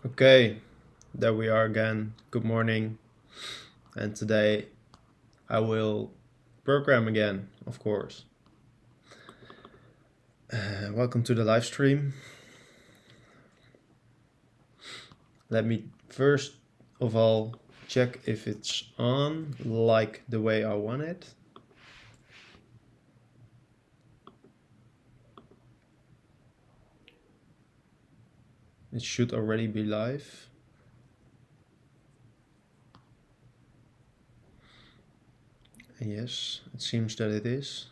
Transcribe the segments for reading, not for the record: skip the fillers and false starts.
Okay, there we are again. Good morning. And today I will program again, of course. Welcome to the live stream. Let me first of all check if it's on like the way I want it. It should already be live. Yes, it seems that it is.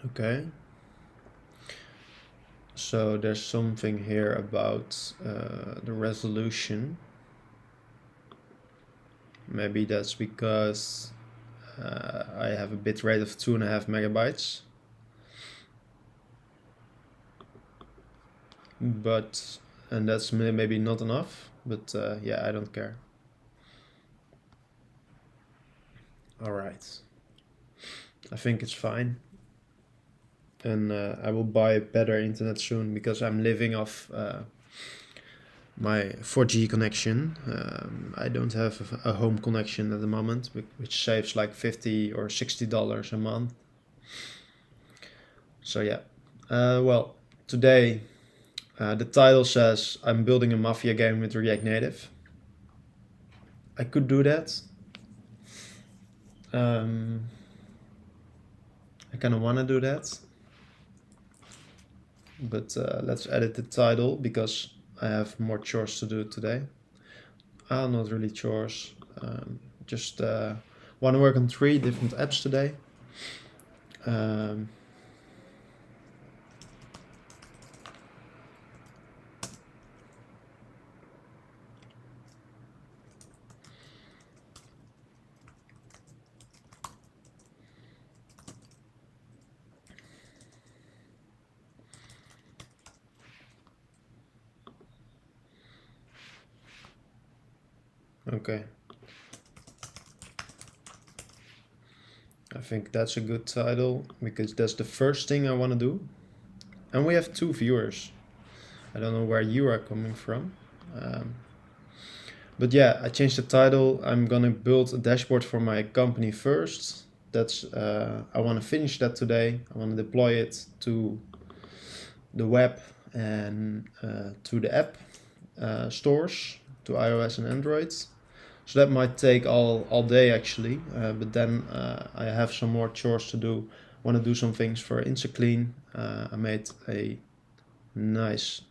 Okay. So there's something here about the resolution. Maybe that's because I have a bit rate of 2.5 megabytes. And that's maybe not enough, but yeah, I don't care. All right. I think it's fine. And I will buy better internet soon because I'm living off my 4G connection. I don't have a home connection at the moment, which saves like $50 or $60 a month. So yeah. Well, today the title says I'm building a Mafia game with React Native. I could do that. I kind of want to do that. But let's edit the title because I have more chores to do today. Not really chores. Just want to work on 3 different apps today. Okay. I think that's a good title because that's the first thing I want to do. And we have 2 viewers. I don't know where you are coming from. But yeah, I changed the title. I'm gonna build a dashboard for my company first. That's I want to finish that today. I want to deploy it to the web and to the app stores, to iOS and Android. So that might take all day actually, but then I have some more chores to do. Want to do some things for InstaClean. I made a nice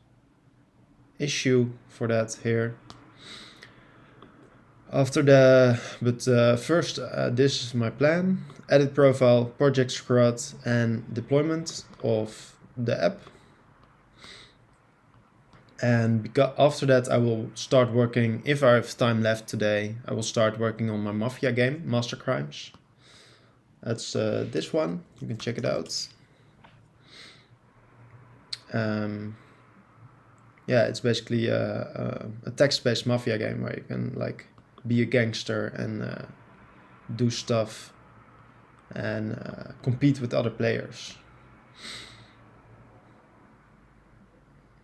issue for that here. First, this is my plan: edit profile, project scrut, and deployment of the app. And after that, I will start working. If I have time left today, I will start working on my Mafia game, Master Crimes. That's this one. You can check it out. Yeah, it's basically a text-based Mafia game where you can like be a gangster and do stuff and compete with other players.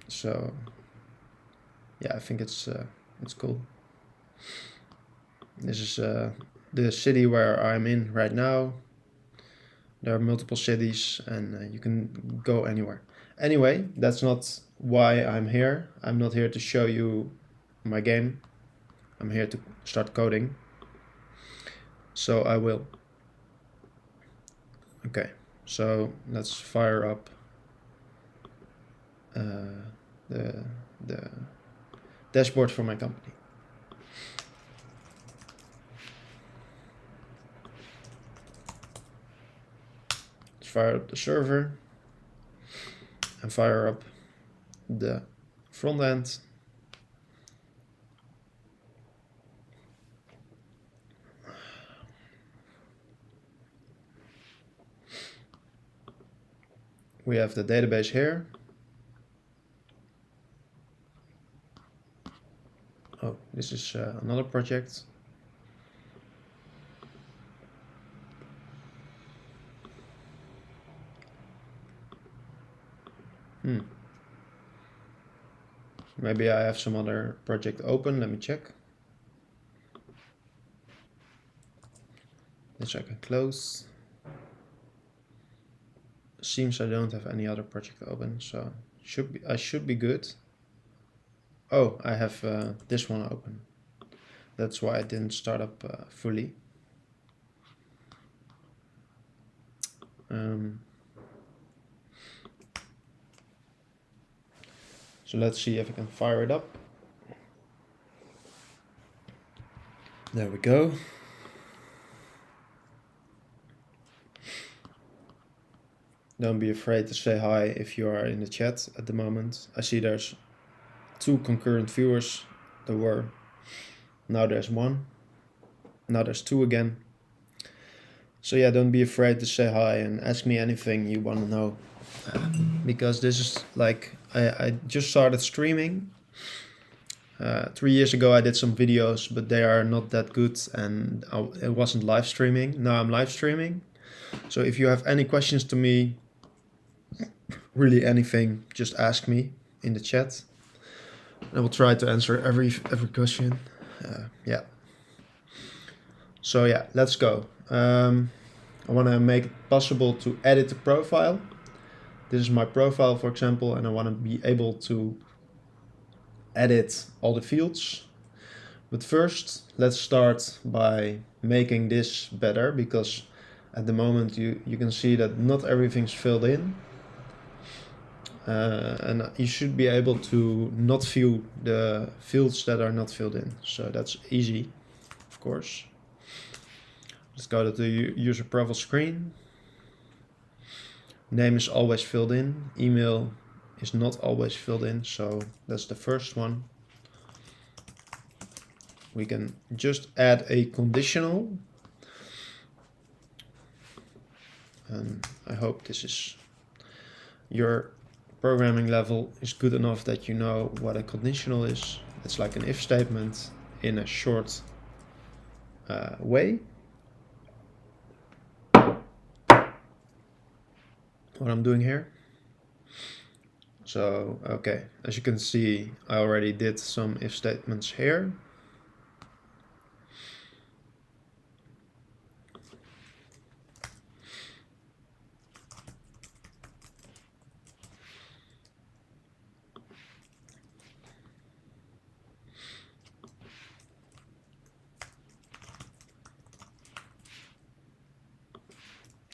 So yeah, I think it's cool. This is the city where I'm in right now. There are multiple cities and you can go anywhere. Anyway, that's not why I'm here. I'm not here to show you my game. I'm here to start coding. So I will. Okay, so let's fire up the dashboard for my company. Let's fire up the server and fire up the front end. We have the database here. Oh, this is another project. Maybe I have some other project open. Let me check. This I can close. Seems I don't have any other project open, so I should be good. Oh, I have this one open. That's why I didn't start up fully. So let's see if I can fire it up. There we go. Don't be afraid to say hi if you are in the chat at the moment. I see there's 2 concurrent viewers. There were. Now there's 1. Now there's 2 again. So yeah, don't be afraid to say hi and ask me anything you want to know. Because this is like, I just started streaming. 3 years ago I did some videos, but they are not that good and it wasn't live streaming. Now I'm live streaming. So if you have any questions to me, really anything, just ask me in the chat. I will try to answer every question. Yeah. So yeah, let's go. I want to make it possible to edit the profile. This is my profile, for example, and I want to be able to edit all the fields. But first, let's start by making this better, because at the moment you can see that not everything's filled in. And you should be able to not view the fields that are not filled in. So that's easy, of course. Let's go to the user profile screen. Name is always filled in. Email is not always filled in. So that's the first one. We can just add a conditional. And I hope this is your programming level is good enough that you know what a conditional is. It's like an if statement in a short way. What I'm doing here. So, okay, as you can see, I already did some if statements here.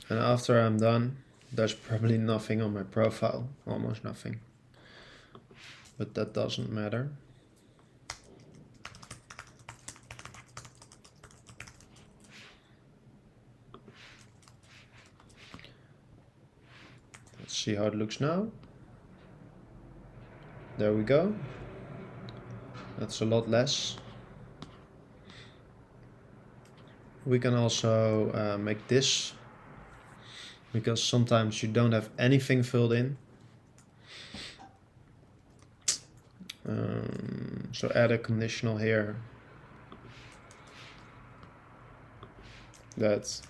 And after I'm done, there's probably nothing on my profile, almost nothing. But that doesn't matter. Let's see how it looks now. There we go. That's a lot less. We can also make this, because sometimes you don't have anything filled in. So add a conditional here that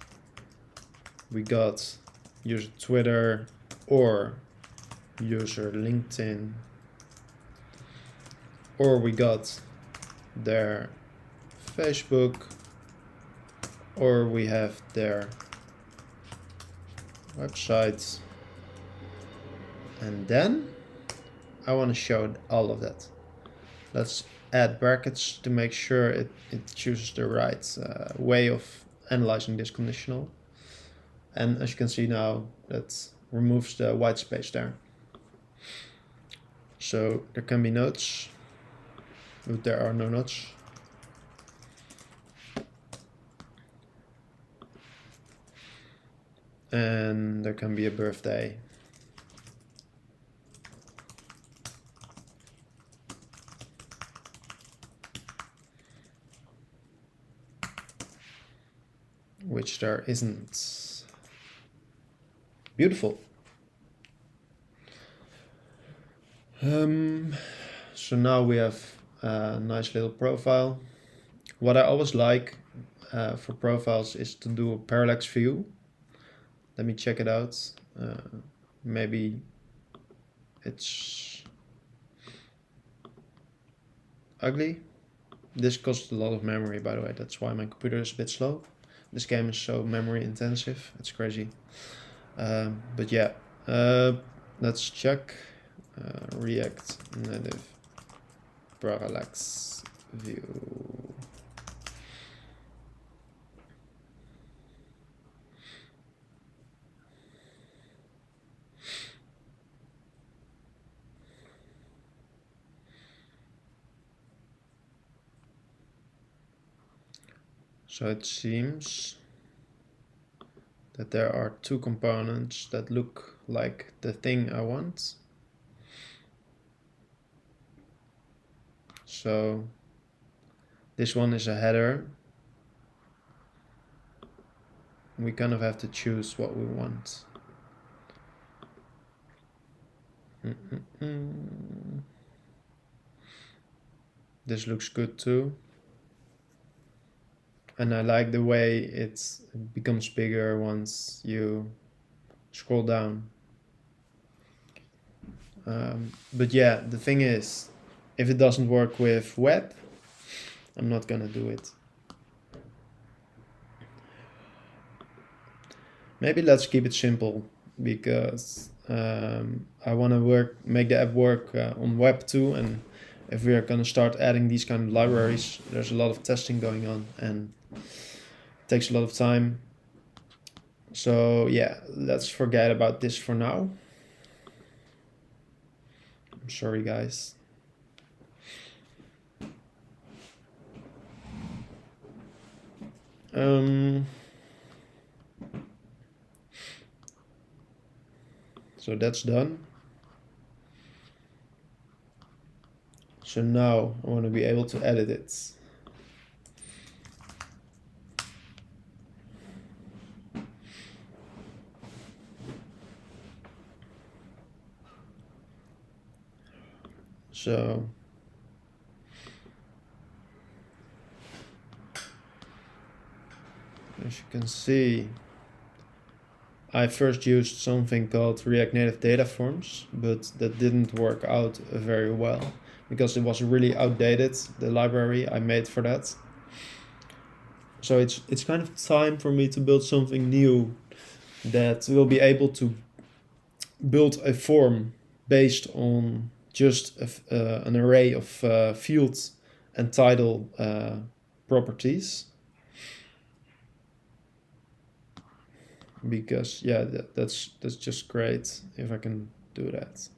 we got user Twitter or user LinkedIn, or we got their Facebook, or we have their website, and then I want to show all of that. Let's add brackets to make sure it chooses the right way of analyzing this conditional. And as you can see now, that removes the white space there. So there can be notes, but there are no notes. And there can be a birthday. Which there isn't. Beautiful. So now we have a nice little profile. What I always like for profiles is to do a parallax view. Let me check it out. Maybe it's ugly. This costs a lot of memory, by the way. That's why my computer is a bit slow. This game is so memory intensive. It's crazy. But yeah, let's check React Native Parallax View. So it seems that there are two components that look like the thing I want. So this one is a header. We kind of have to choose what we want. This looks good too. And I like the way it becomes bigger once you scroll down. But yeah, the thing is, if it doesn't work with web, I'm not gonna do it. Maybe let's keep it simple, because I want to make the app work on web too, and if we are gonna start adding these kind of libraries, there's a lot of testing going on and it takes a lot of time. So yeah, let's forget about this for now. I'm sorry, guys. So that's done. So now I want to be able to edit it. So as you can see, I first used something called React Native Data Forms, but that didn't work out very well because it was really outdated, the library I made for that. So it's kind of time for me to build something new that will be able to build a form based on just an array of fields and title properties. Because yeah, that's just great if I can do that.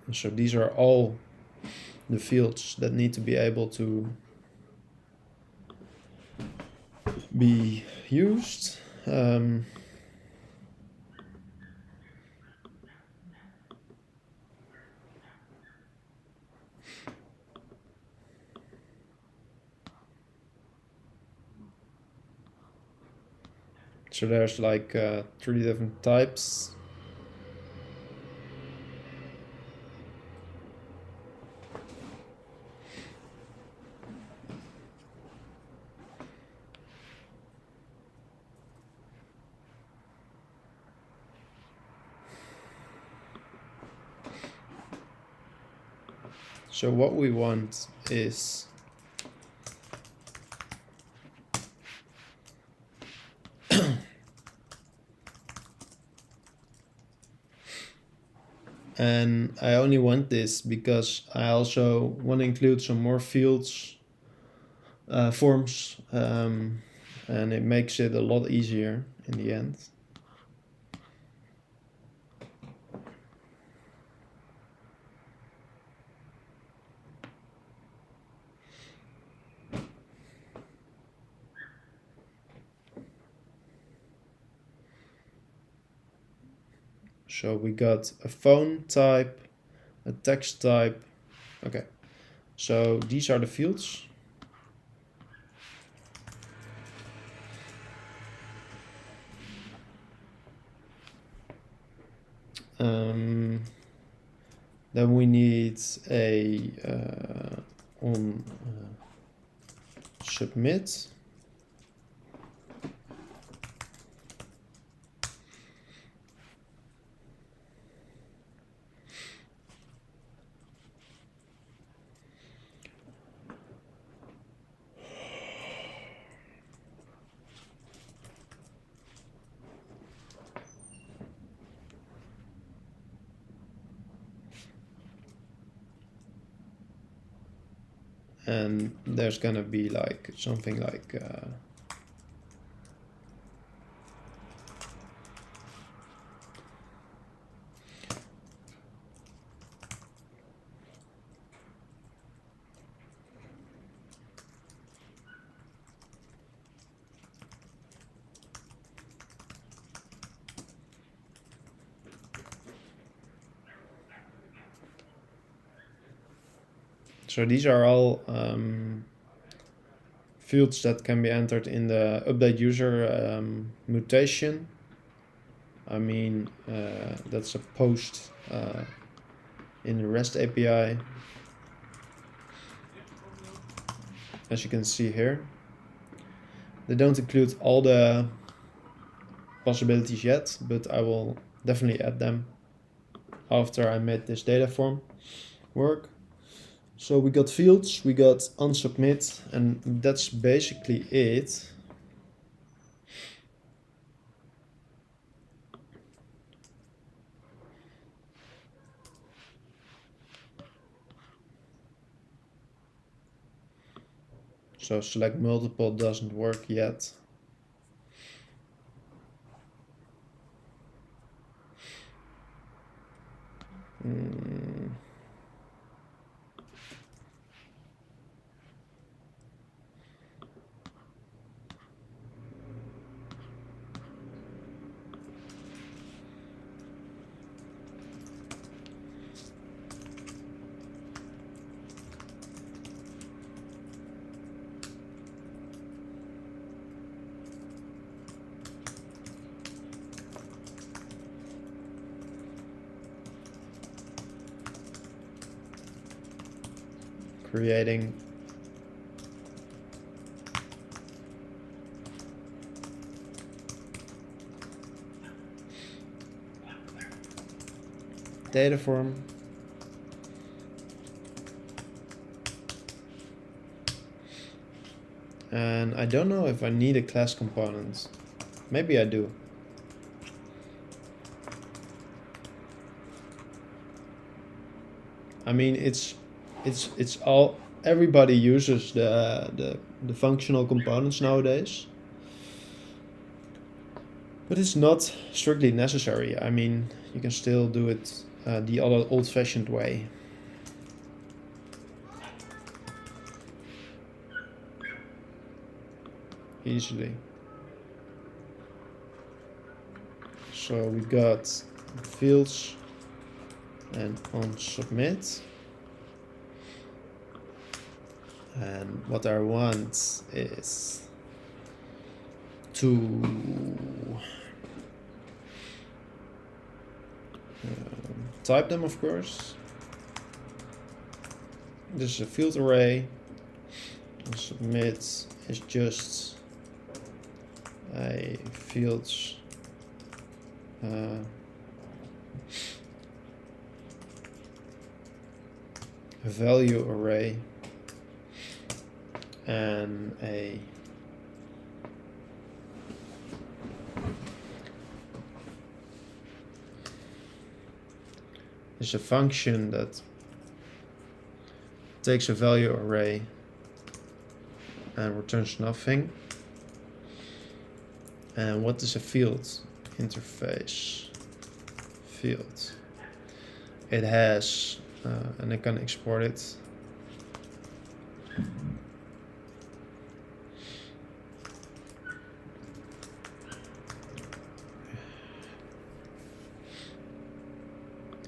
And so these are all the fields that need to be able to be used. So there's like 3 different types. So what we want is and I only want this because I also want to include some more fields, forms, and it makes it a lot easier in the end. So we got a phone type, a text type. Okay, so these are the fields. Then we need a on submit. and there's gonna be like something like so these are all fields that can be entered in the update user mutation. I mean, that's a post in the REST API, as you can see here. They don't include all the possibilities yet, but I will definitely add them after I made this data form work. So we got fields, we got unsubmit, and that's basically it. So select multiple doesn't work yet. Creating data form. And I don't know if I need a class component. Maybe I do. I mean, it's all, everybody uses the functional components nowadays, but it's not strictly necessary. I mean, you can still do it the other old-fashioned way. Easily. So we got fields and on submit. And what I want is to type them, of course. This is a field array. And submit is just a fields value array and is a function that takes a value array and returns nothing. And what is a field? Interface field. It has, and I can export it.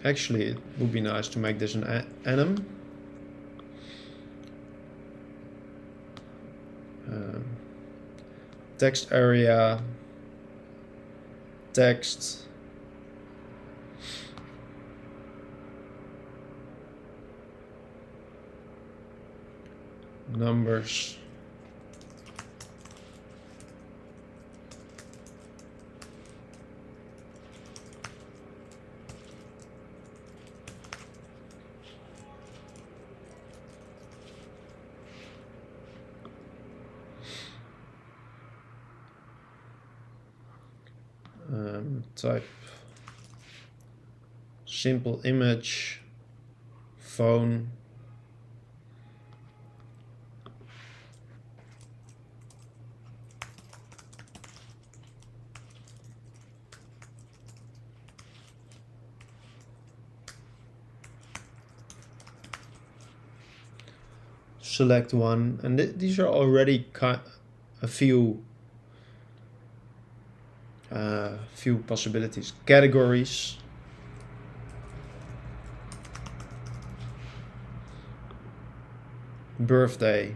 Actually, it would be nice to make this an enum. Text area, text, numbers, type simple image, phone, select one, and these are already a few possibilities. Categories. Birthday.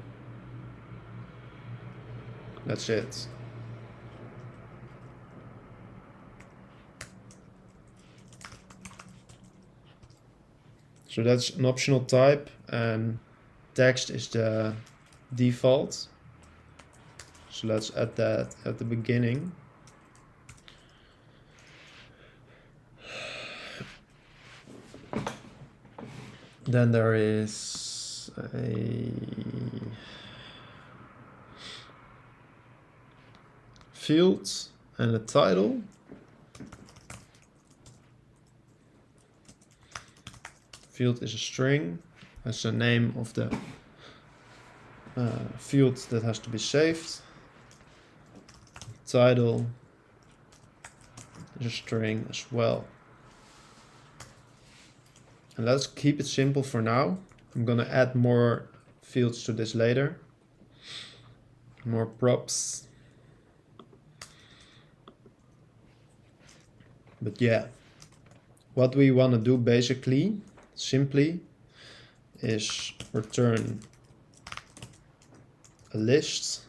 That's it. So that's an optional type, and text is the default. So let's add that at the beginning. Then there is a field and a title. Field is a string. That's the name of the field that has to be saved. Title is a string as well. And let's keep it simple for now. I'm gonna add more fields to this later. More props. But yeah, what we want to do basically, simply, is return a list.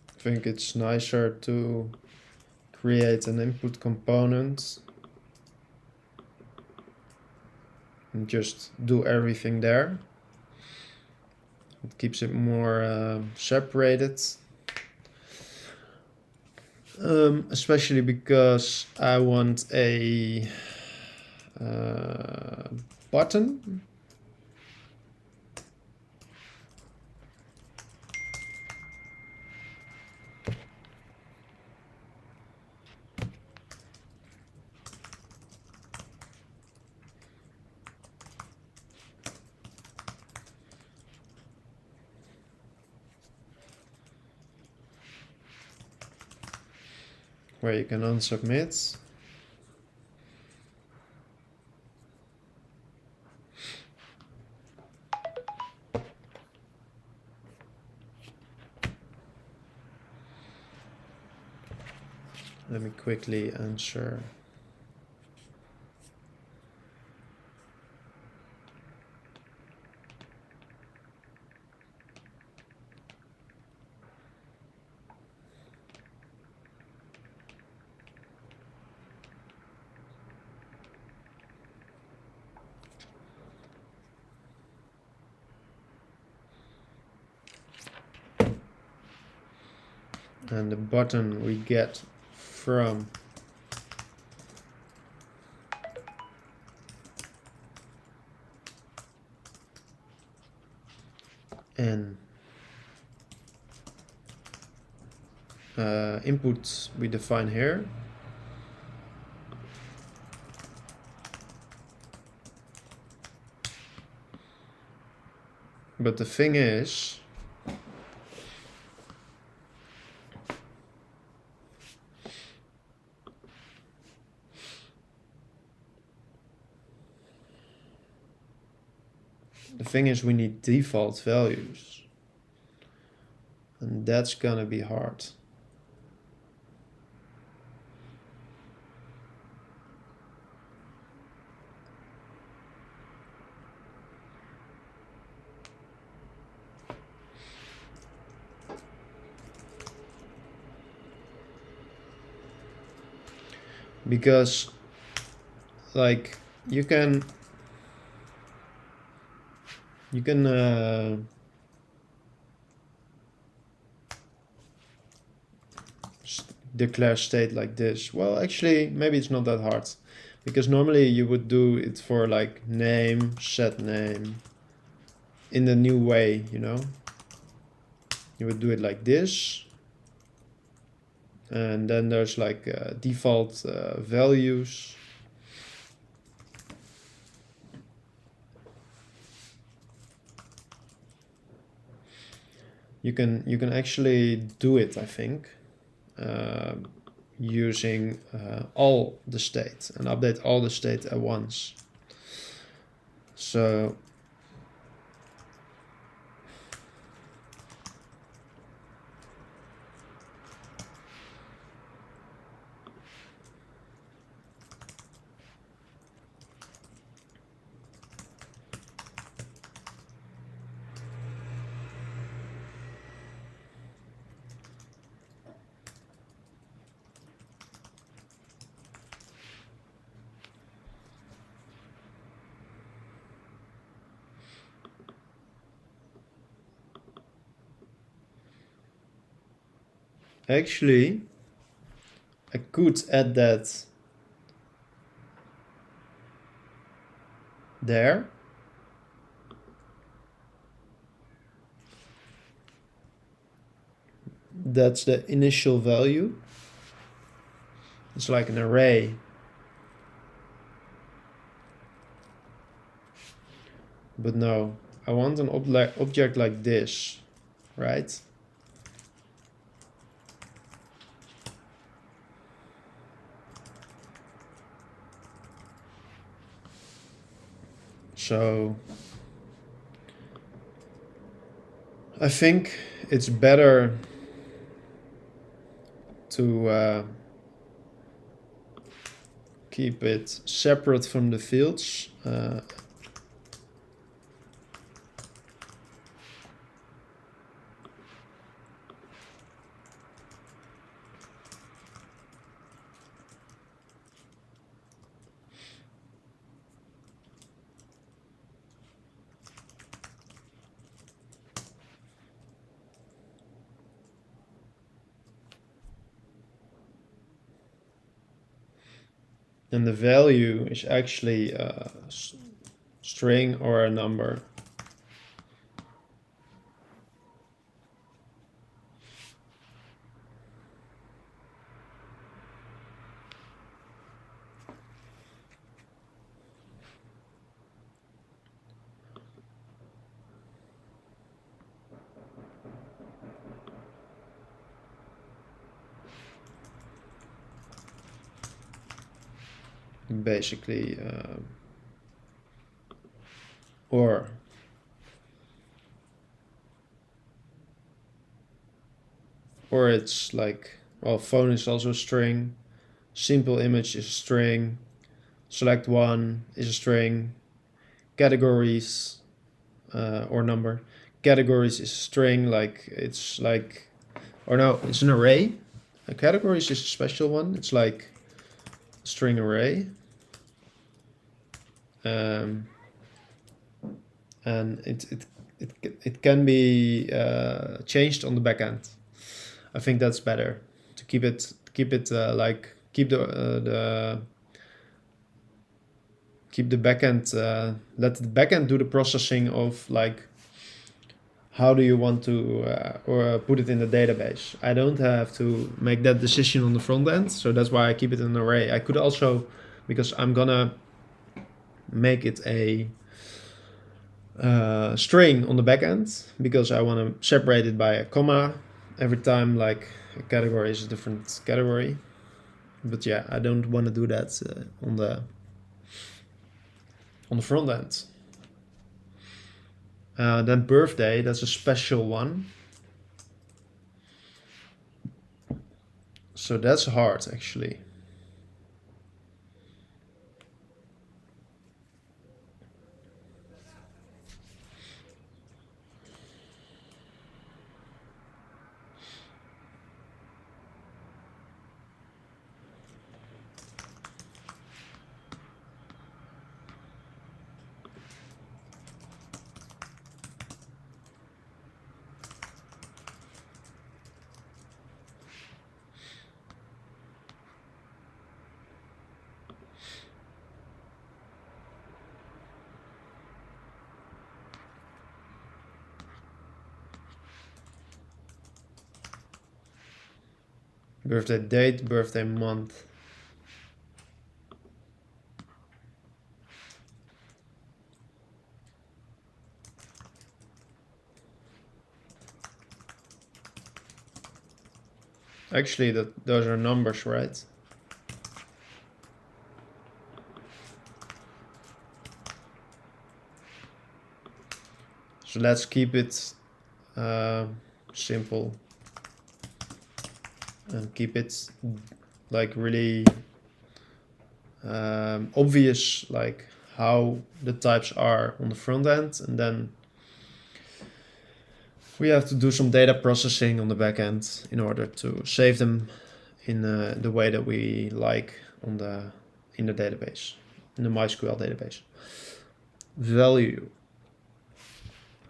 I think it's nicer to create an input component and just do everything there. It keeps it more separated. Especially because I want a button. Where you can unsubmit. Let me quickly answer. And the button we get from an input we define here. But the thing is, we need default values, and that's gonna be hard. Because like you can You can declare state like this. Well, actually, maybe it's not that hard, because normally you would do it for like name, set name, in the new way, you know. You would do it like this, and then there's like default values. You can actually do it, I think, using all the state and update all the state at once. So actually, I could add that there. That's the initial value. It's like an array. But no, I want an object like this, right? So I think it's better to keep it separate from the fields. And the value is actually a string or a number. Basically, or it's like, well, phone is also a string, simple image is a string, select one is a string, categories or number, categories is a string, like it's like, or no, it's an array. Categories is a special one, it's like a string array. And it can be changed on the back end. I think that's better to keep it like keep the backend, let the backend do the processing of like how do you want to or put it in the database. I don't have to make that decision on the front end, so that's why I keep it in an array. I could also, because I'm gonna make it a string on the back end, because I want to separate it by a comma every time like a category is a different category. But yeah, I don't want to do that on the front end. Then birthday, that's a special one. So that's hard actually. birthday date, birthday month. Actually, those are numbers, right? So let's keep it simple and keep it like really obvious, like how the types are on the front end, and then we have to do some data processing on the back end in order to save them in the way that we like in the database, in the MySQL database. Value.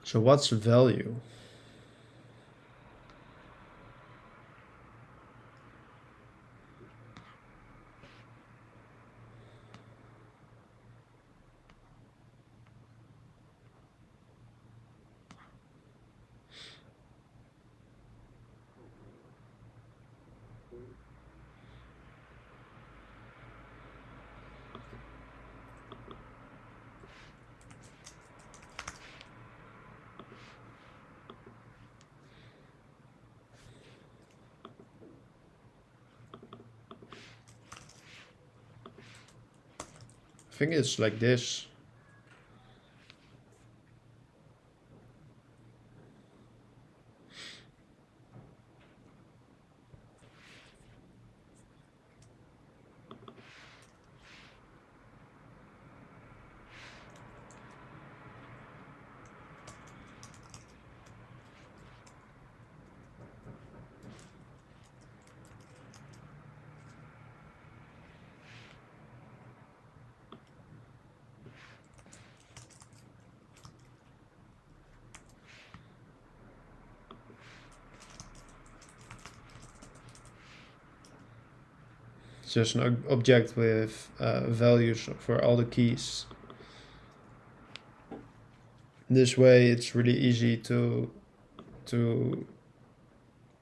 So what's value? I think it's like this. It's just an object with values for all the keys. This way it's really easy to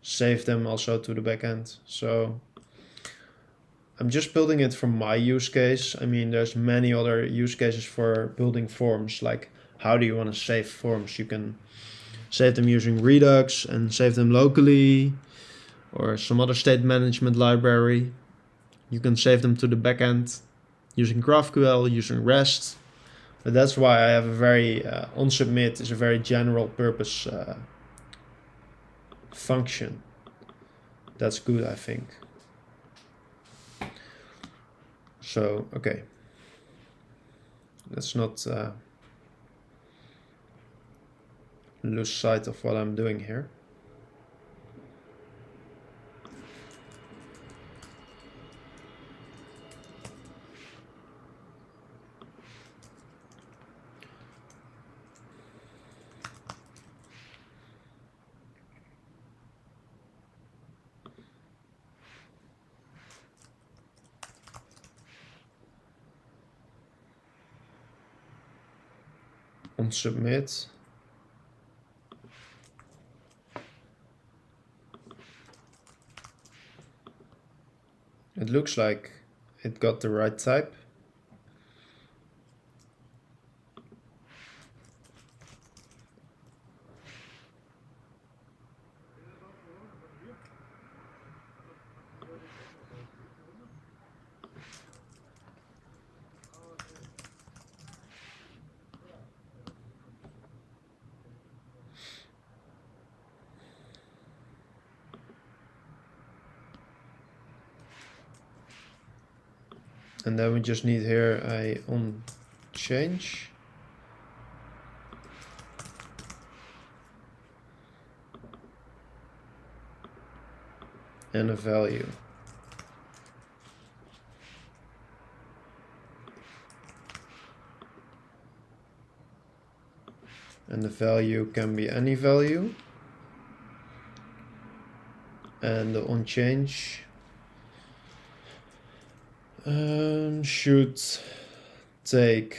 save them also to the backend. So I'm just building it from my use case. I mean, there's many other use cases for building forms. Like, how do you want to save forms? You can save them using Redux and save them locally, or some other state management library. You can save them to the backend using GraphQL, using REST. But that's why I have a very onSubmit is a very general purpose function. That's good, I think. So, okay. Let's not lose sight of what I'm doing here. On submit. It looks like it got the right type. And then we just need here a on change. And a value. And the value can be any value. And the on change should take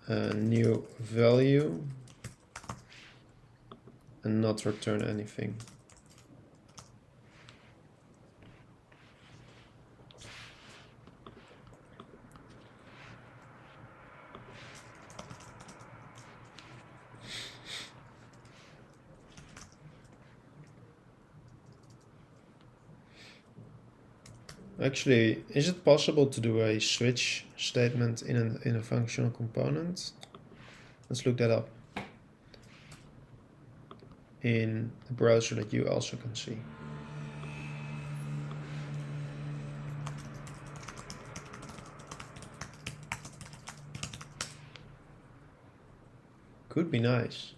a new value and not return anything. Actually, is it possible to do a switch statement in a functional component? Let's look that up in the browser that you also can see. Could be nice.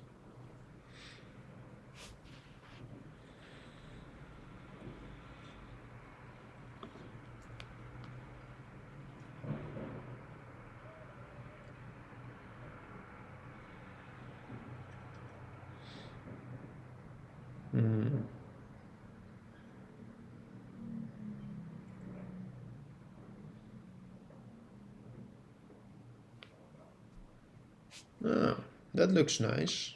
Ah, that looks nice.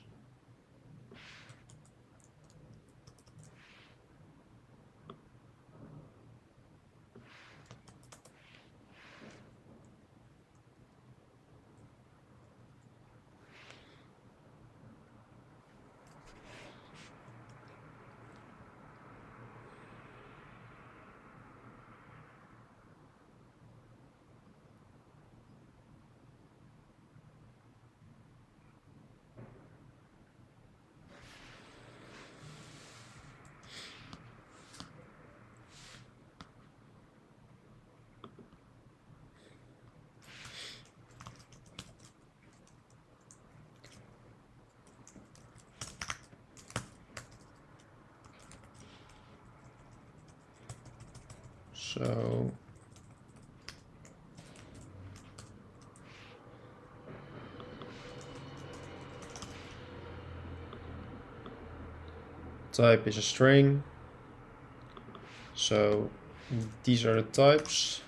So type is a string. So these are the types.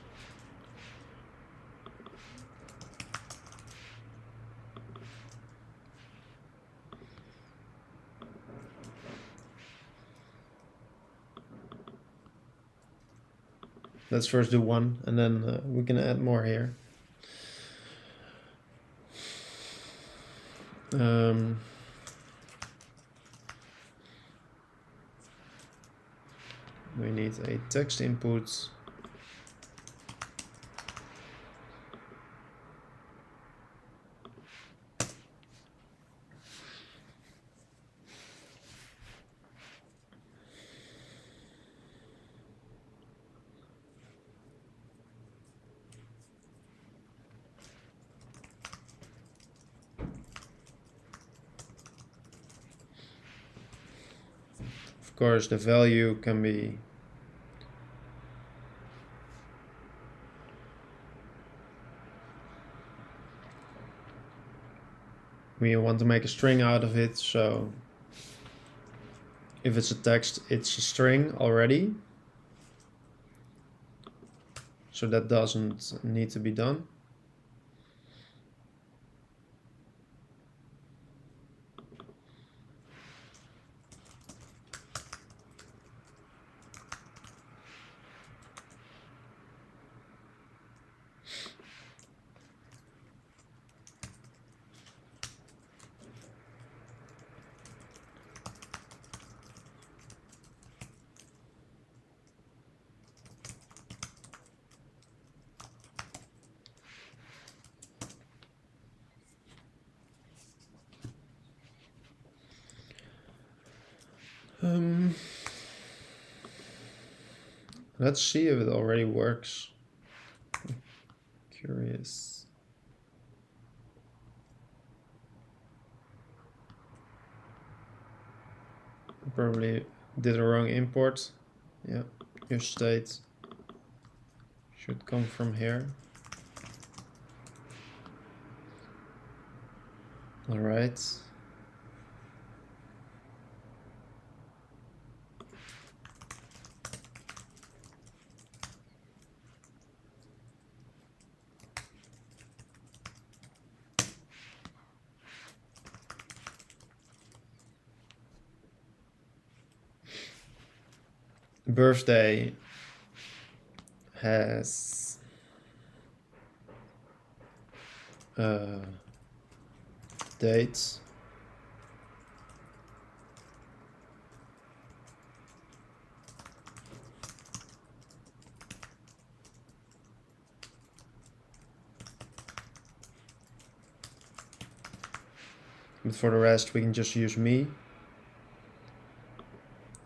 Let's first do one, and then we can add more here. We need a text input. Of course, the value can be we want to make a string out of it, so if it's a text, it's a string already. So that doesn't need to be done. Let's see if it already works. Curious. Probably did a wrong import. Yeah, your state should come from here. All right. Birthday has dates. But for the rest, we can just use me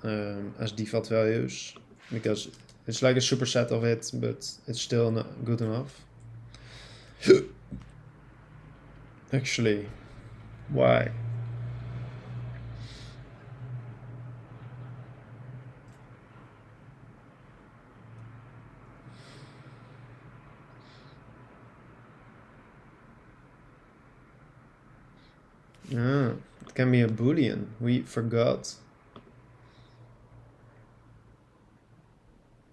as default values, because it's like a superset of it, but it's still not good enough. Actually, why? Ah, it can be a boolean. We forgot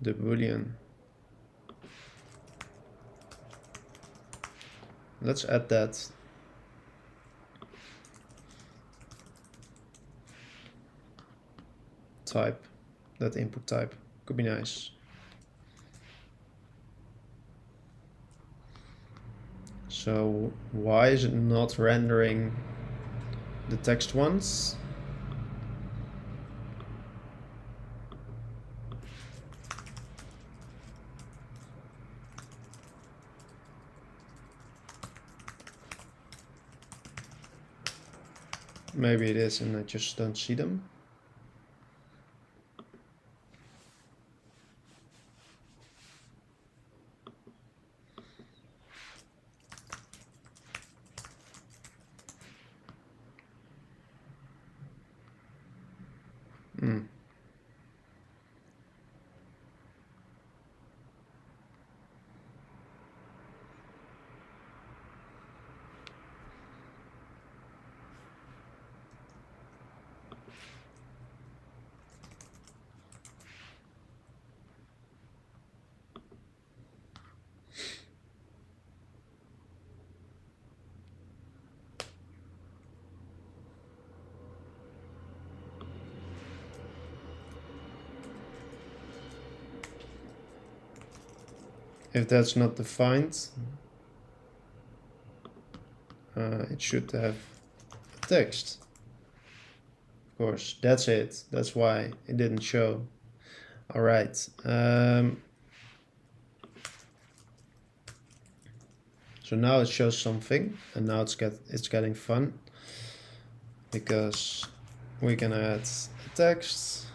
the boolean. Let's add that. Type, that input type. Could be nice. So why is it not rendering the text ones? Maybe it is and I just don't see them. If that's not defined, it should have text. Of course, that's it. That's why it didn't show. All right. So now it shows something, and now it's getting fun, because we can add a text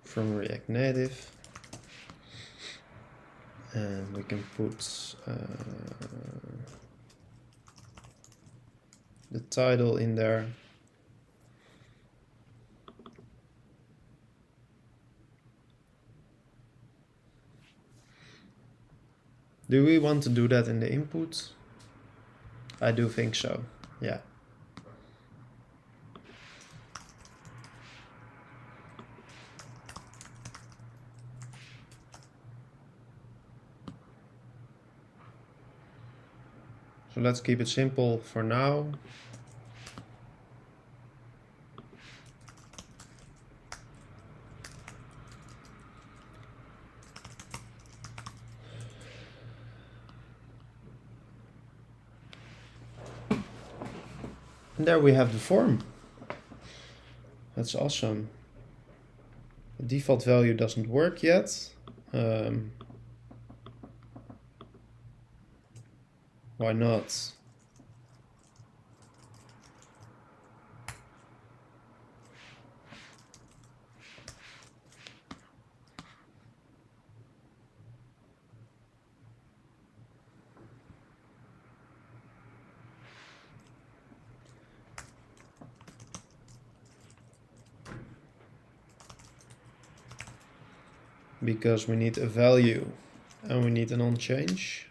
from React Native. And we can put the title in there. Do we want to do that in the input? I do think so, yeah. So let's keep it simple for now. And there we have the form. That's awesome. The default value doesn't work yet. Why not? Because we need a value and we need an on-change.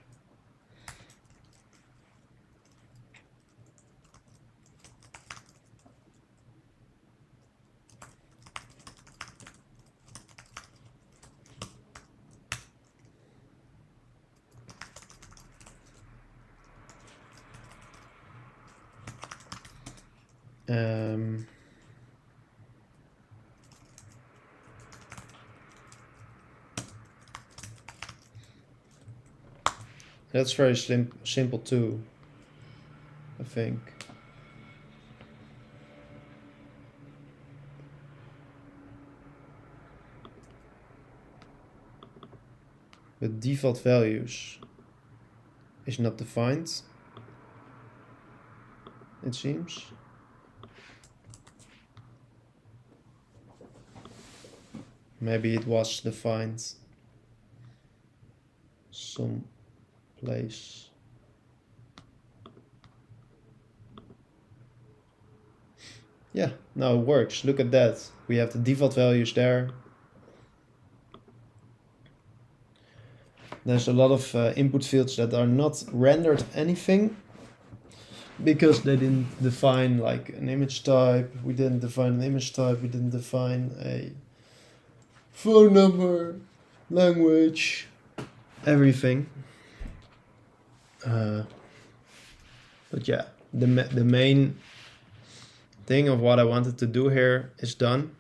That's very simple too, I think. But default values is not defined. it seems. Maybe it was defined some place. Yeah, now it works. Look at that. We have the default values there. There's a lot of input fields that are not rendered anything because they didn't define like an image type. We didn't define an image type. We didn't define a phone number, language, everything. But yeah, the main thing of what I wanted to do here is done.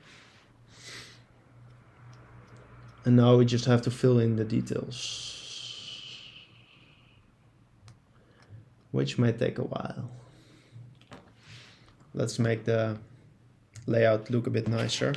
And now we just have to fill in the details, which may take a while. Let's make the layout look a bit nicer.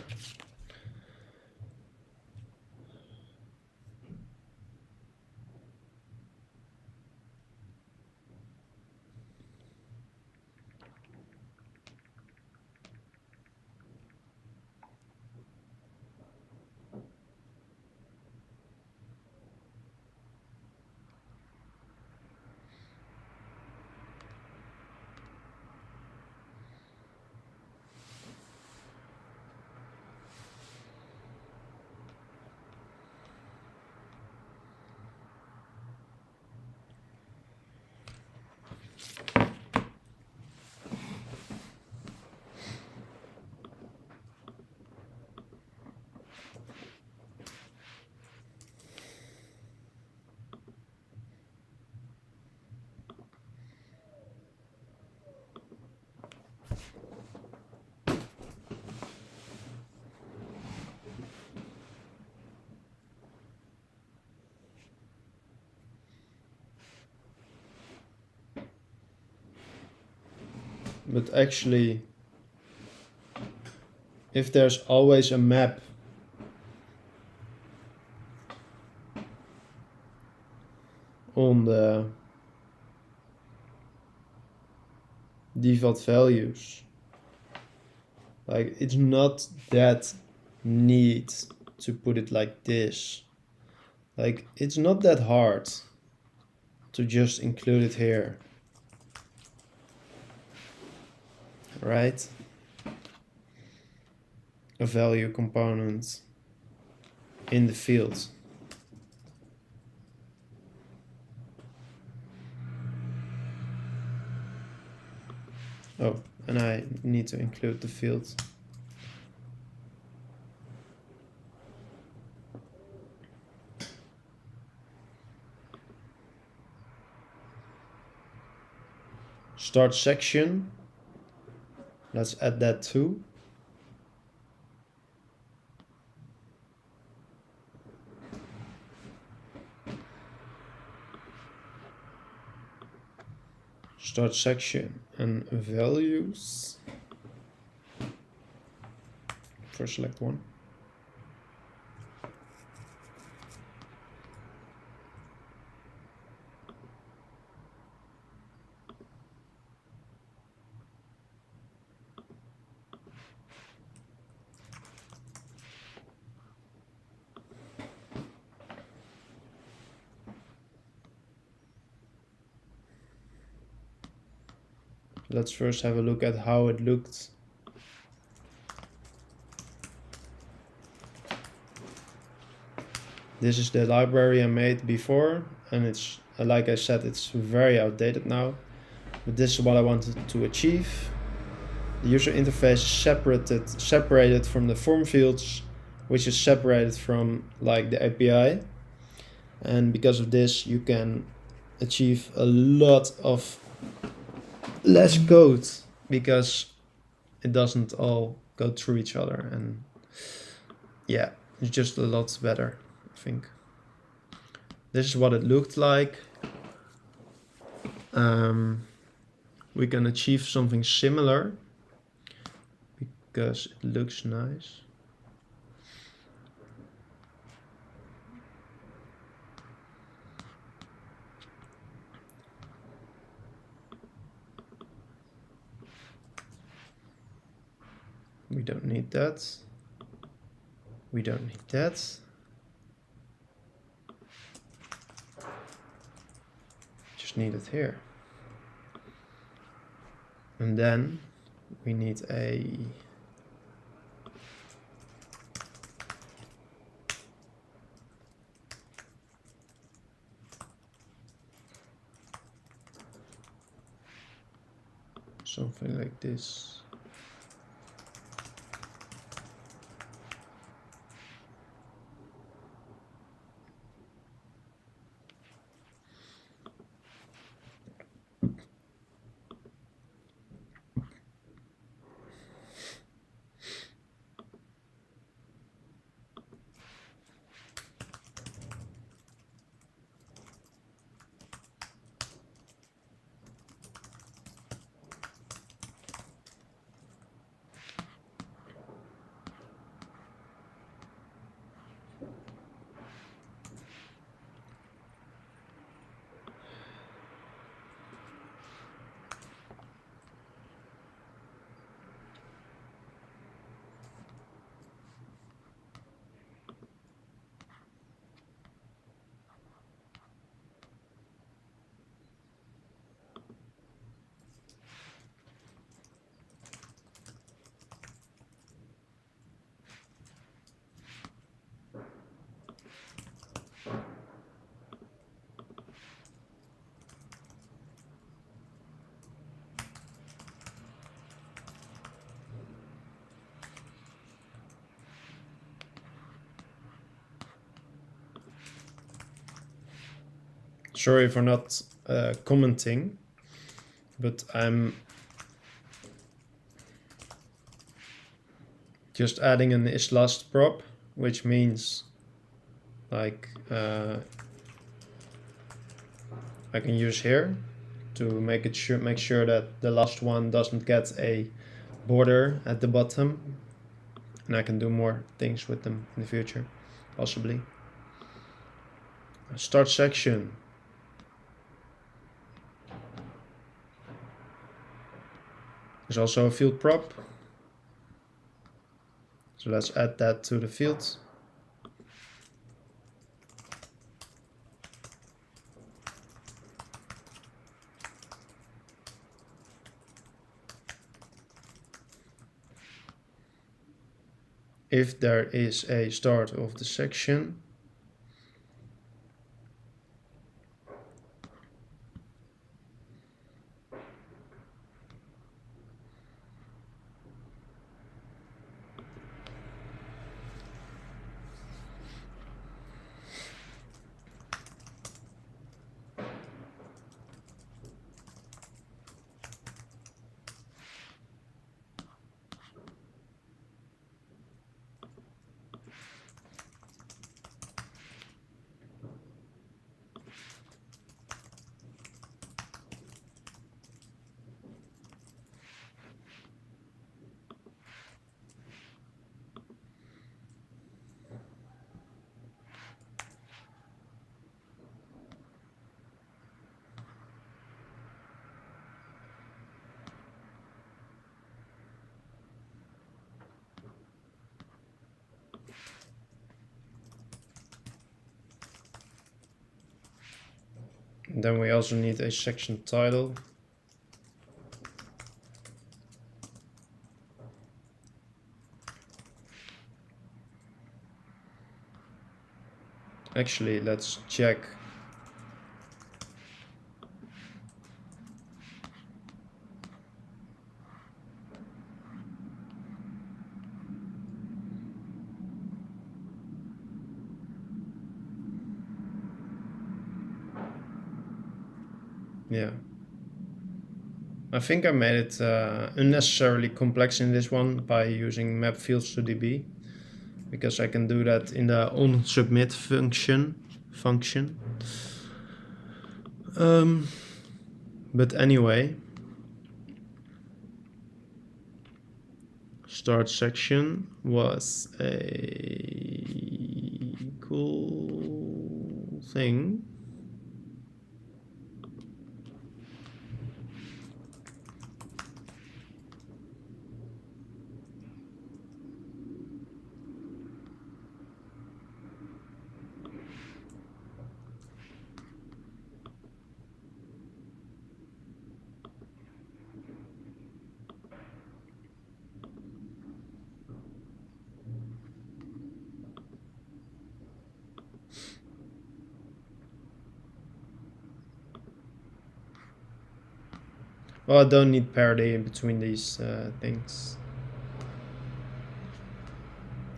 But actually, if there's always a map on the default values, like it's not that neat to put it like this. Like it's not that hard to just include it here, right? A value component in the field. Oh, and I need to include the field. Start section. Let's add that too. Start section and values for select one. Let's first have a look at how it looked. This is the library I made before, and it's, like I said, it's very outdated now. But this is what I wanted to achieve. The user interface is separated from the form fields, which is separated from like the API. And because of this, you can achieve a lot of less code because it doesn't all go through each other, and yeah, it's just a lot better, I think. This is what it looked like. We can achieve something similar because it looks nice. We don't need that. We don't need that. Just need it here. And then we need a something like this. Sorry for not commenting, but I'm just adding an isLast prop, which means like I can use here to make sure that the last one doesn't get a border at the bottom, and I can do more things with them in the future, possibly. Start section. There's also a field prop, so let's add that to the field. If there is a start of the section, and then we also need a section title. Actually, let's check. Yeah. I think I made it unnecessarily complex in this one by using map fields to DB, because I can do that in the onSubmit function. But anyway, start section was a cool thing. Well, I don't need parity in between these things.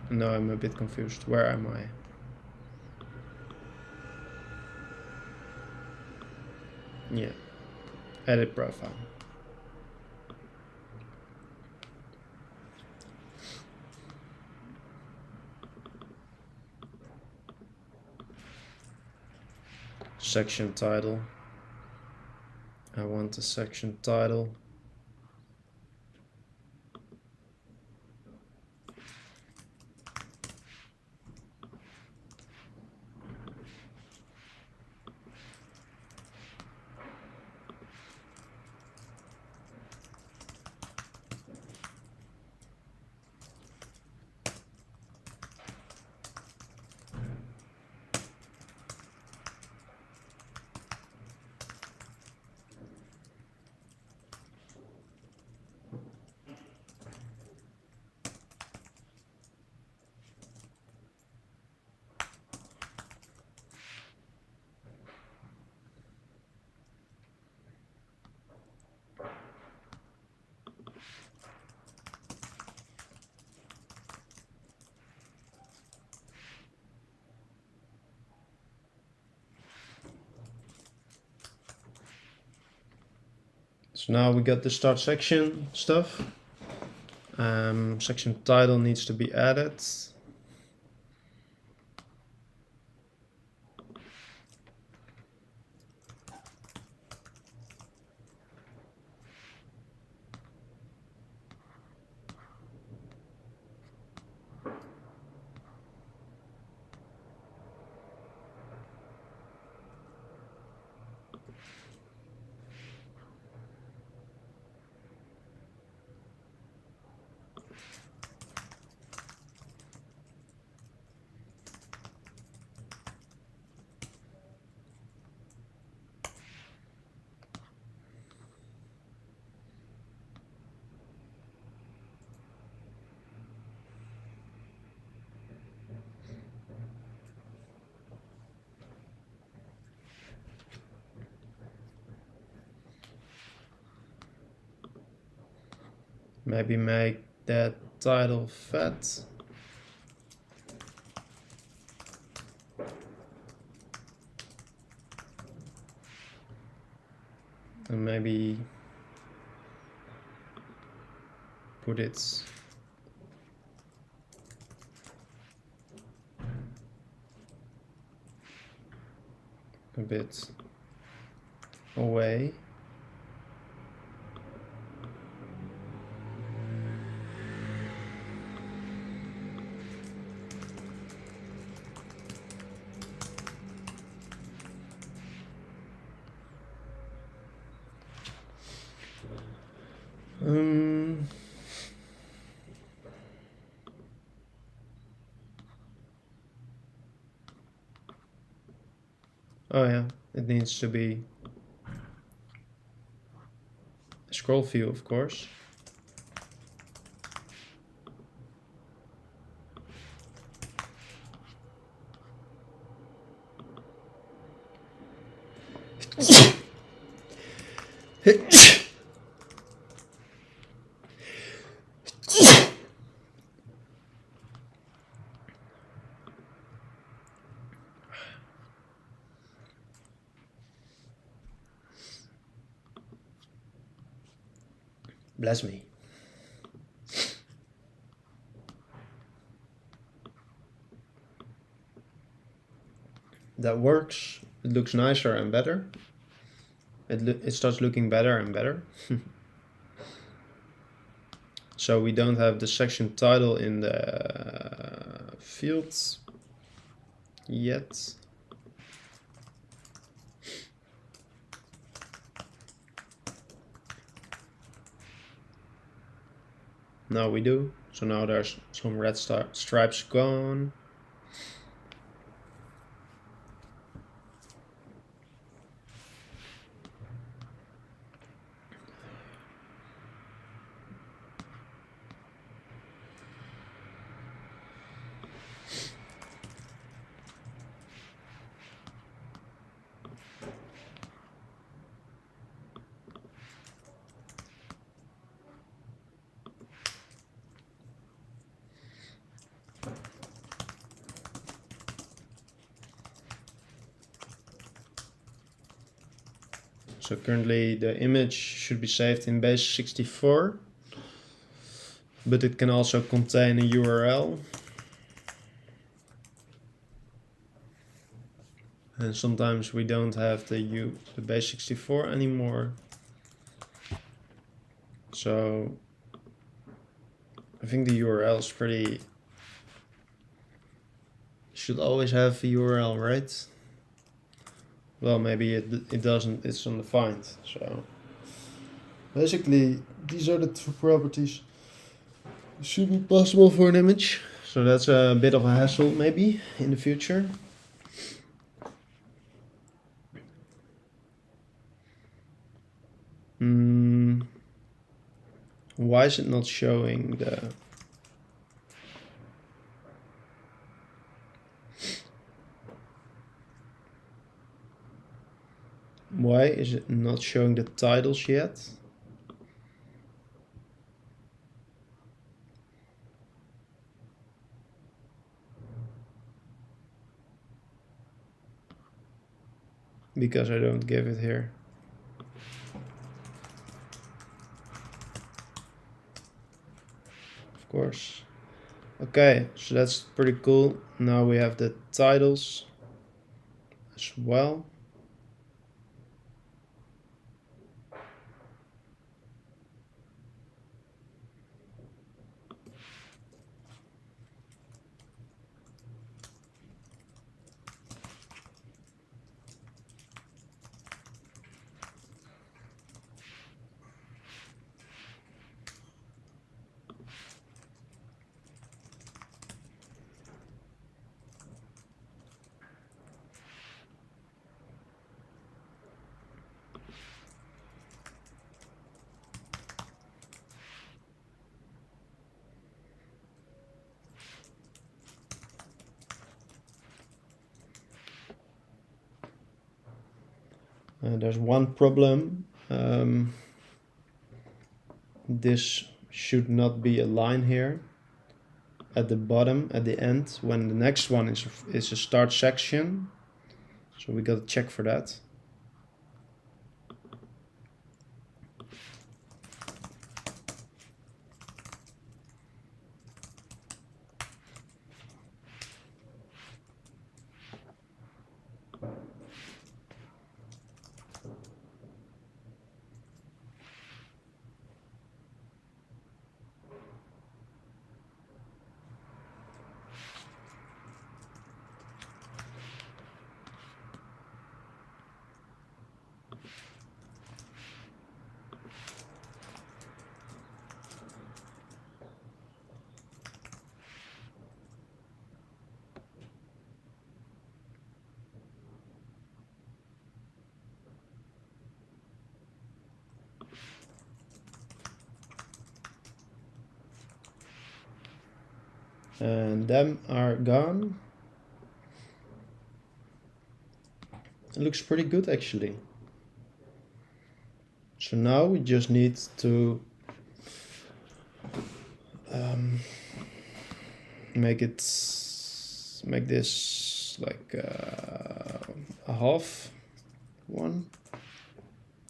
No, I'm a bit confused. Where am I? Yeah. Edit profile. Section title. I want the section title. So now we got the start section stuff. Section title needs to be added. Maybe make that title fat. And maybe put it a bit away. Oh yeah, it needs to be a scroll view, of course. Bless me. That works. It looks nicer and better. It starts looking better and better. So we don't have the section title in the fields yet. Now we do. So now there's some red stripes gone. So currently the image should be saved in base64, but it can also contain a URL. And sometimes we don't have the base64 anymore. So I think the URL is pretty, should always have a URL, right? Well, maybe it doesn't, it's undefined. So basically these are the two properties should be possible for an image. So that's a bit of a hassle maybe in the future. Why is it not showing the... Why is it not showing the titles yet? Because I don't give it here. Of course. Okay, so that's pretty cool. Now we have the titles as well. There's one problem. This should not be a line here at the bottom, at the end, when the next one is a start section. So we gotta check for that. And them are gone. It looks pretty good actually. So now we just need to make this like a half one.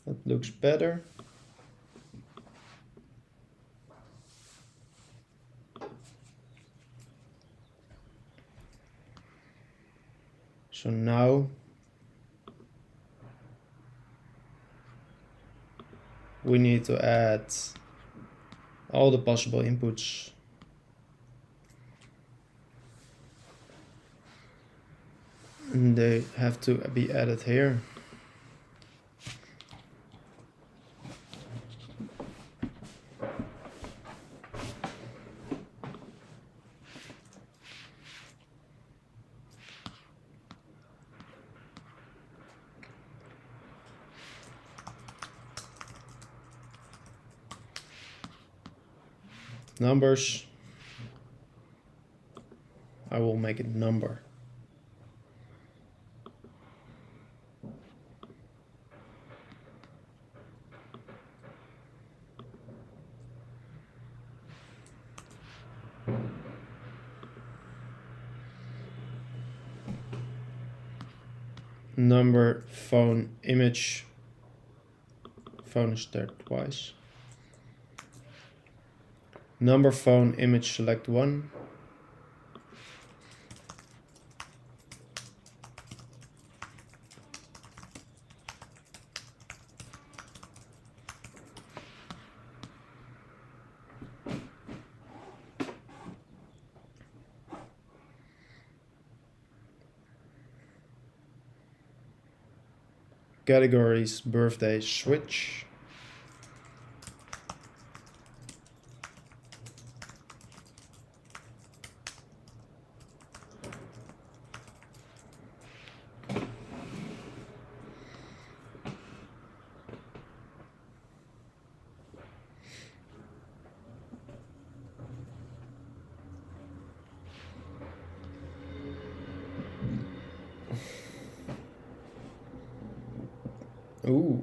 That looks better. So now we need to add all the possible inputs. And they have to be added here. Numbers, I will make it number. Number, phone, image, Phone is there twice. Number, phone, image, select one. Categories, birthday, switch. Ooh.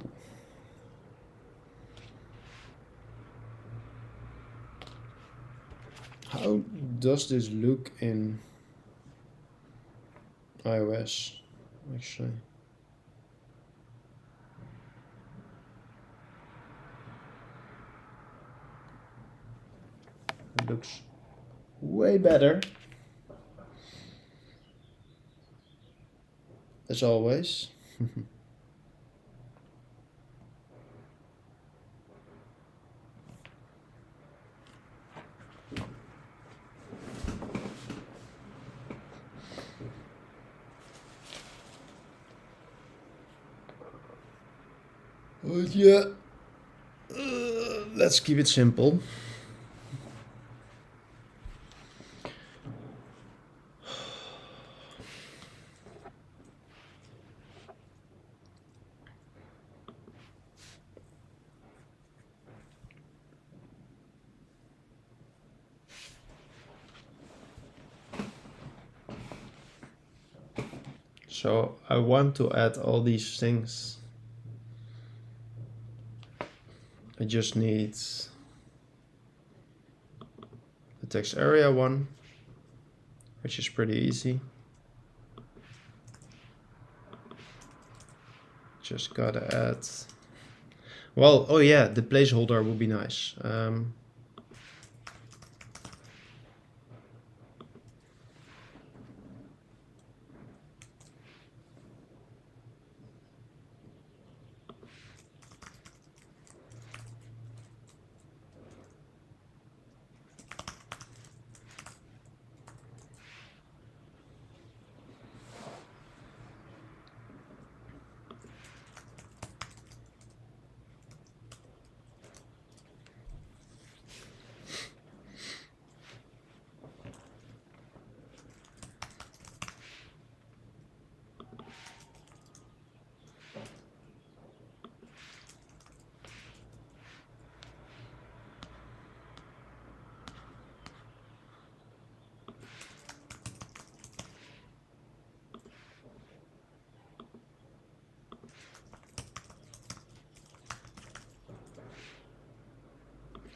How does this look in iOS, actually? It looks way better. As always. But yeah, let's keep it simple. So I want to add all these things. I just need the text area one, which is pretty easy. Just gotta add, well, oh yeah, the placeholder would be nice.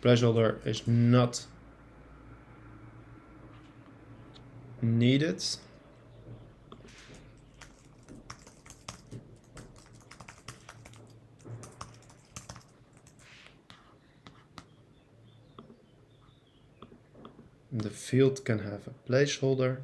Placeholder is not needed. The field can have a placeholder.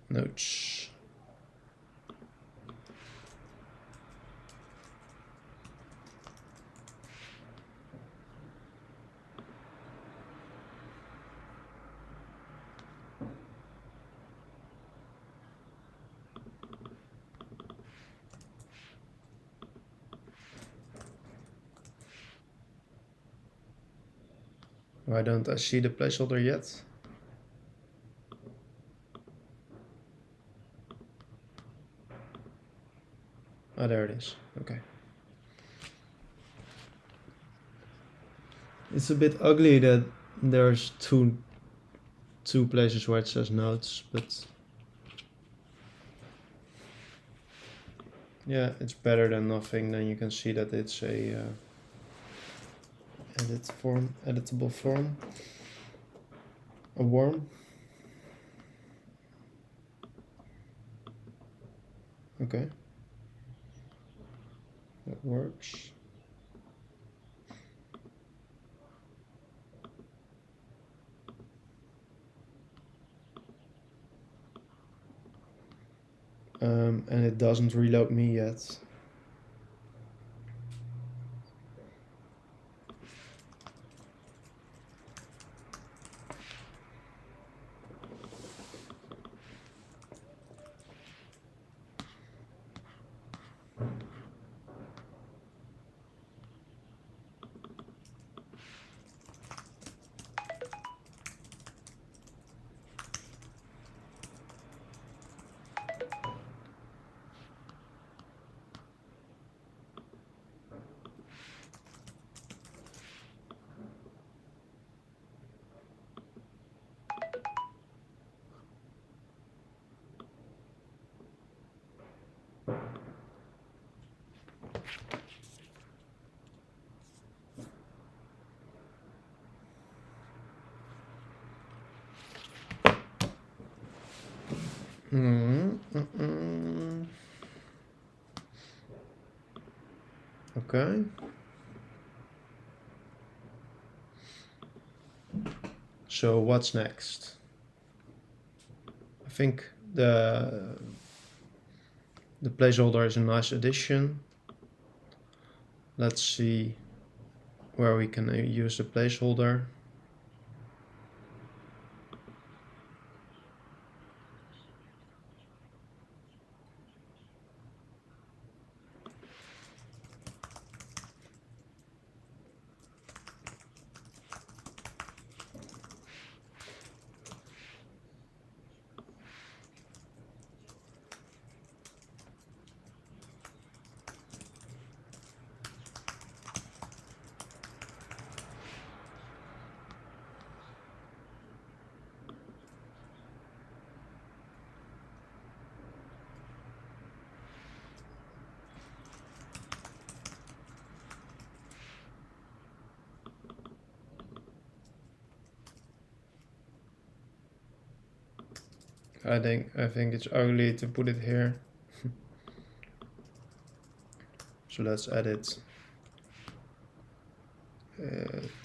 Notes. Why don't I see the placeholder yet? Oh, there it is. Okay. It's a bit ugly that there's two places where it says notes, but yeah, it's better than nothing. Then you can see that it's a editable form, a worm. Okay, that works. And it doesn't reload me yet. Okay. So what's next? I think the placeholder is a nice addition. Let's see where we can use the placeholder. I think it's ugly to put it here. So let's add it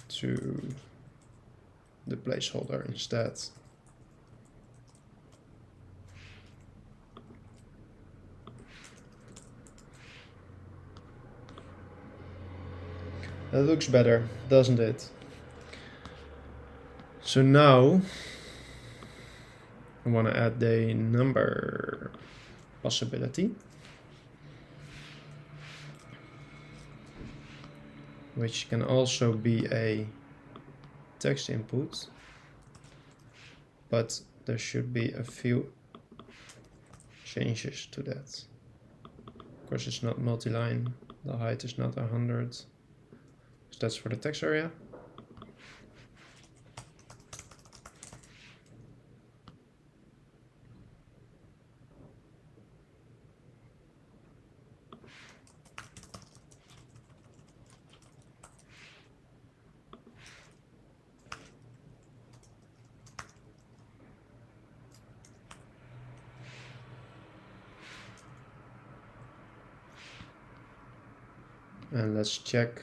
to the placeholder instead. That looks better, doesn't it? So now I want to add the number possibility, which can also be a text input, but there should be a few changes to that. Of course, it's not multi-line, the height is not 100, so that's for the text area. And let's check.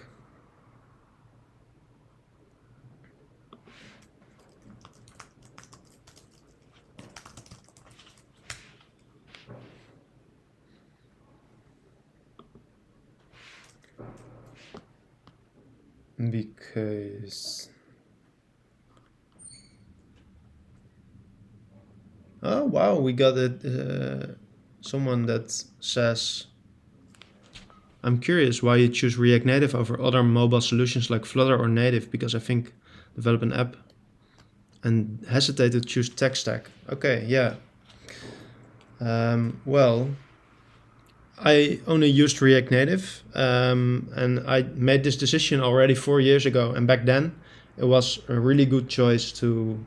Because oh wow, we got it. Someone that says, I'm curious why you choose React Native over other mobile solutions like Flutter or Native, because I think develop an app and hesitate to choose tech stack. Okay, yeah. Well, I only used React Native, and I made this decision already 4 years ago. And back then, it was a really good choice to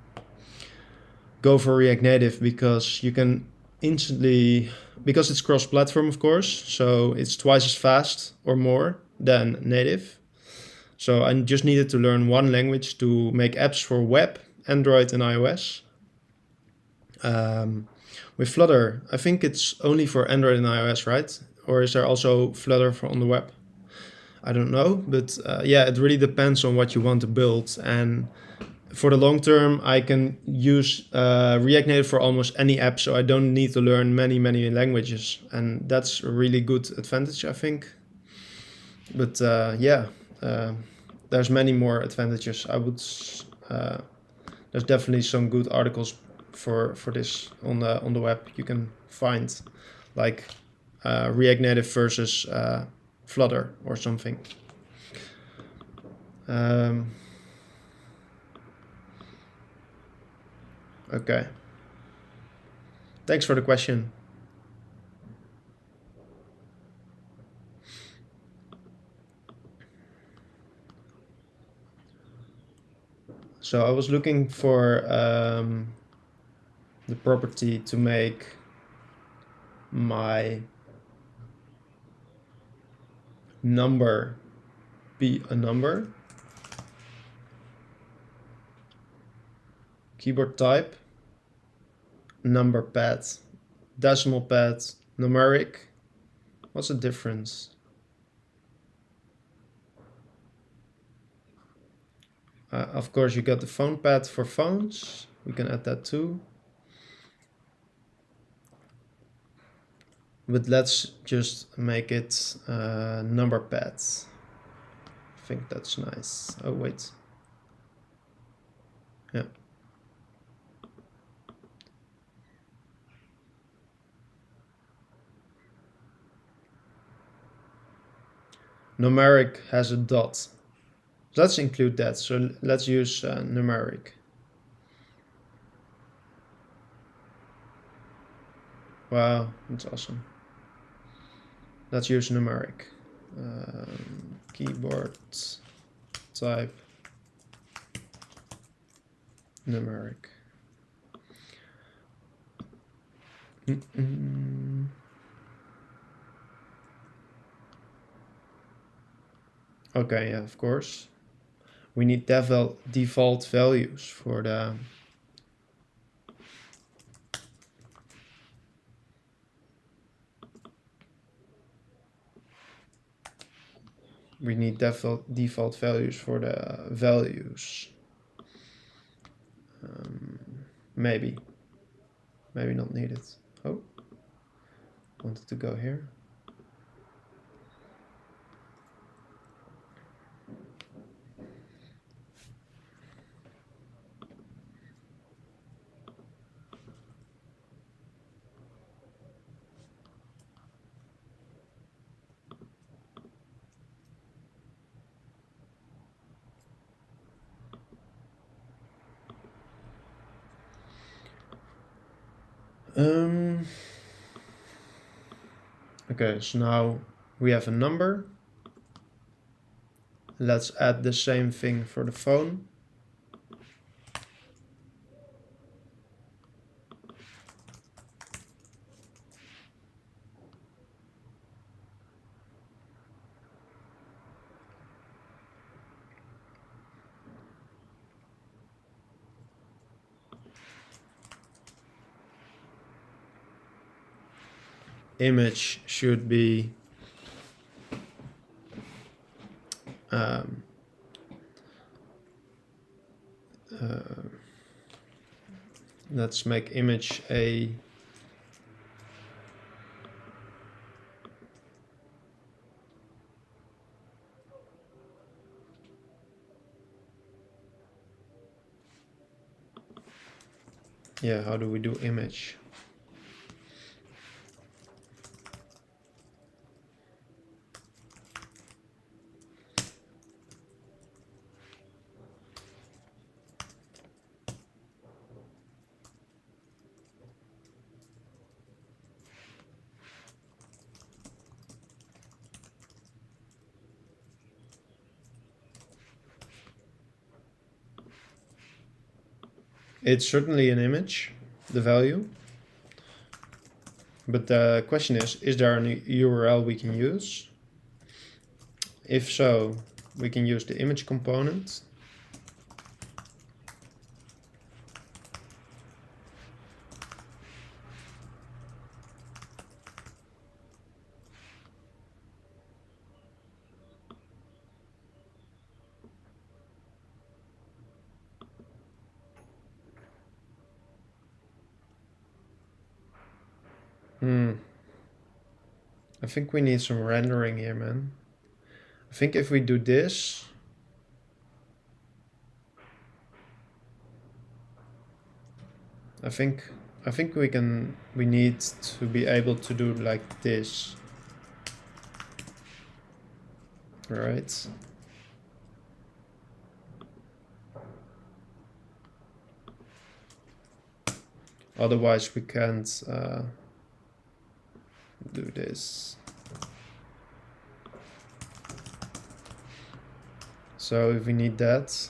go for React Native because you can instantly, because it's cross-platform, of course, so it's twice as fast or more than native. So I just needed to learn one language to make apps for web, Android, and iOS. With Flutter, I think it's only for Android and iOS, right? Or is there also Flutter for on the web? I don't know, but yeah, it really depends on what you want to build. And for the long term, I can use React Native for almost any app, so I don't need to learn many languages, and that's a really good advantage, I think. But yeah, there's many more advantages. There's definitely some good articles for this on the web. You can find like React Native versus Flutter or something. Okay. Thanks for the question. So I was looking for the property to make my number be a number. Keyboard type, number pad, decimal pad, numeric. What's the difference? Of course, you got the phone pad for phones. We can add that too. But let's just make it number pads. I think that's nice. Oh, wait. Yeah. Numeric has a dot. Let's include that. So let's use numeric. Wow, that's awesome. Let's use numeric. Keyboard type numeric. Okay, yeah, of course. We need default values for the default values for the values. Maybe not needed. Oh, wanted to go here. Okay, so now we have a number. Let's add the same thing for the phone. Image should be let's make image a yeah, how do we do image? It's certainly an image, the value. But the question is there an URL we can use? If so, we can use the image component. I think we need some rendering here, man. I think if we do this, I think we need to be able to do like this. Right? Otherwise we can't do this. So if we need that,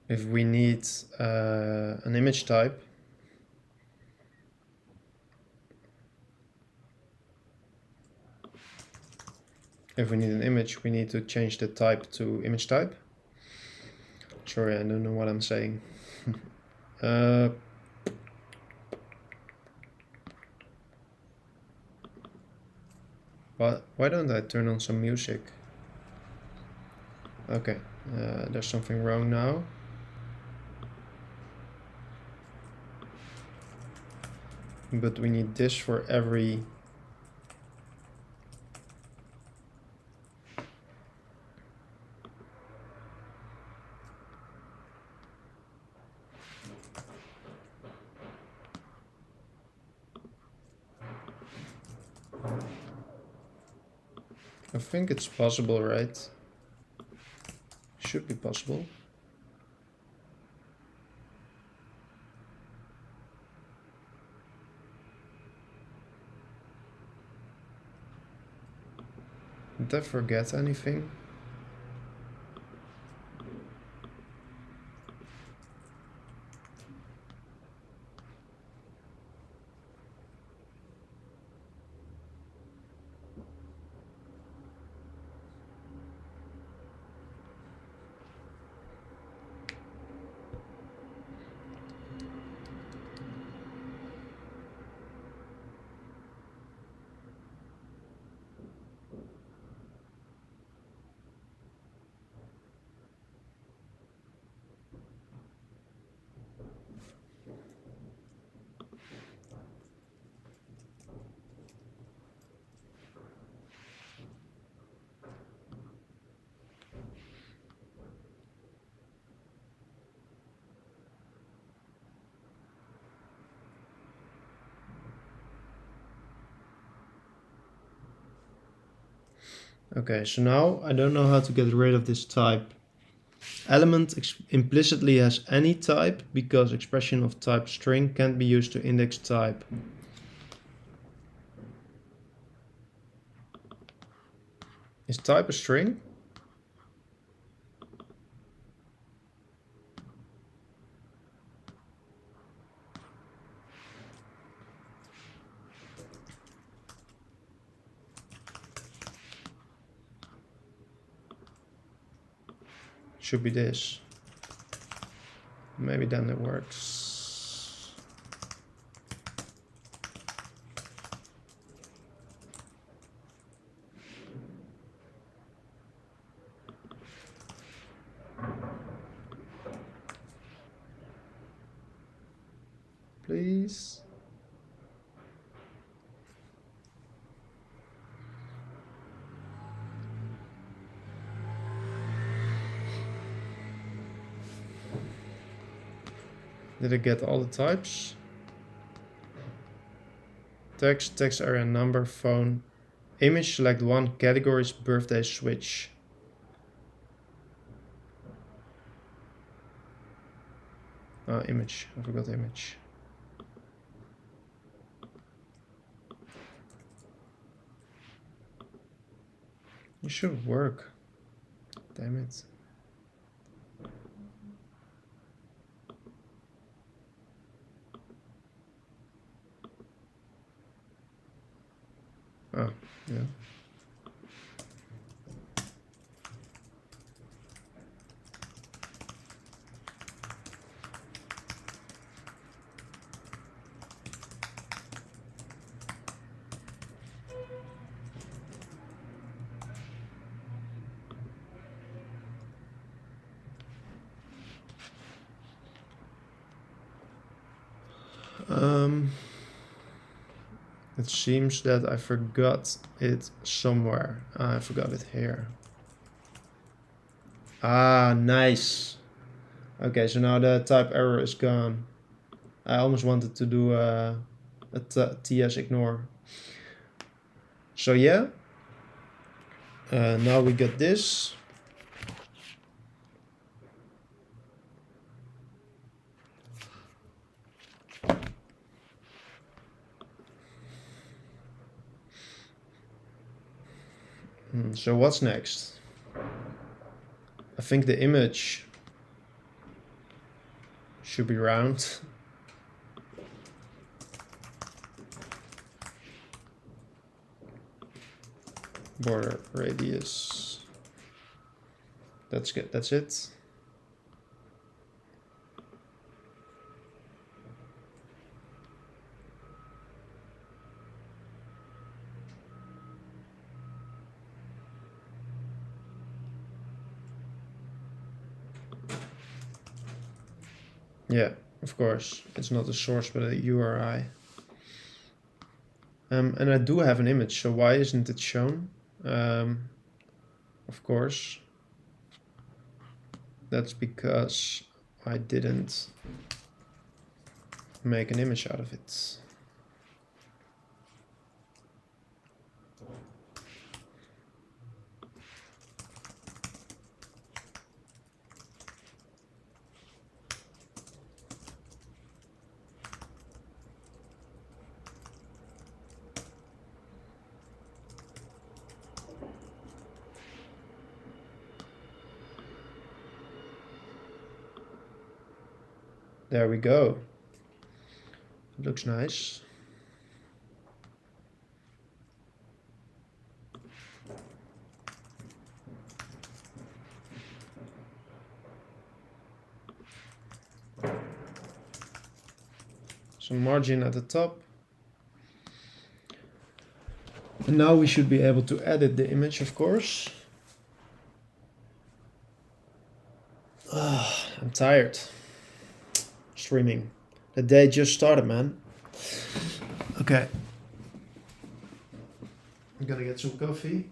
if we need an image type, if we need an image, we need to change the type to image type. Sorry, I don't know what I'm saying. But why don't I turn on some music? Okay, there's something wrong now. But we need this for every I think it's possible, right? Should be possible. Did I forget anything? Okay, so now I don't know how to get rid of this type. Element implicitly has any type because expression of type string can't be used to index type. Is type a string? Should be this. Maybe then it works. Please. Did I get all the types? Text, text area, number, phone. Image, select one. Categories, birthday, switch. Image. I forgot image. You should work. Damn it. Oh, yeah. It seems that I forgot it somewhere. I forgot it here. Ah, nice. Okay, so now the type error is gone. I almost wanted to do a TS ignore. So yeah, now we got this. So what's next? I think the image should be round. Border radius. That's good. That's it. Yeah, of course. It's not a source, but a URI. And I do have an image, so why isn't it shown? Of course. That's because I didn't make an image out of it. There we go. It looks nice. Some margin at the top. And now we should be able to edit the image, of course. I'm tired. Streaming. The day just started, man. Okay. I'm gonna get some coffee.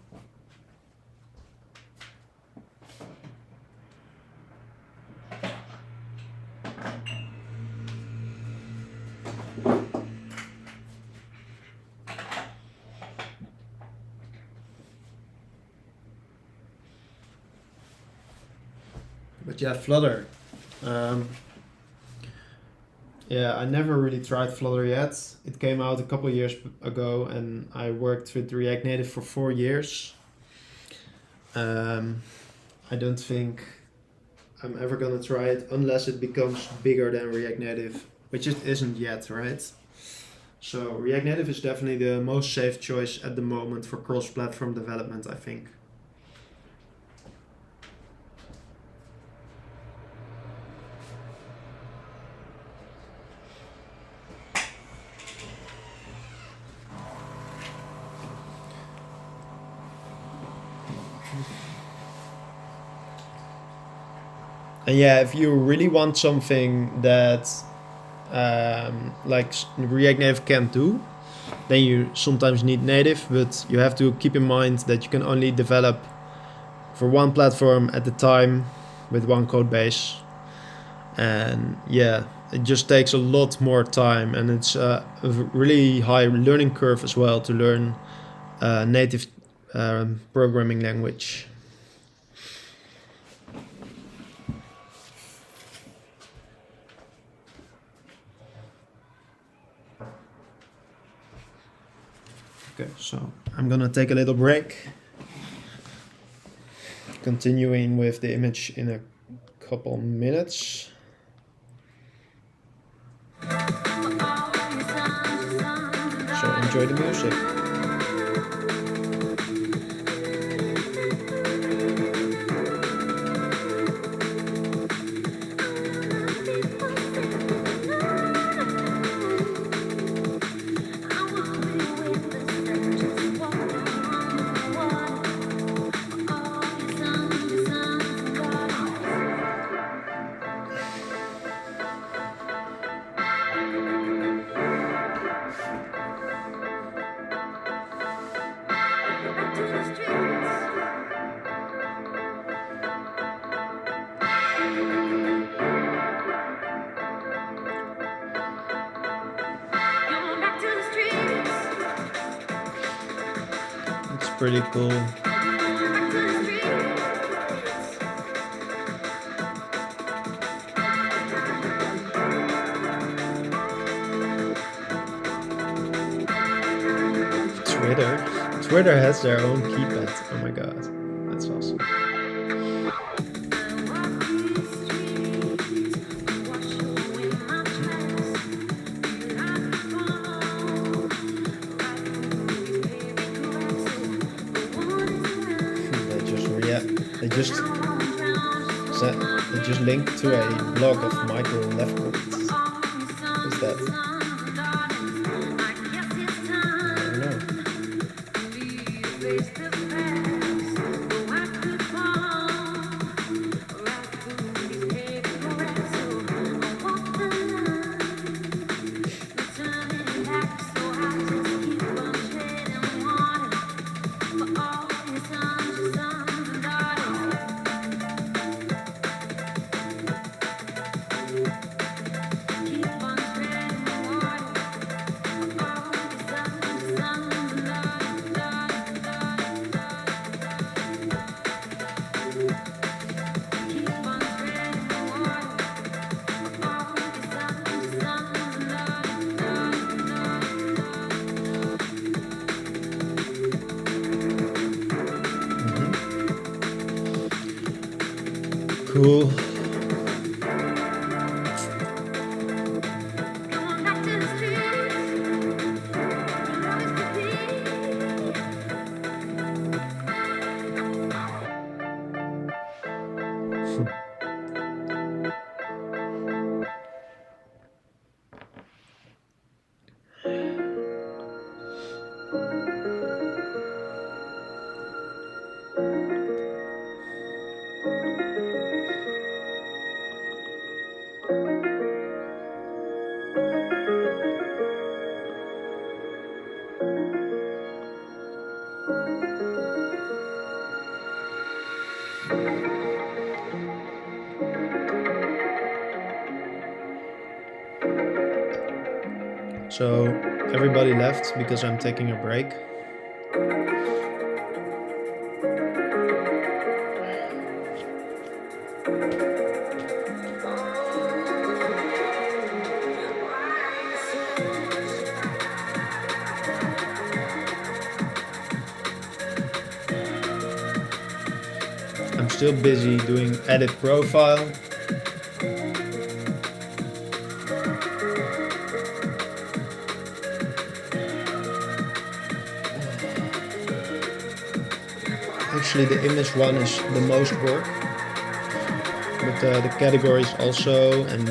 But yeah, Flutter. Yeah, I never really tried Flutter yet. It came out a couple years ago and I worked with React Native for 4 years. I don't think I'm ever gonna try it unless it becomes bigger than React Native, which it isn't yet, right? So React Native is definitely the most safe choice at the moment for cross-platform development, I think. And yeah, if you really want something that like React Native can't do, then you sometimes need native, but you have to keep in mind that you can only develop for one platform at a time with one code base. And yeah, it just takes a lot more time, and it's a really high learning curve as well to learn native programming language. Okay, so I'm gonna take a little break, continuing with the image in a couple minutes. So enjoy the music. It's pretty cool. Twitter has their own keypad. Oh my god, that's awesome. They just linked to a blog of Michael Lefkowitz. Who's that? I don't know. Cool. So everybody left because I'm taking a break. I'm still busy doing edit profile. Actually, the image one is the most work, but the categories also, and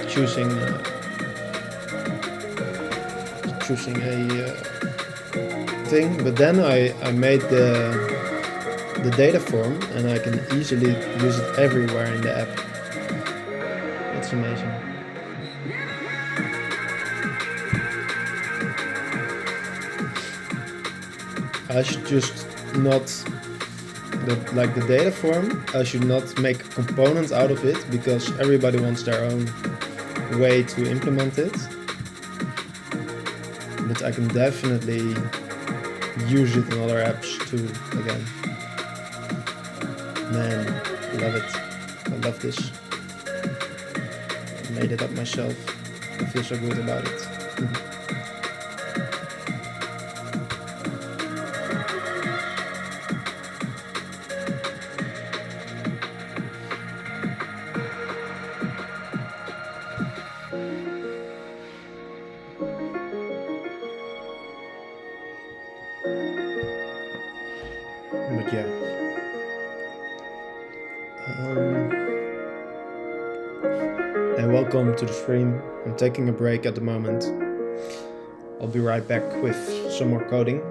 choosing a thing. But then I made the data form, and I can easily use it everywhere in the app. That's amazing. I should just not, like the data form, I should not make a component out of it, because everybody wants their own way to implement it, but I can definitely use it in other apps too again. Man, love it. I love this. I made it up myself. I feel so good about it. But yeah. And welcome to the stream. I'm taking a break at the moment. I'll be right back with some more coding.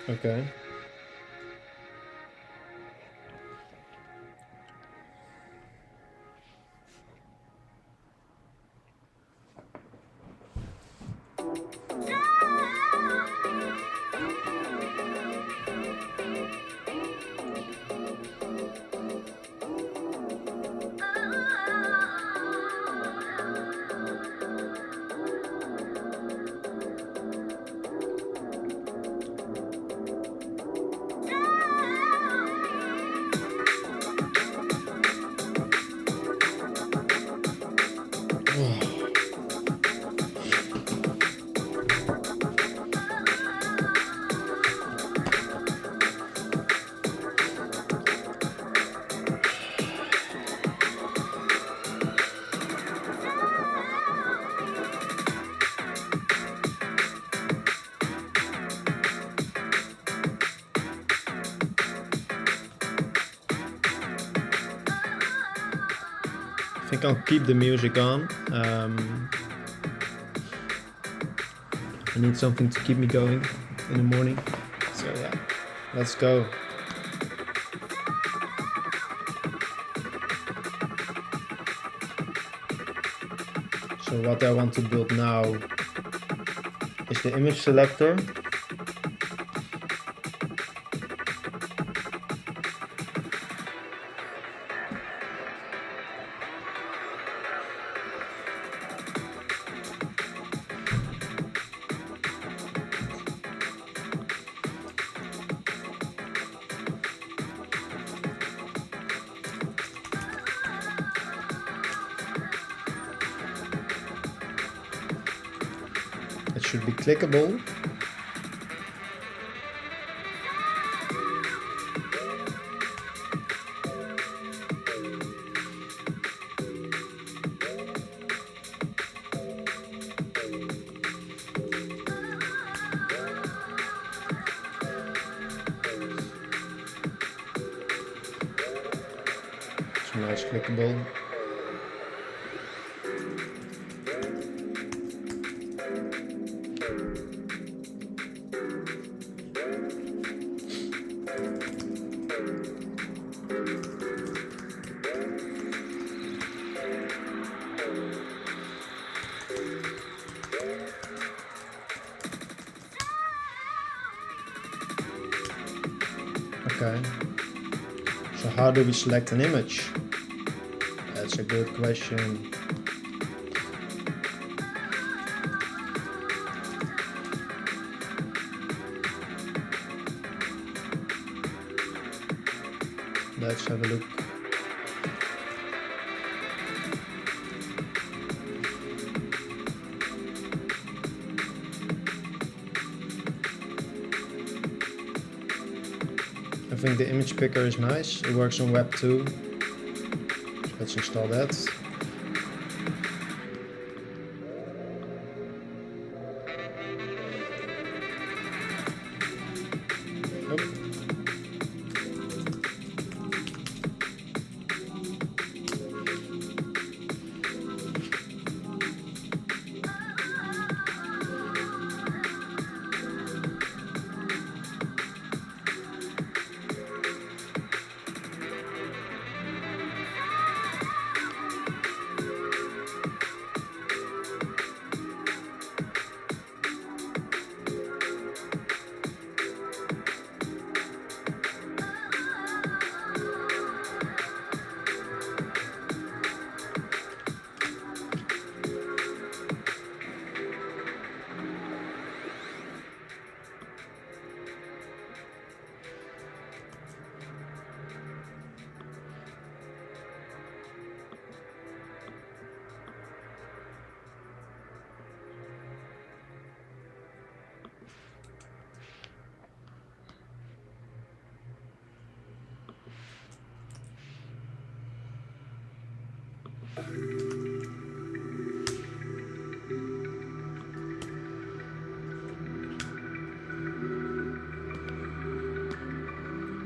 Okay. I think I'll keep the music on. I need something to keep me going in the morning. So yeah, let's go. So what I want to build now is the image selector. It should be clickable. So now it's clickable. Okay. So how do we select an image? That's a good question. Let's have a look. I think the image picker is nice. It works on web too. Let's install that. Oh.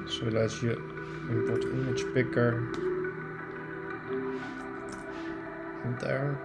So let's import image picker in there.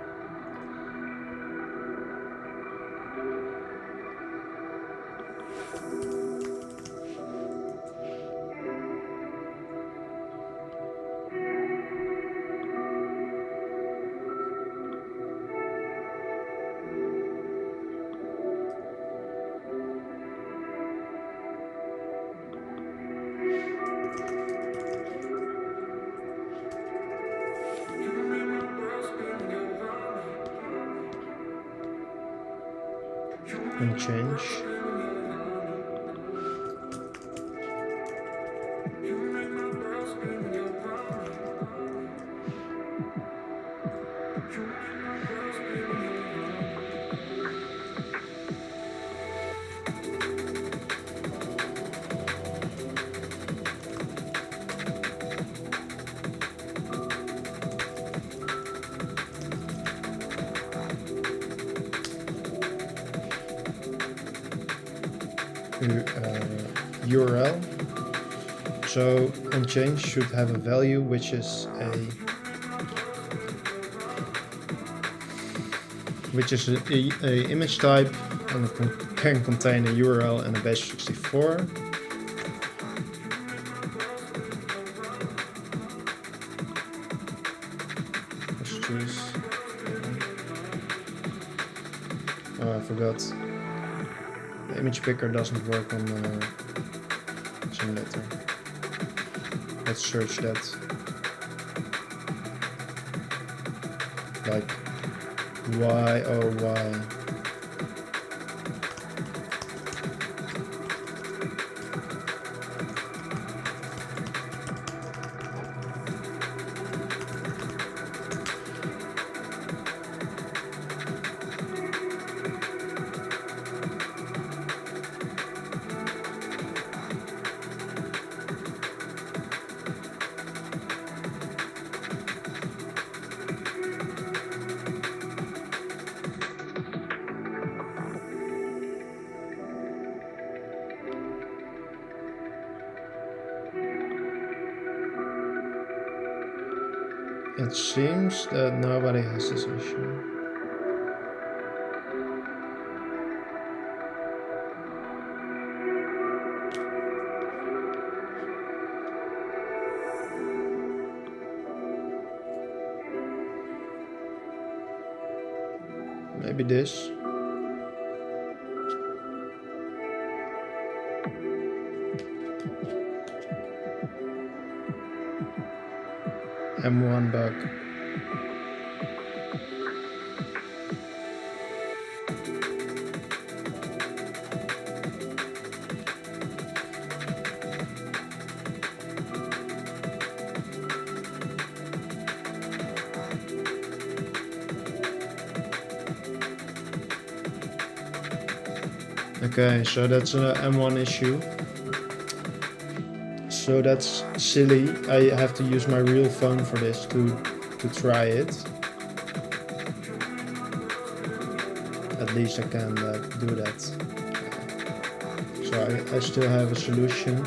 And change. URL. So unchanged should have a value which is a image type, and it can contain a URL and a base64. Let's choose. Oh, I forgot. The image picker doesn't work on simulator. Let's search that. Like why, oh why. It seems that nobody has this issue. Maybe this. M1 bug. Okay, so that's an M1 issue. So that's silly. I have to use my real phone for this to try it. At least I can do that. So I still have a solution,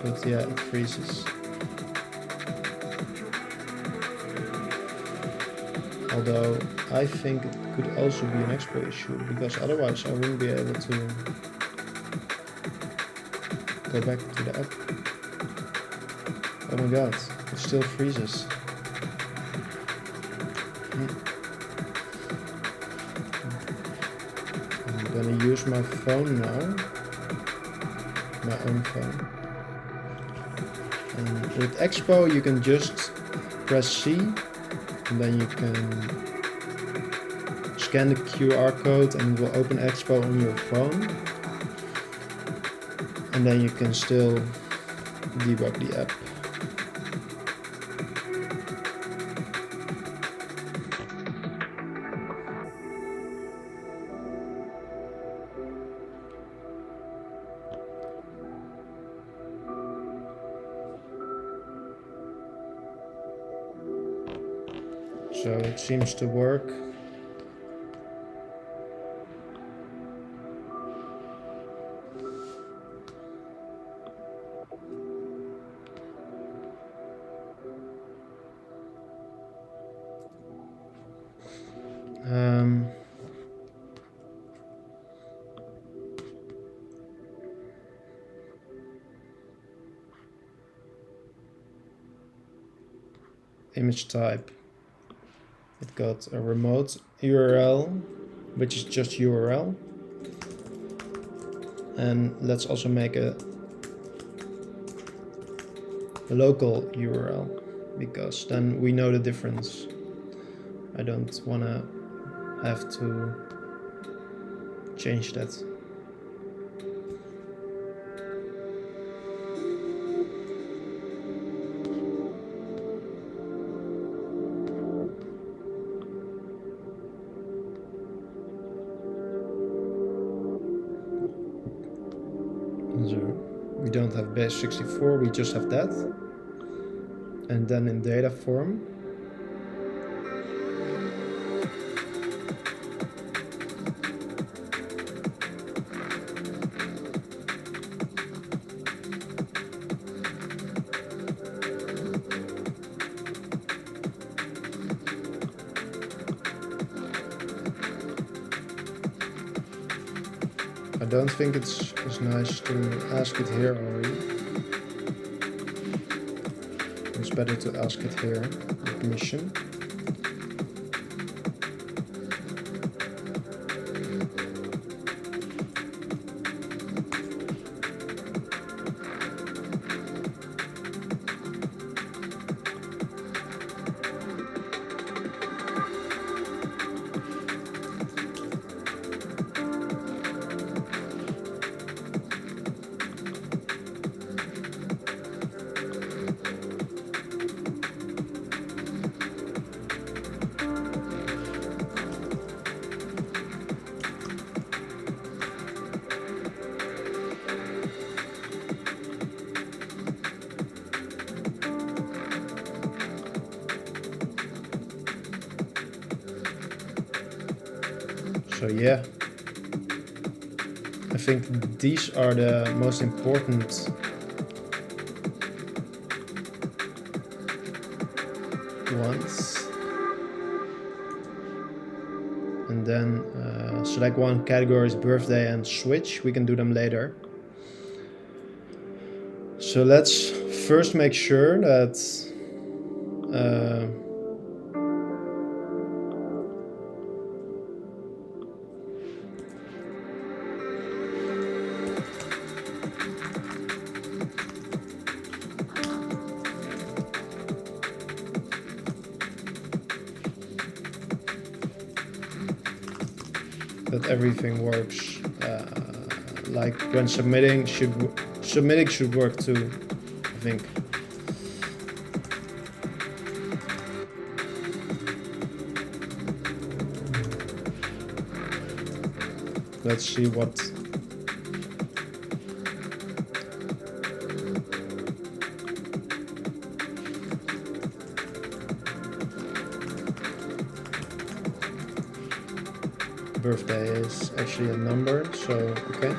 but yeah, it freezes. Although I think it could also be an Expo issue, because otherwise I wouldn't be able to go back to the app. Oh my god, it still freezes. I'm gonna use my phone now, my own phone. And with Expo you can just press C, and then you can scan the QR code and it will open Expo on your phone. And then you can still debug the app. So it seems to work. Image type. It got a remote URL, which is just URL. And let's also make a local URL, because then we know the difference. I don't want to have to change that. So we don't have base64, we just have that. And then in data form, I don't think it's nice to ask it here already. It's better to ask it here, with permission. So yeah, I think these are the most important ones. And then select one categories, birthday and switch. We can do them later. So let's first make sure that that everything works. Like when submitting should work too, I think. Let's see what birthday is actually a number, so okay.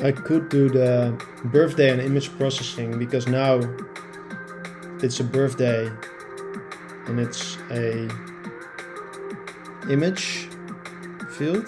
I could do the birthday and image processing because now it's a birthday and it's a image field.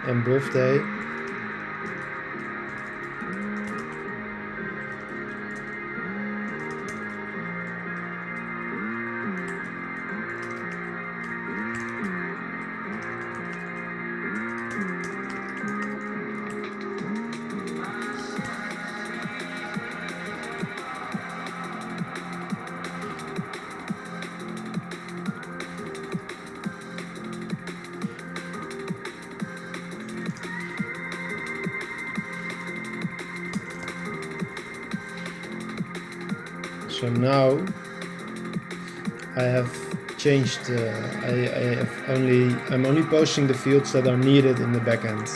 And birthday. So now I have changed. I'm only posting the fields that are needed in the backend.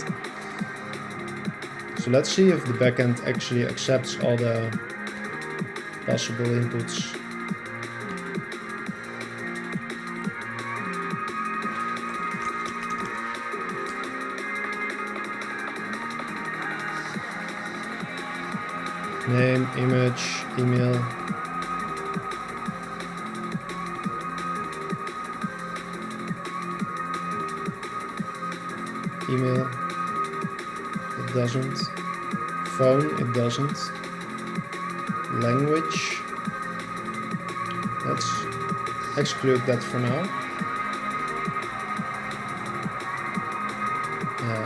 So let's see if the backend actually accepts all the possible inputs. Name, image, email. Email, it doesn't. Phone, it doesn't. Language, let's exclude that for now.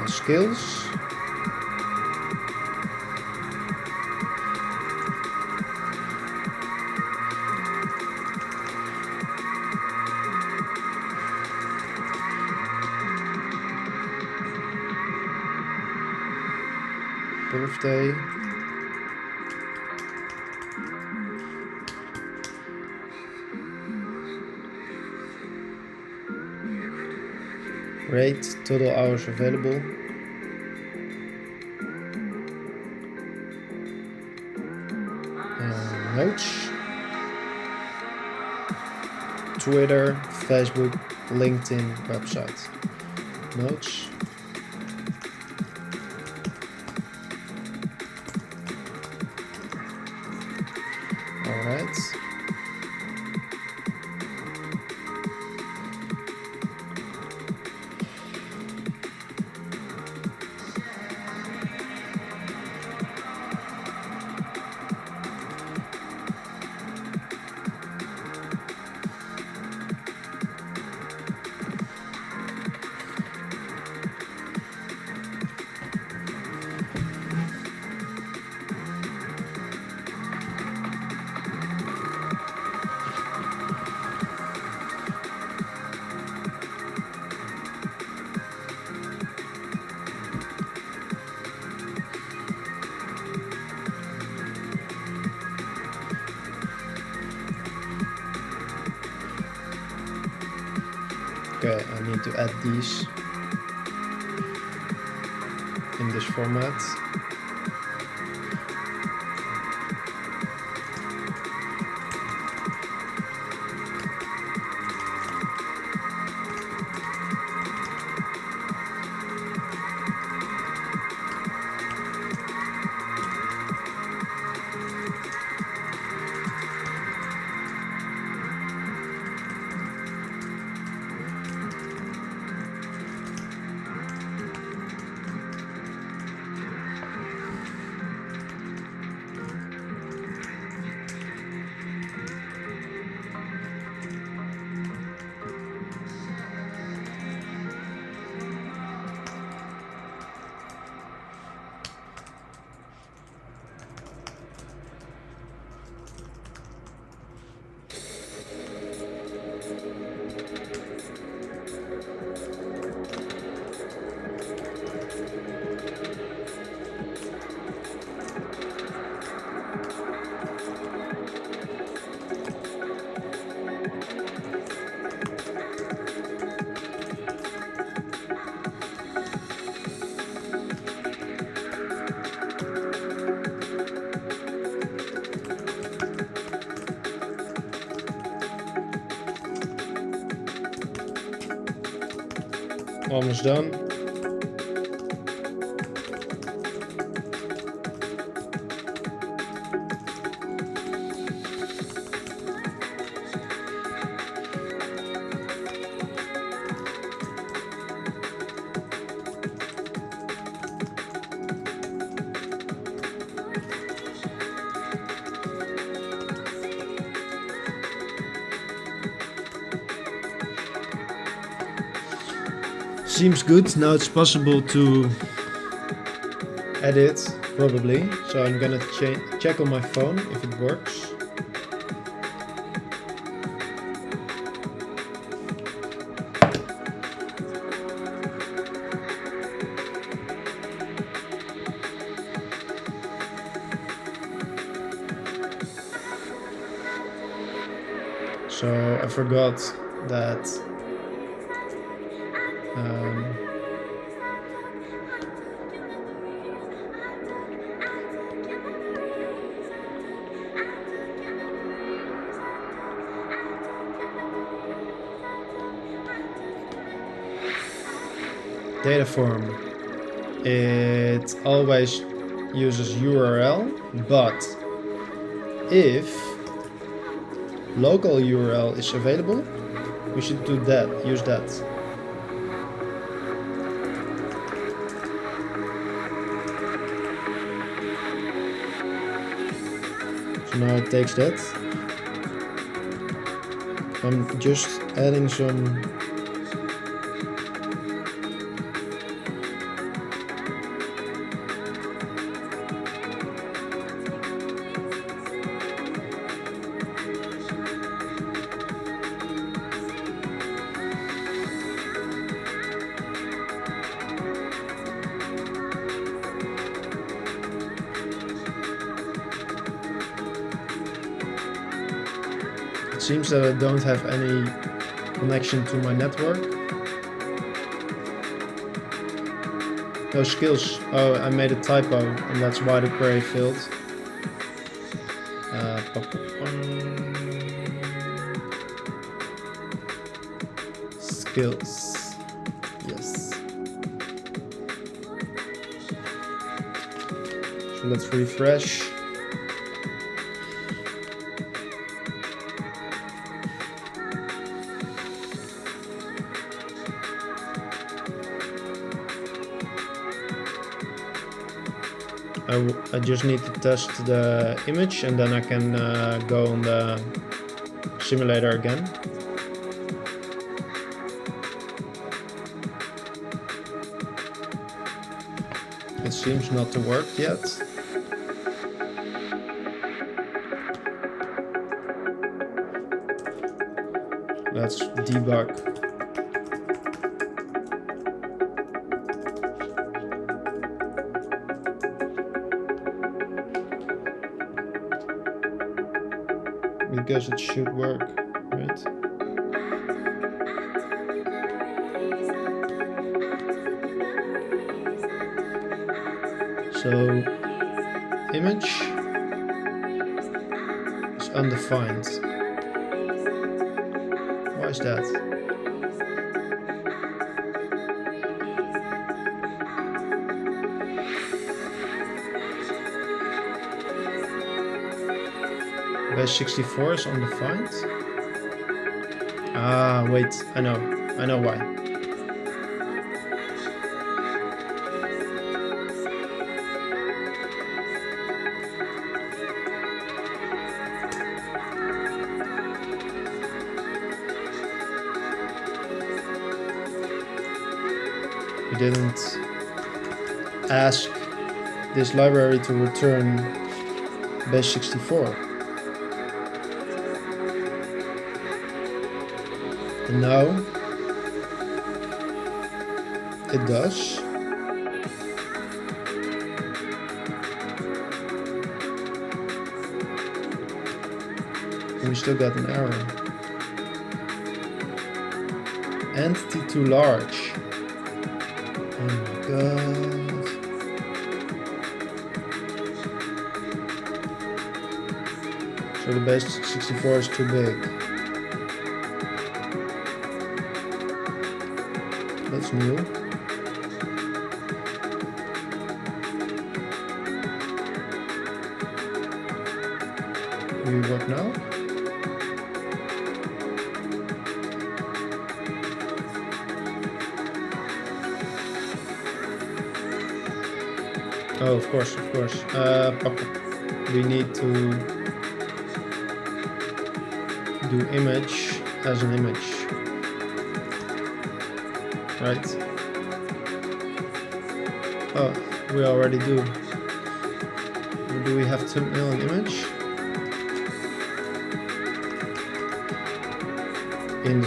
Skills. Birthday. Rate, total hours available. Notes. Twitter, Facebook, LinkedIn, website. Notes. Alright. Okay, I need to add these in this format. Almost done. Seems good. Now it's possible to edit, probably. So I'm gonna check on my phone if it works. So I forgot that data form, it always uses URL, but if local URL is available, we should do that, use that. So now it takes that. I'm just adding some It seems that I don't have any connection to my network. No skills. Oh, I made a typo, and that's why the query failed. Skills. Yes. So let's refresh. I just need to test the image and then I can go on the simulator again. It seems not to work yet. Let's debug. Because it should work, right? So image is undefined. Why is that? Base 64 is undefined. Ah, wait, I know why. We didn't ask this library to return base 64. And now it does. And we still got an error. Entity too large. Oh my god. So the base 64 is too big. That's new. Will it work now? Oh, of course. We need to do image as an image. Right. Oh, we already do. Or do we have thumbnail and image? In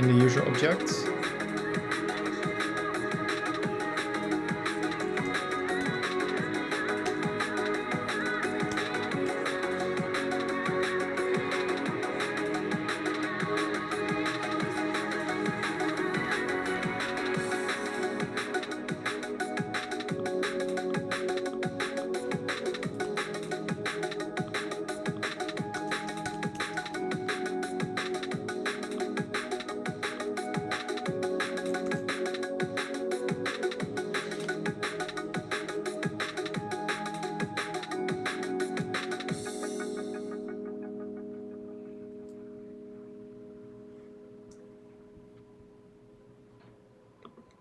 the user object.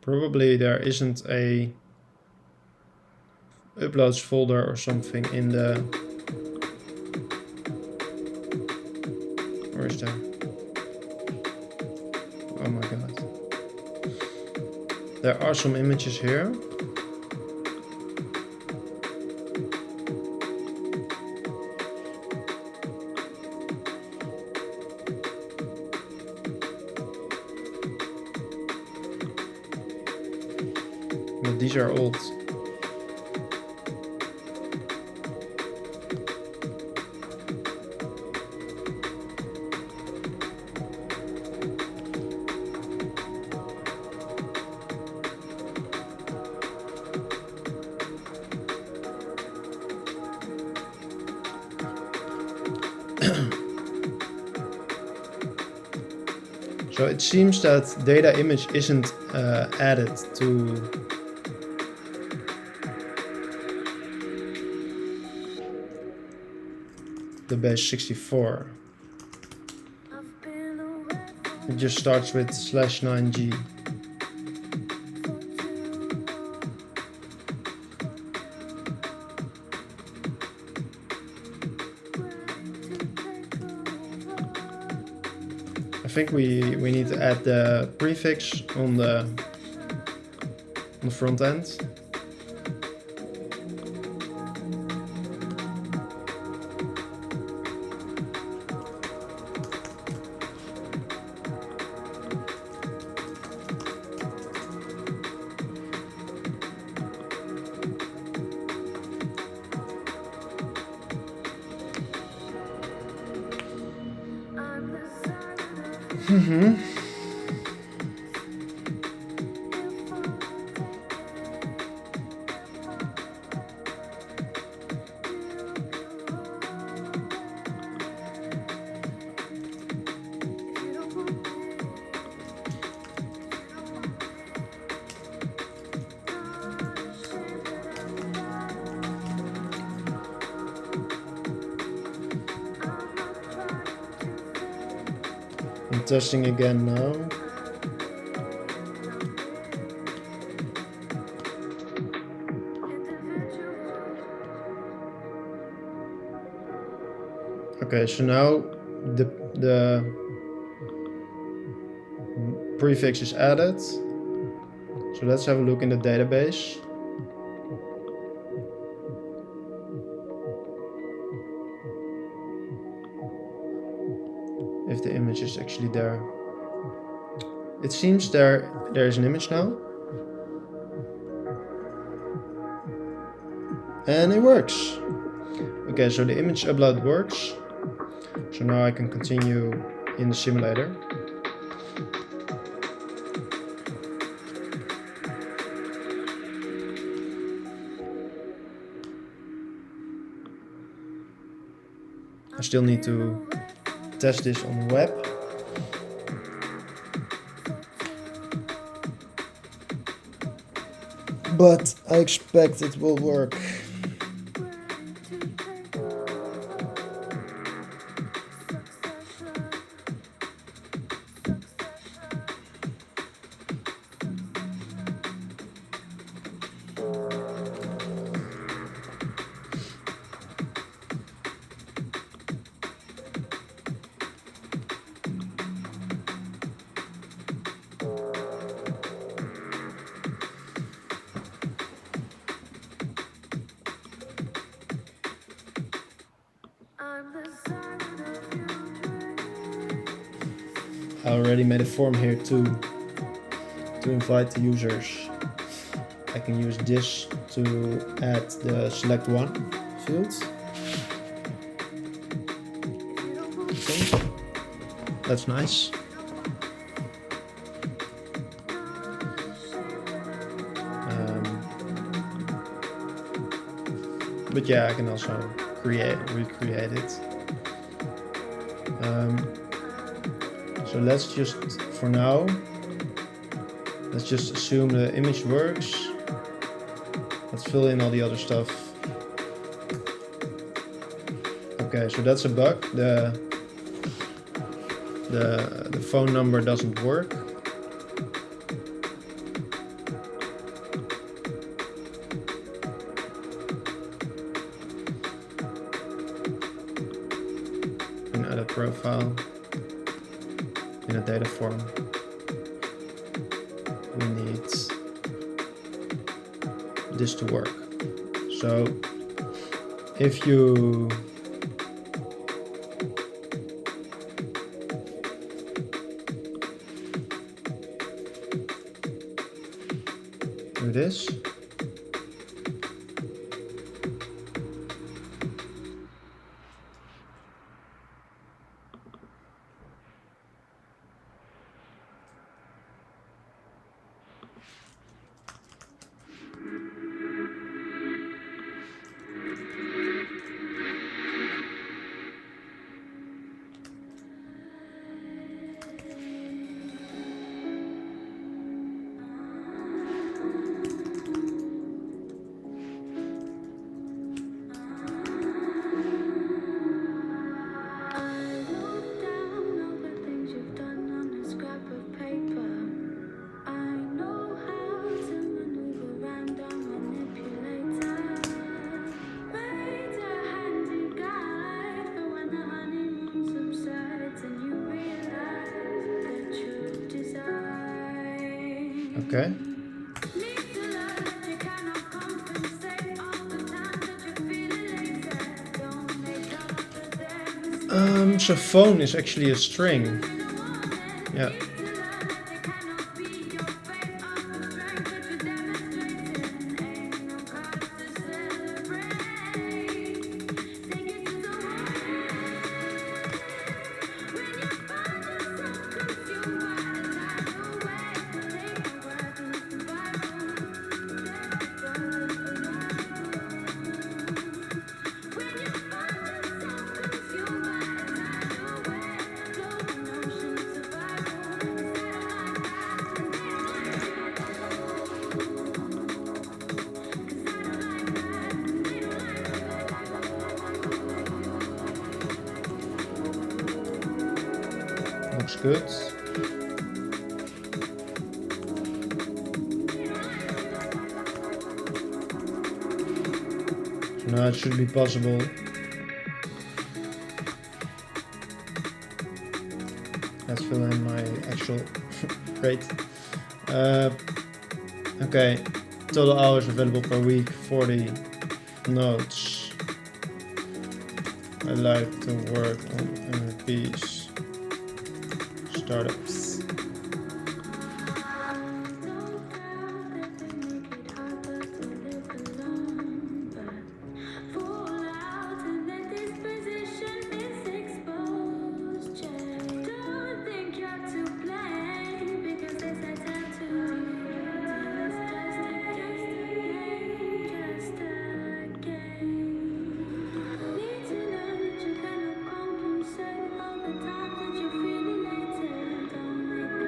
Probably there isn't a uploads folder or something in the... Where is that? Oh my god. There are some images here. But these are old. So it seems that data image isn't added to the base 64. It just starts with /9g. I think we need to add the prefix on the front end. I'm testing again now. Okay, so now the prefix is added. So let's have a look in the database. If the image is actually there. It seems there is an image now. And it works. Okay, so the image upload works. So now I can continue in the simulator. I still need to test this on the web. But I expect it will work. I already made a form here to invite the users. I can use this to add the select one field. Okay. That's nice. But yeah, I can also recreate it. So let's just, for now, let's just assume the image works. Let's fill in all the other stuff. Okay, so that's a bug. The phone number doesn't work. An edit profile. In a data form, we need this to work. So if you do this, okay. So phone is actually a string. Yeah. good. So now it should be possible. Let's fill in my actual rate. Okay, total hours available per week, 40 notes. I like to work on MVPs, startups.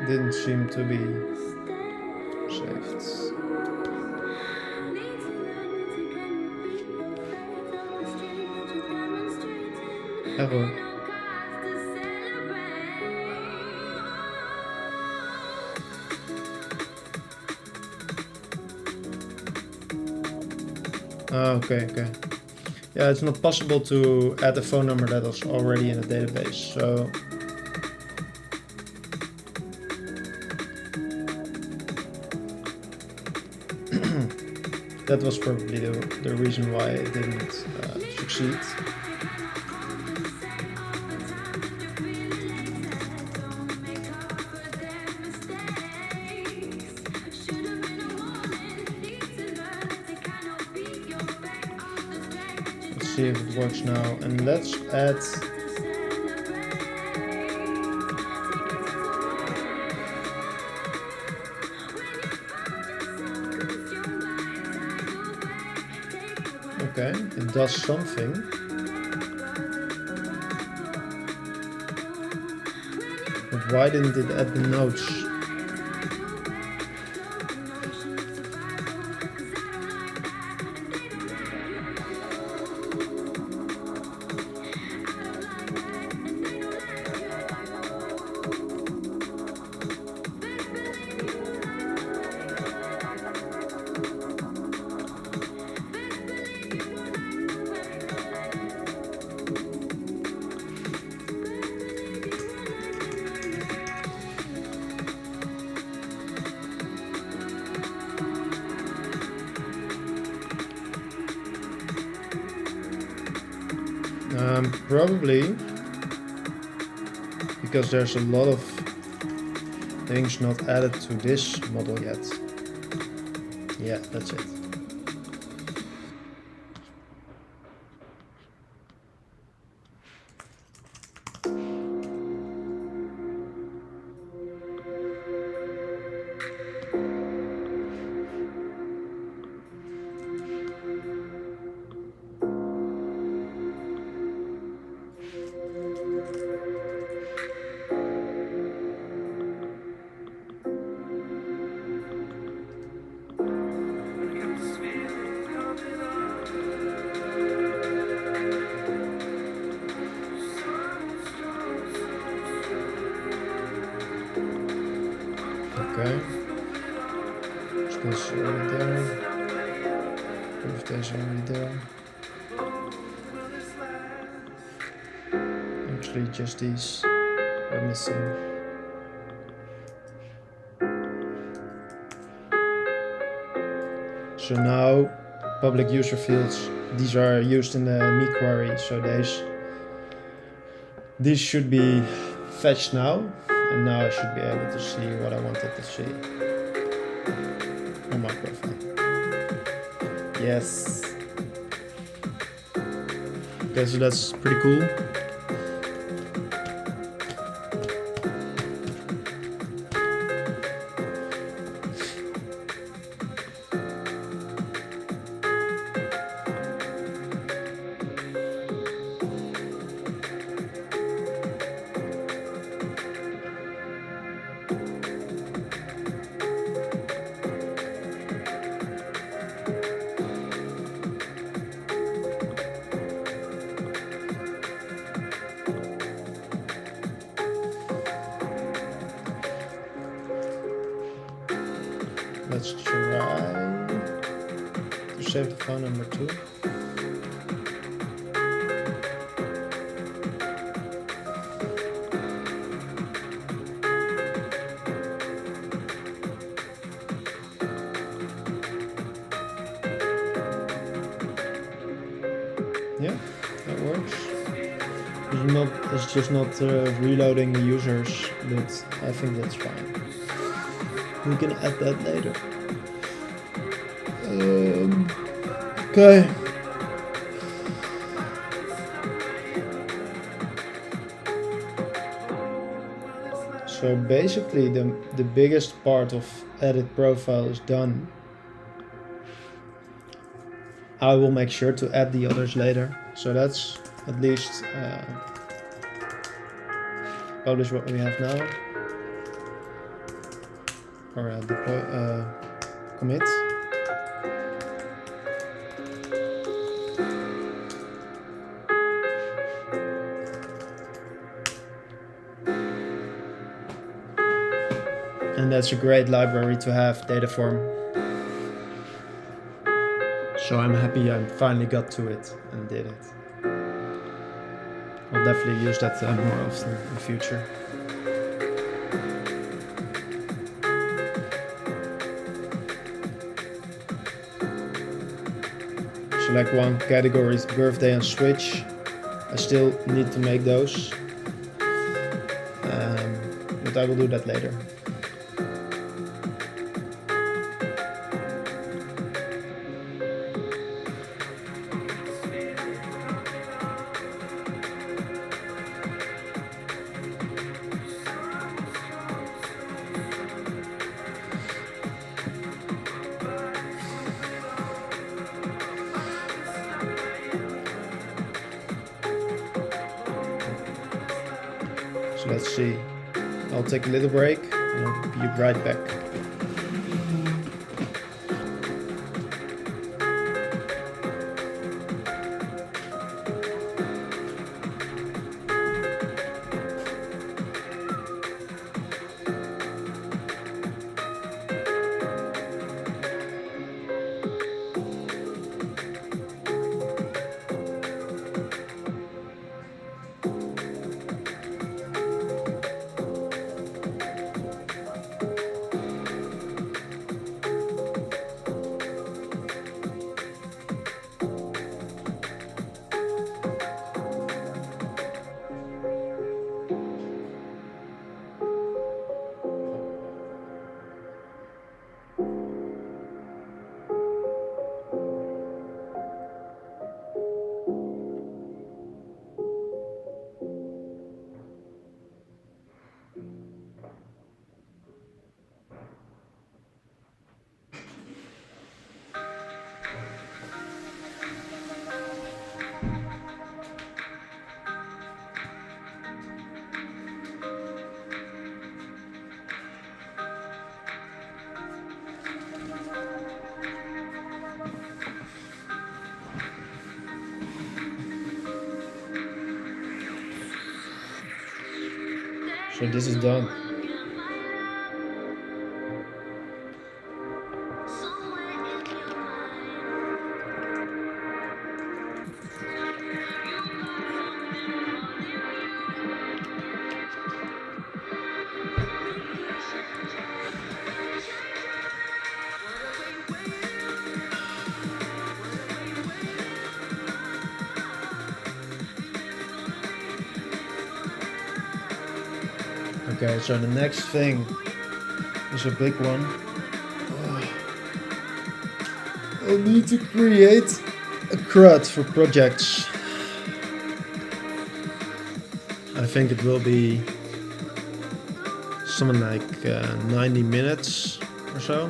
Didn't seem to be saved. Error. Okay. Yeah, it's not possible to add a phone number that was already in the database, so that was probably the reason why it didn't succeed. Let's see if it works now, and let's add okay, it does something. But why didn't it add the notes? Probably because there's a lot of things not added to this model yet. Yeah, that's it. Okay. Is this already there? Birthday's already there. Actually, just these are missing. So now, public user fields, these are used in the me query, so these should be fetched now, and now I should be able to see what I wanted to see on my profile. Yes. Okay, so that's pretty cool. Let's try to save the phone number too. Yeah, that works. It's just not reloading the users, but I think that's fine. We can add that later. Okay. So basically the biggest part of edit profile is done. I will make sure to add the others later. So that's at least publish what we have now. Or deploy, commit. And that's a great library to have, Dataform. So I'm happy I finally got to it and did it. I'll definitely use that more often in the future. Select one category is birthday and switch. I still need to make those. But I will do that later. So let's see. I'll take a little break and I'll be right back. So this is done. Okay, so the next thing is a big one. I'll need to create a CRUD for projects. I think it will be something like 90 minutes or so.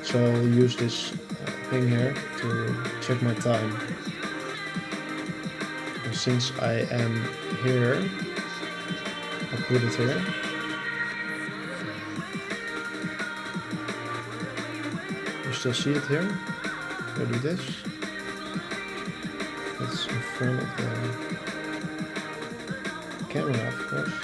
So I'll use this thing here to check my time. And since I am here, I'll put it here. You still see it here? I'll do this. It's in front of the camera, of course.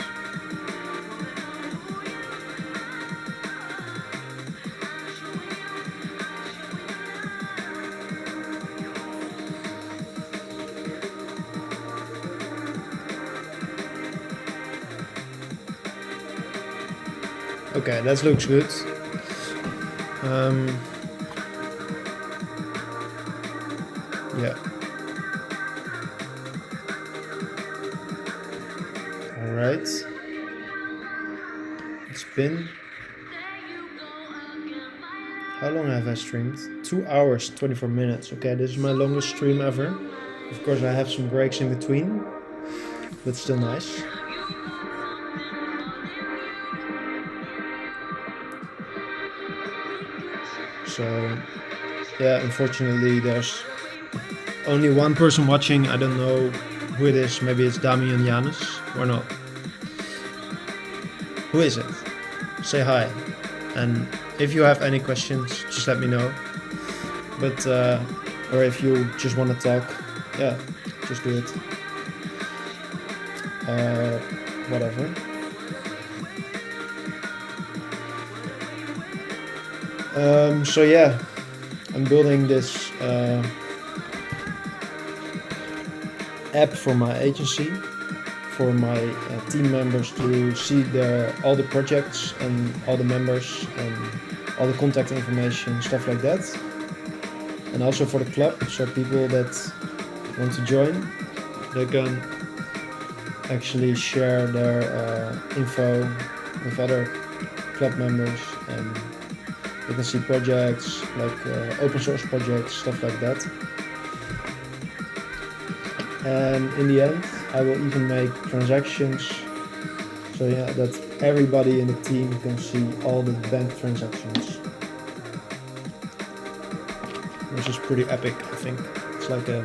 Okay, that looks good. Yeah. All right. It's been. How long have I streamed? 2 hours, 24 minutes. Okay, this is my longest stream ever. Of course, I have some breaks in between, but still nice. So, yeah, unfortunately, there's only one person watching. I don't know who it is. Maybe it's Dami and Janus or not. Who is it? Say hi. And if you have any questions, just let me know. But, or if you just want to talk, yeah, just do it. Whatever. So yeah, I'm building this app for my agency, for my team members to see all the projects and all the members and all the contact information, stuff like that. And also for the club, so people that want to join, they can actually share their info with other club members, and you can see projects like open source projects, stuff like that. And in the end, I will even make transactions, so yeah, that everybody in the team can see all the bank transactions, which is pretty epic, I think. It's like a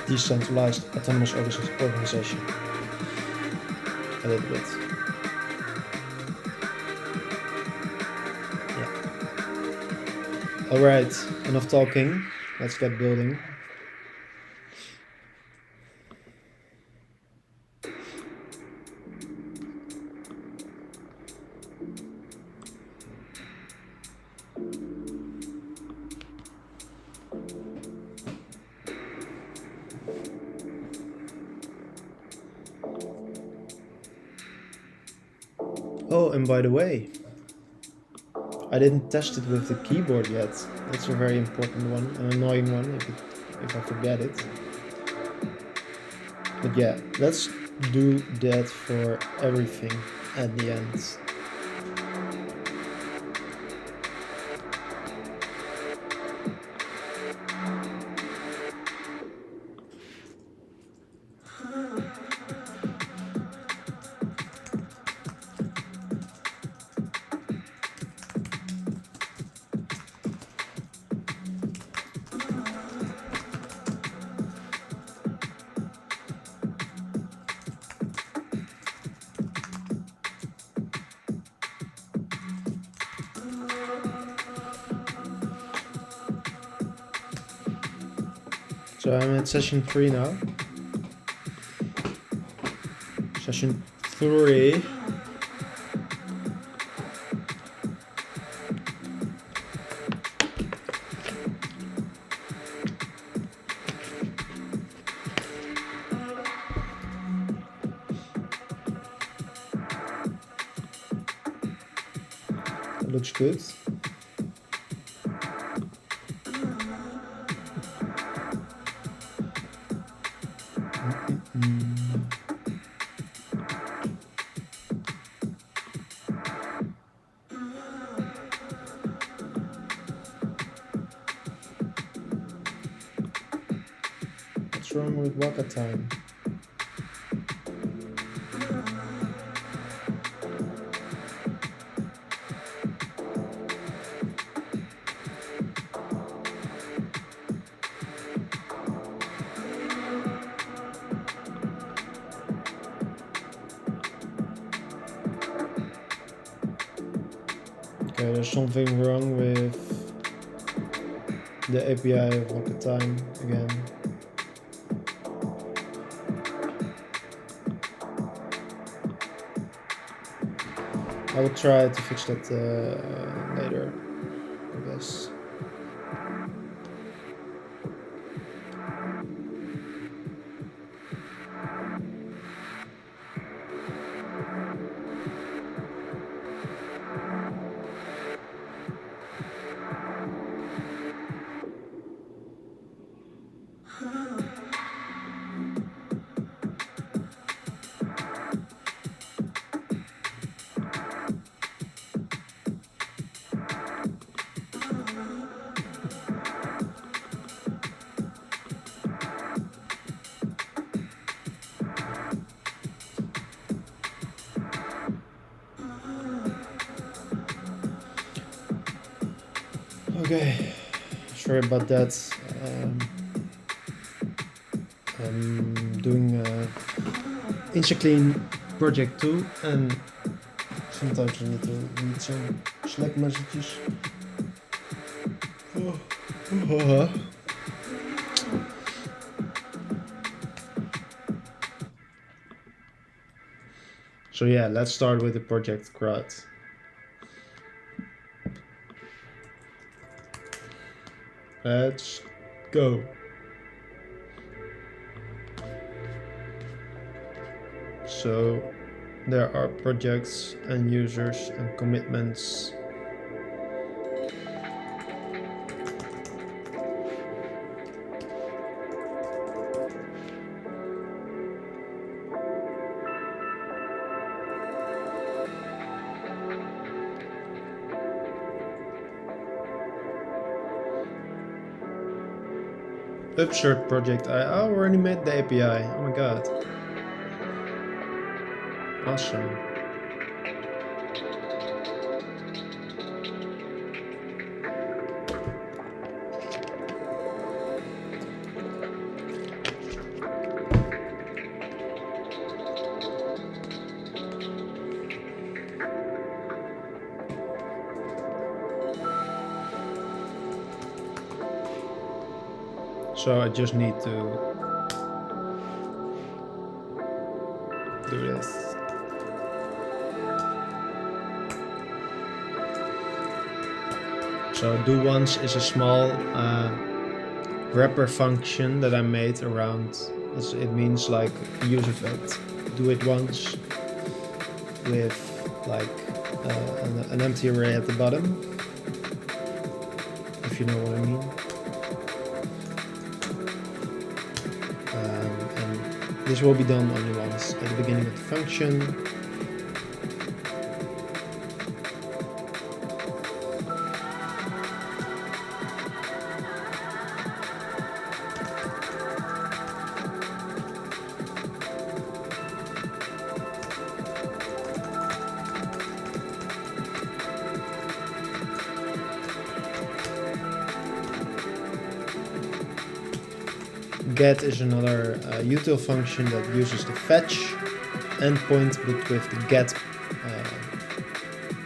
decentralized autonomous organization, a little bit. Yeah. Alright, enough talking, let's get building. Oh, and by the way, I didn't test it with the keyboard yet. That's a very important one, an annoying one if I forget it. But yeah, let's do that for everything at the end. So I'm at session 3 now. Session 3. That looks good. What's wrong with Waka time? Okay, there's something wrong with the API of Waka time again. I will try to fix that later, I guess. Okay, sorry about that. I'm doing InstaClean project 2 and sometimes I need to read some Slack messages. So yeah, let's start with the project CRUD. Let's go. So there are projects and users and commitments. Upsert project, I already made the API, oh my god. Awesome. So I just need to do this. So do once is a small wrapper function that I made around. It means like use effect. Do it once with like an empty array at the bottom, if you know what I mean. And this will be done only once at the beginning of the function. Get is another util function that uses the fetch endpoint but with the get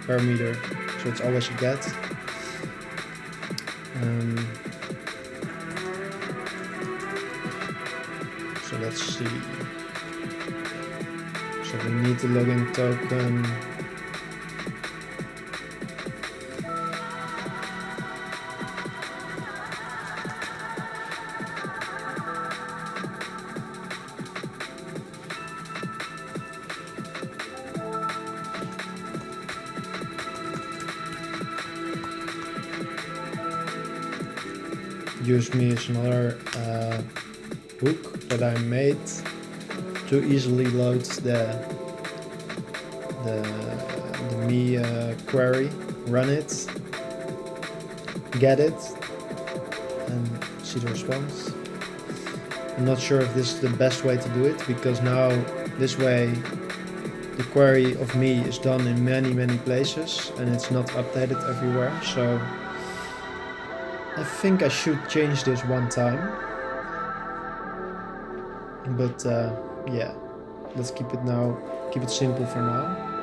parameter, so it's always a get. So let's see. So we need the login token. Use me is another hook that I made to easily load the me query, run it, get it, and see the response. I'm not sure if this is the best way to do it, because now this way the query of me is done in many places and it's not updated everywhere. So I think I should change this one time, but yeah, let's keep it simple for now.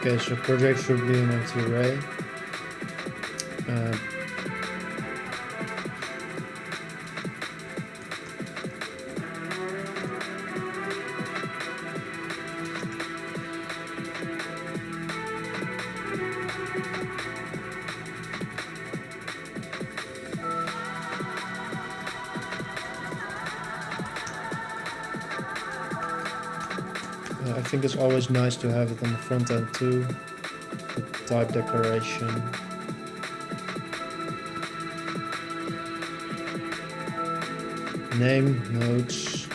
Okay, so project should be an empty array. think it's always nice to have it on the front end too. The type declaration. Name, notes.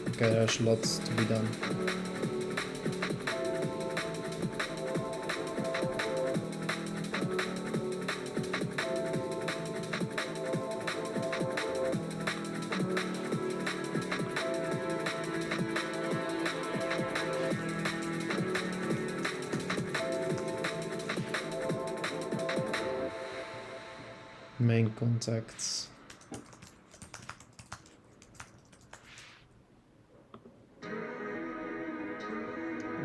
Okay, there's lots to be done. Main contacts.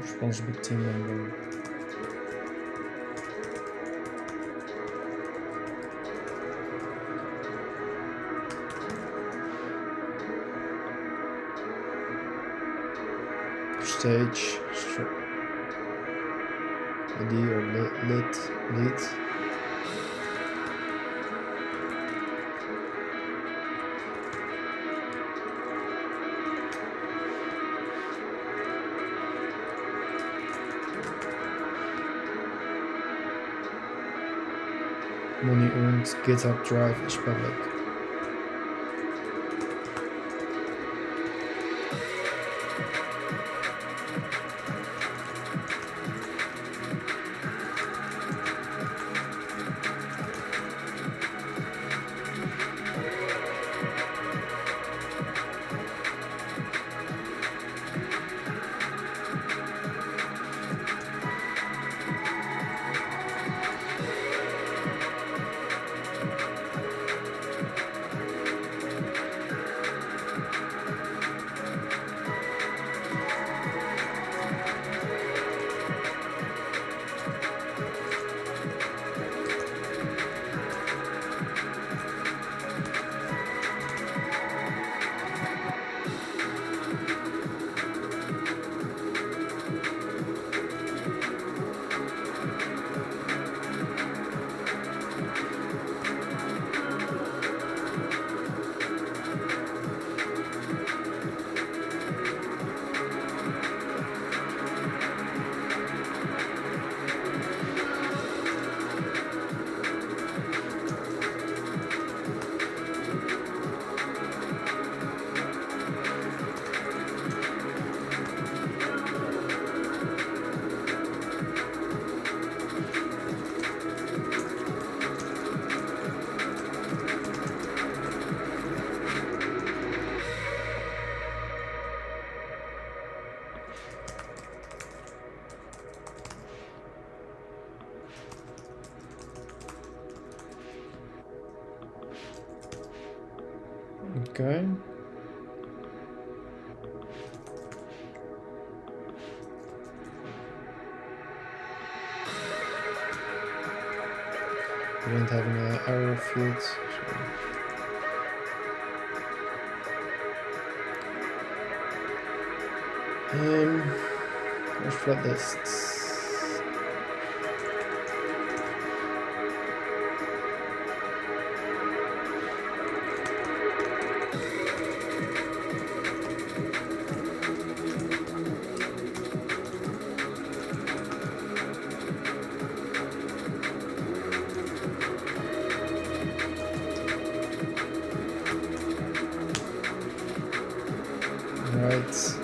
Responsible team member. Stage. ID or lead. Money earned, GitHub Drive is public. Okay. We don't have an arrow field. Where's flat lists? Right.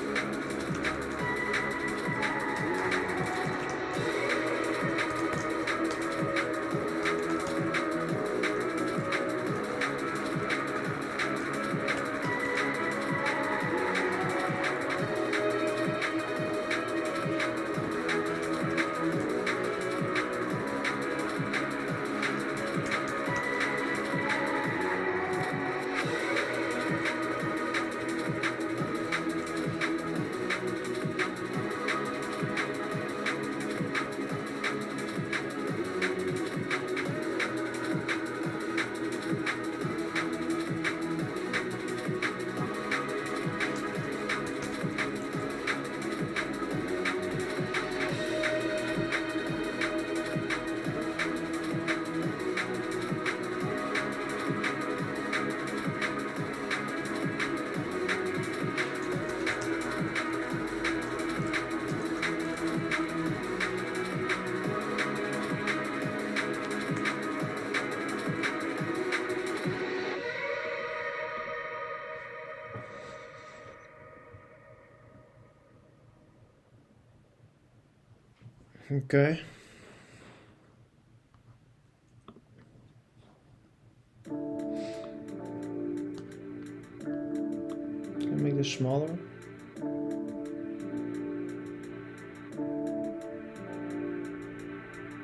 Okay. Can I make this smaller?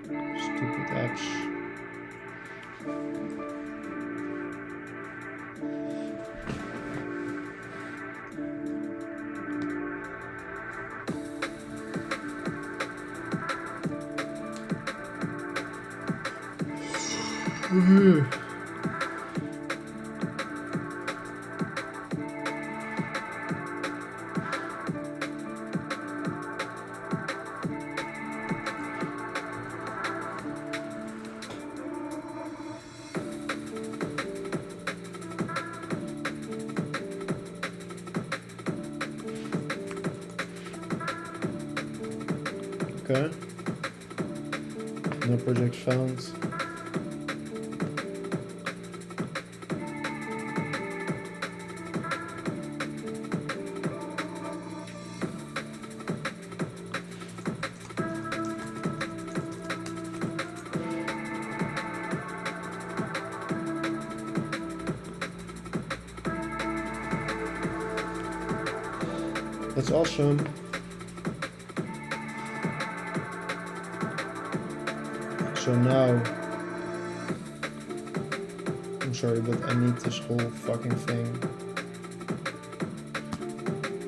Stupid apps. Okay. No project found. That's awesome. So now, I'm sorry, but I need this whole fucking thing.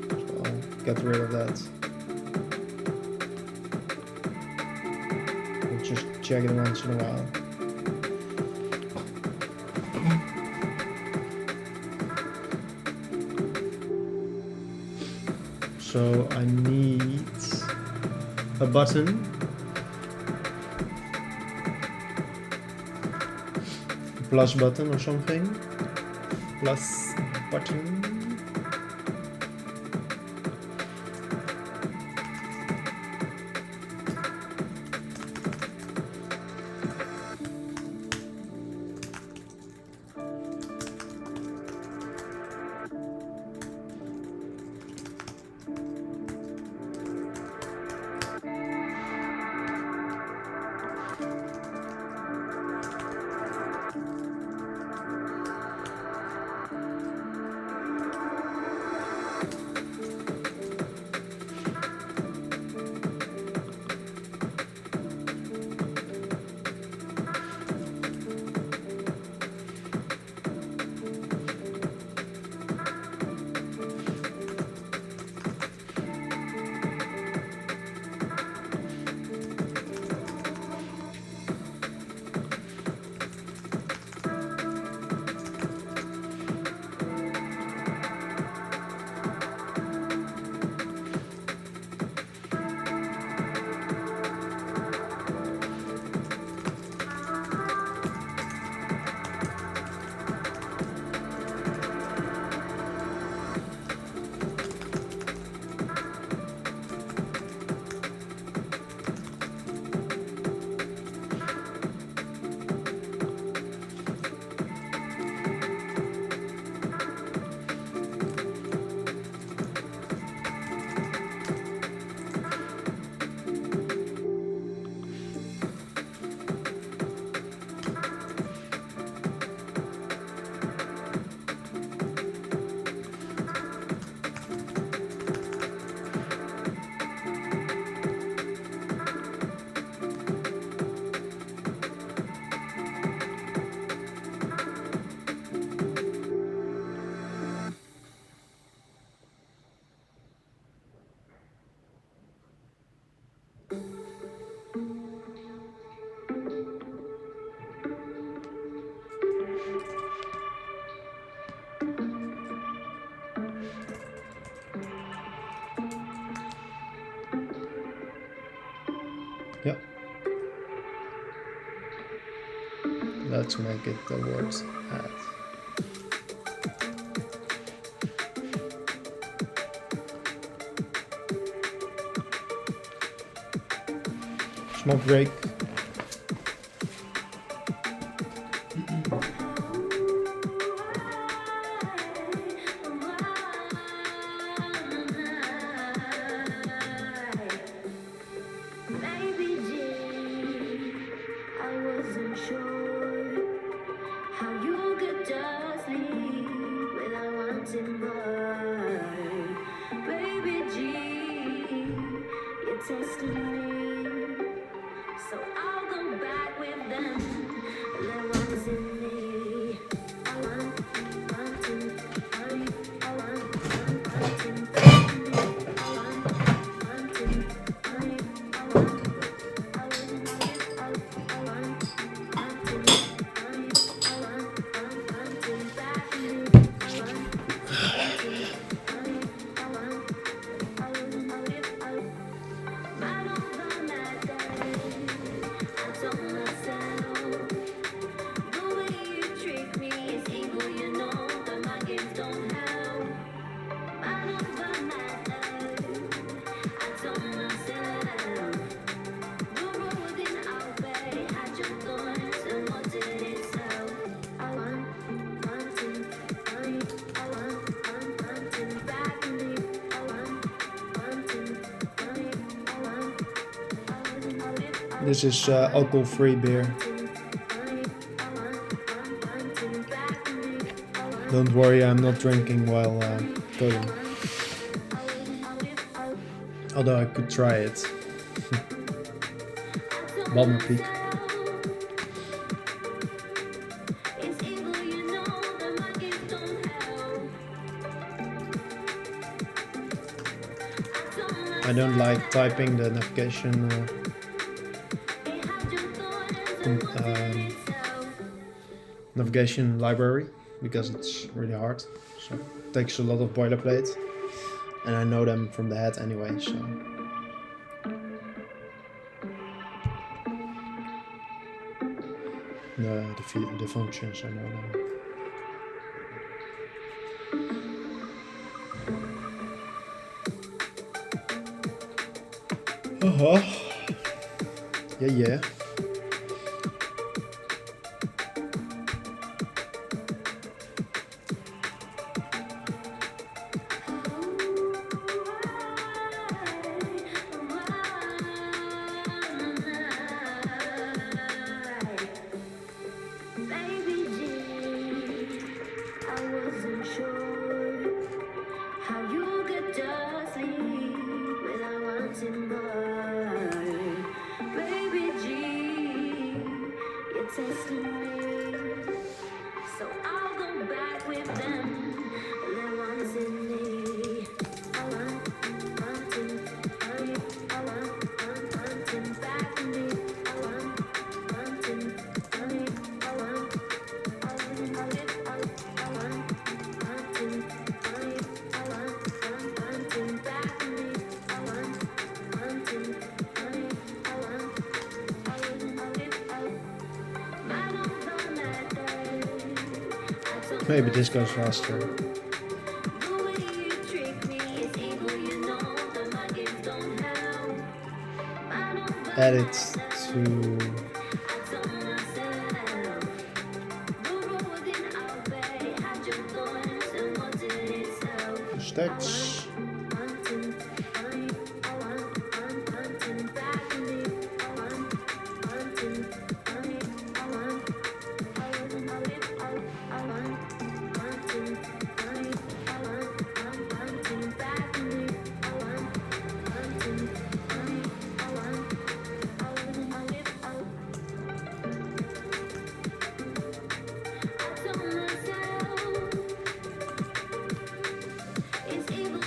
So I'll get rid of that. I'll just check it once in a while. So I need a button. Plus button or something. Plus button. Yep. Let's make it the words add. Smoke break. Baby, sure how you could just leave without wanting more. Baby G, you're testing me, so I'll go back with them. There wants in me. I want, wanting, I want, wanting, I want, wanting, I want. This is alcohol-free beer. Don't worry, I'm not drinking while coding. Although I could try it. Balmer Peak. I don't like typing the navigation navigation library because it's really hard, so it takes a lot of boilerplate, and I know them from the head anyway, so the functions I know them. Yeah. So I'll go back with them. There wants in me. I want, wanting, I want, wanting back in me. I want, wanting, I want, wanting back in me. I want, wanting, Maybe this goes faster. Add it to stacks. It's evil.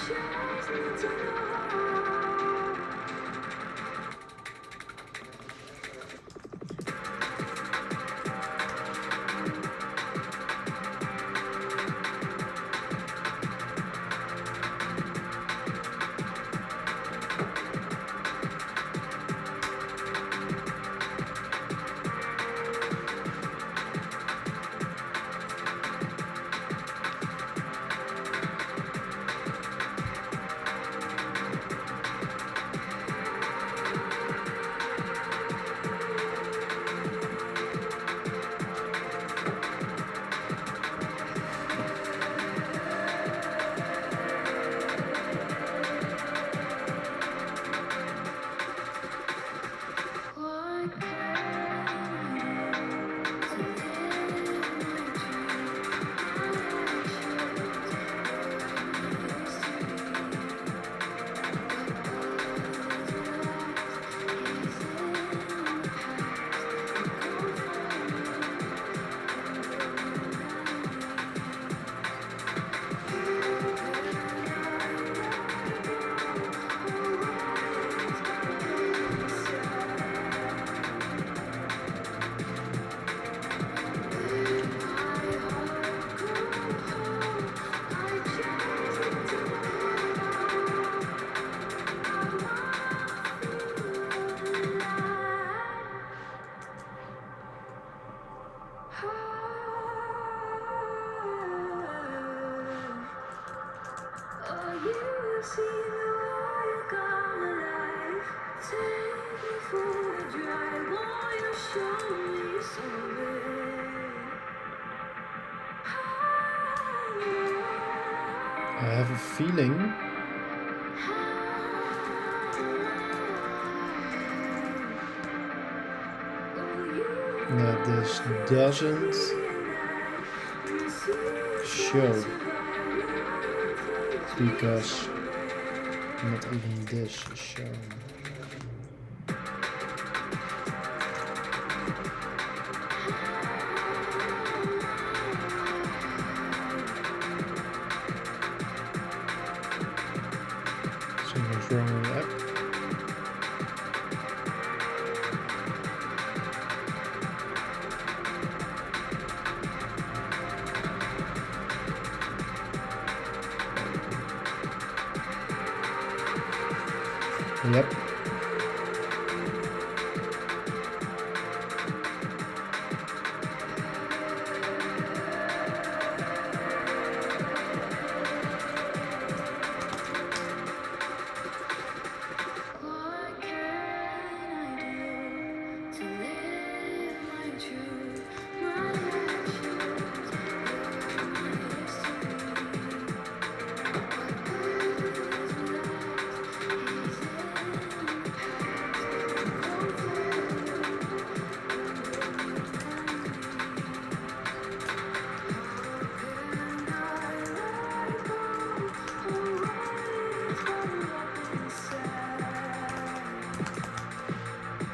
just need to know. I have a feeling that this doesn't show, because not even this is shown. Something's wrong with the app. Yep.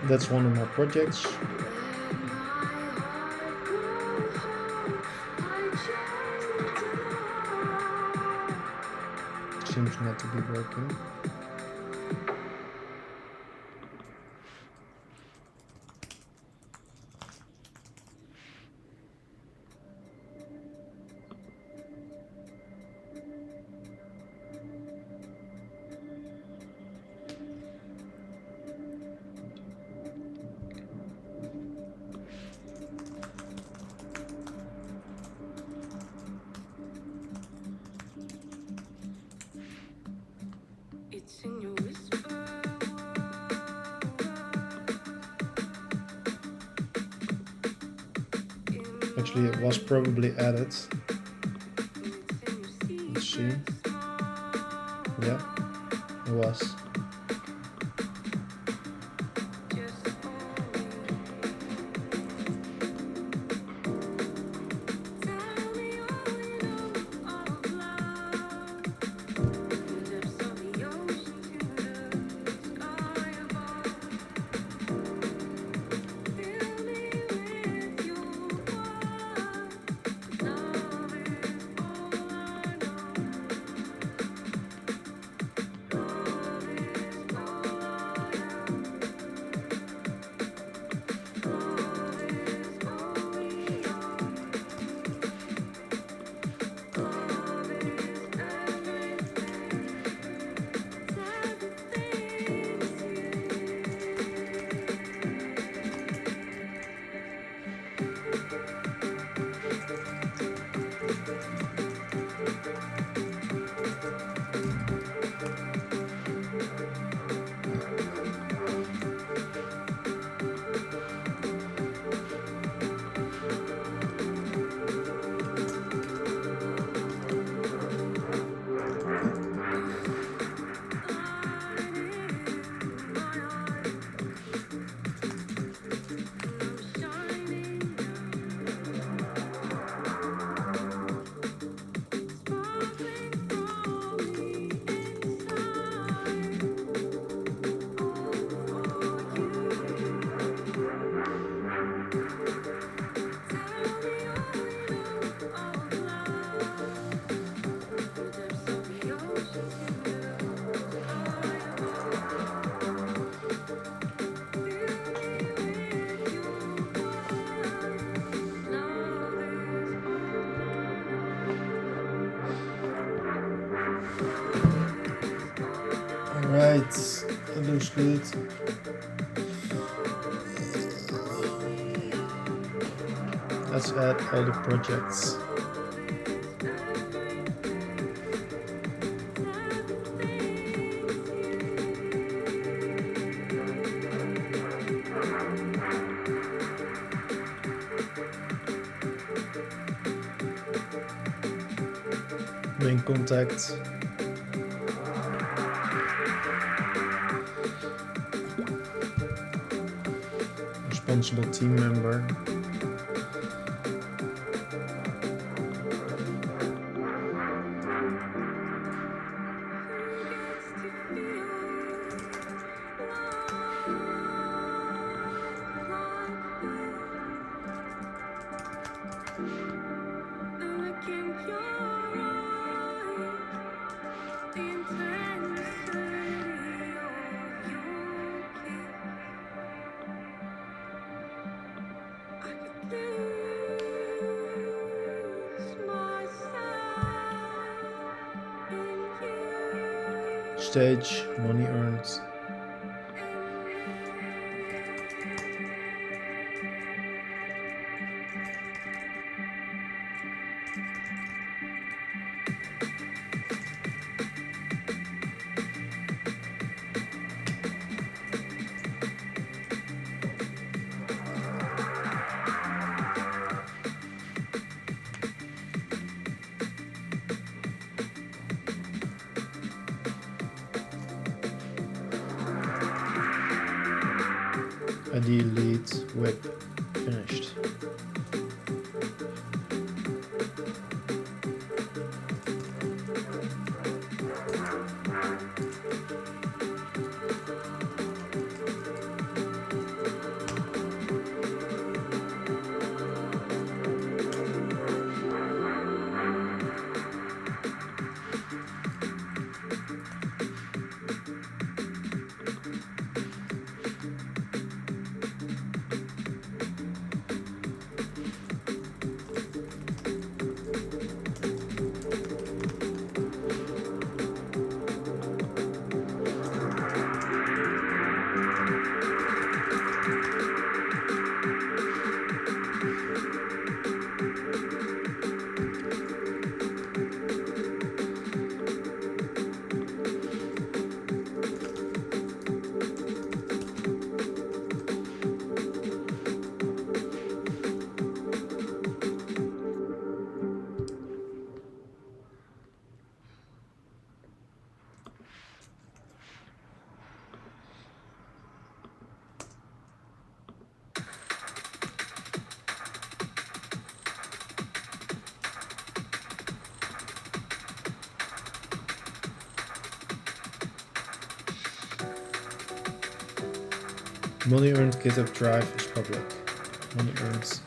That's one of my projects. Seems not to be working. It's in your whisper. Actually, it was probably added. Let's see. Yeah, it was. speed. Let's add all the projects. Main contact. Responsible team member. Stage, money earned. ID, lead, whip, finished. Money earned GitHub Drive is public. Money earned.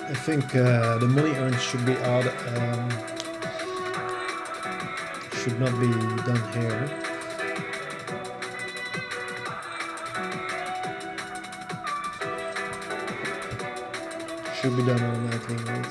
I think the money earned should be out. Should not be done here. Should be done automatically, right?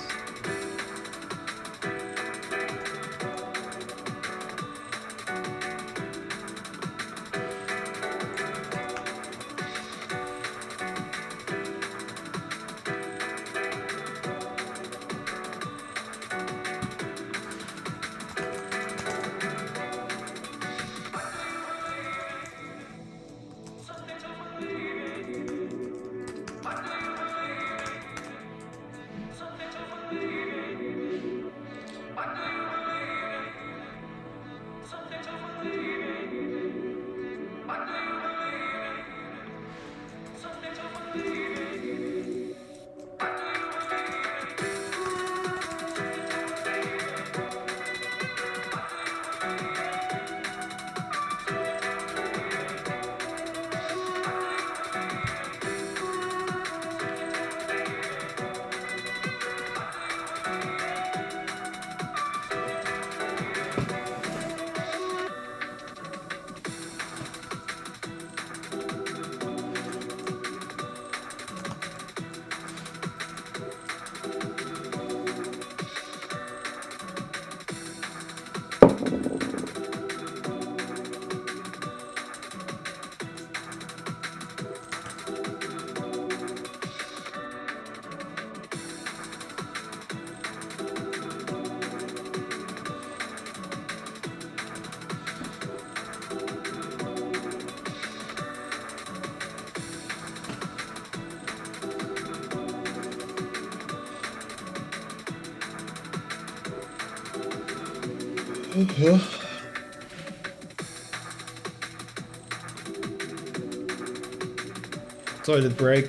Toilet break.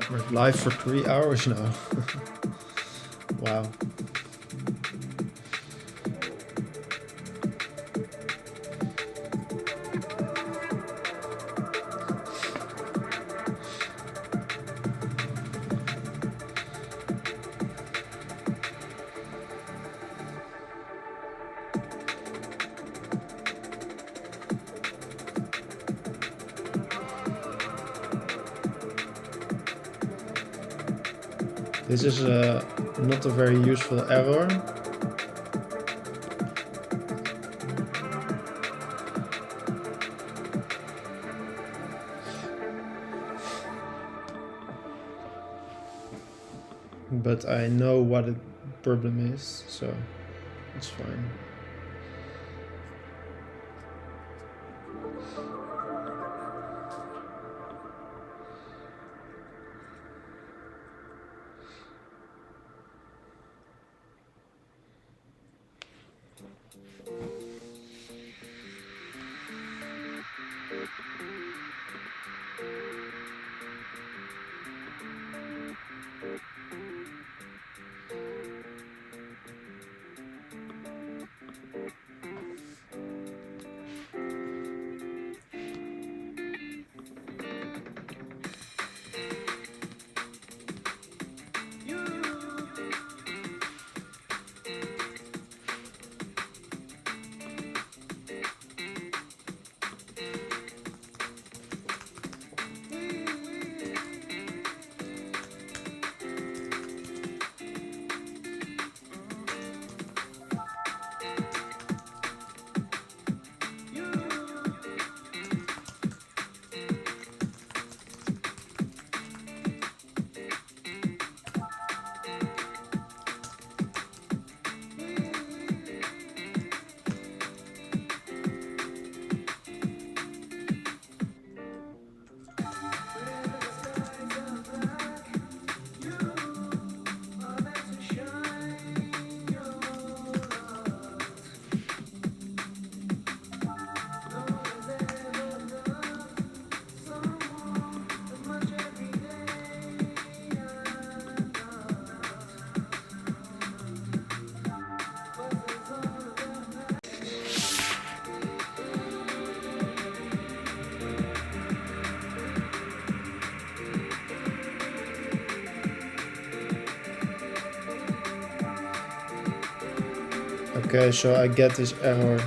We're live for 3 hours now. Wow. This is not a very useful error. But I know what the problem is, so it's fine. Okay, so I get this error.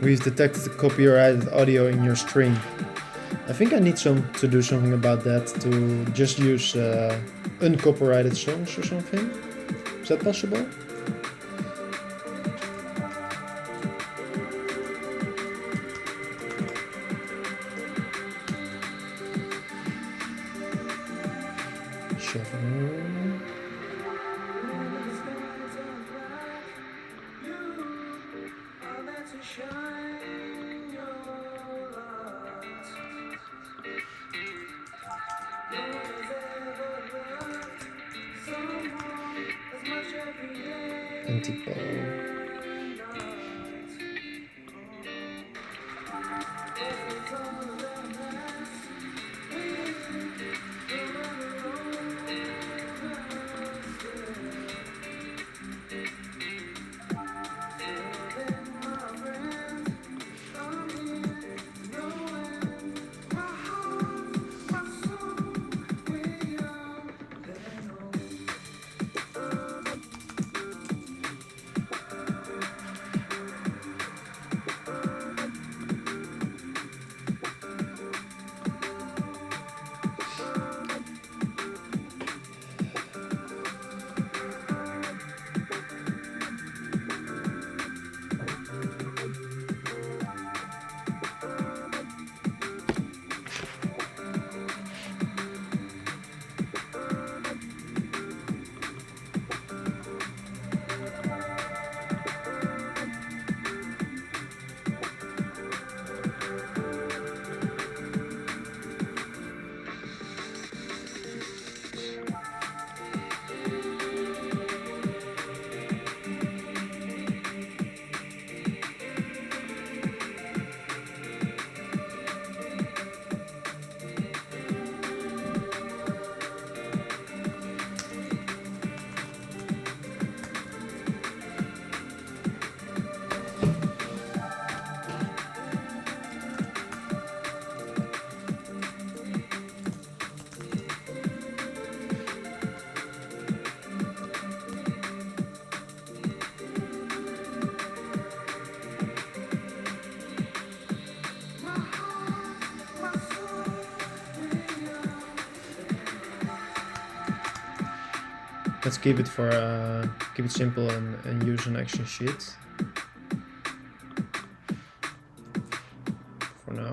We've detected the copyrighted audio in your stream. I think I need to do something about that, to just use uncopyrighted songs or something. Is that possible? Shuffle. Anti-pole. Let's keep it simple and use an action sheet for now.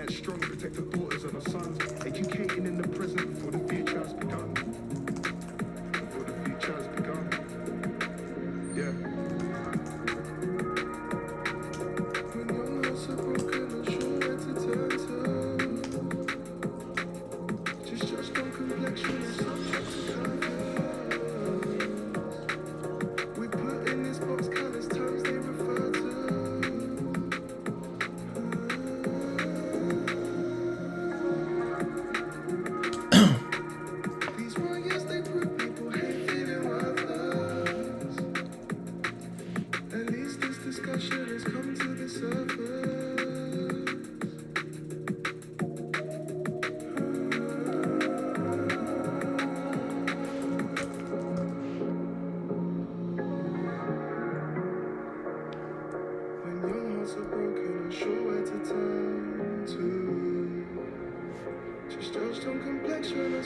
Strong, protect the daughters and our sons. Educate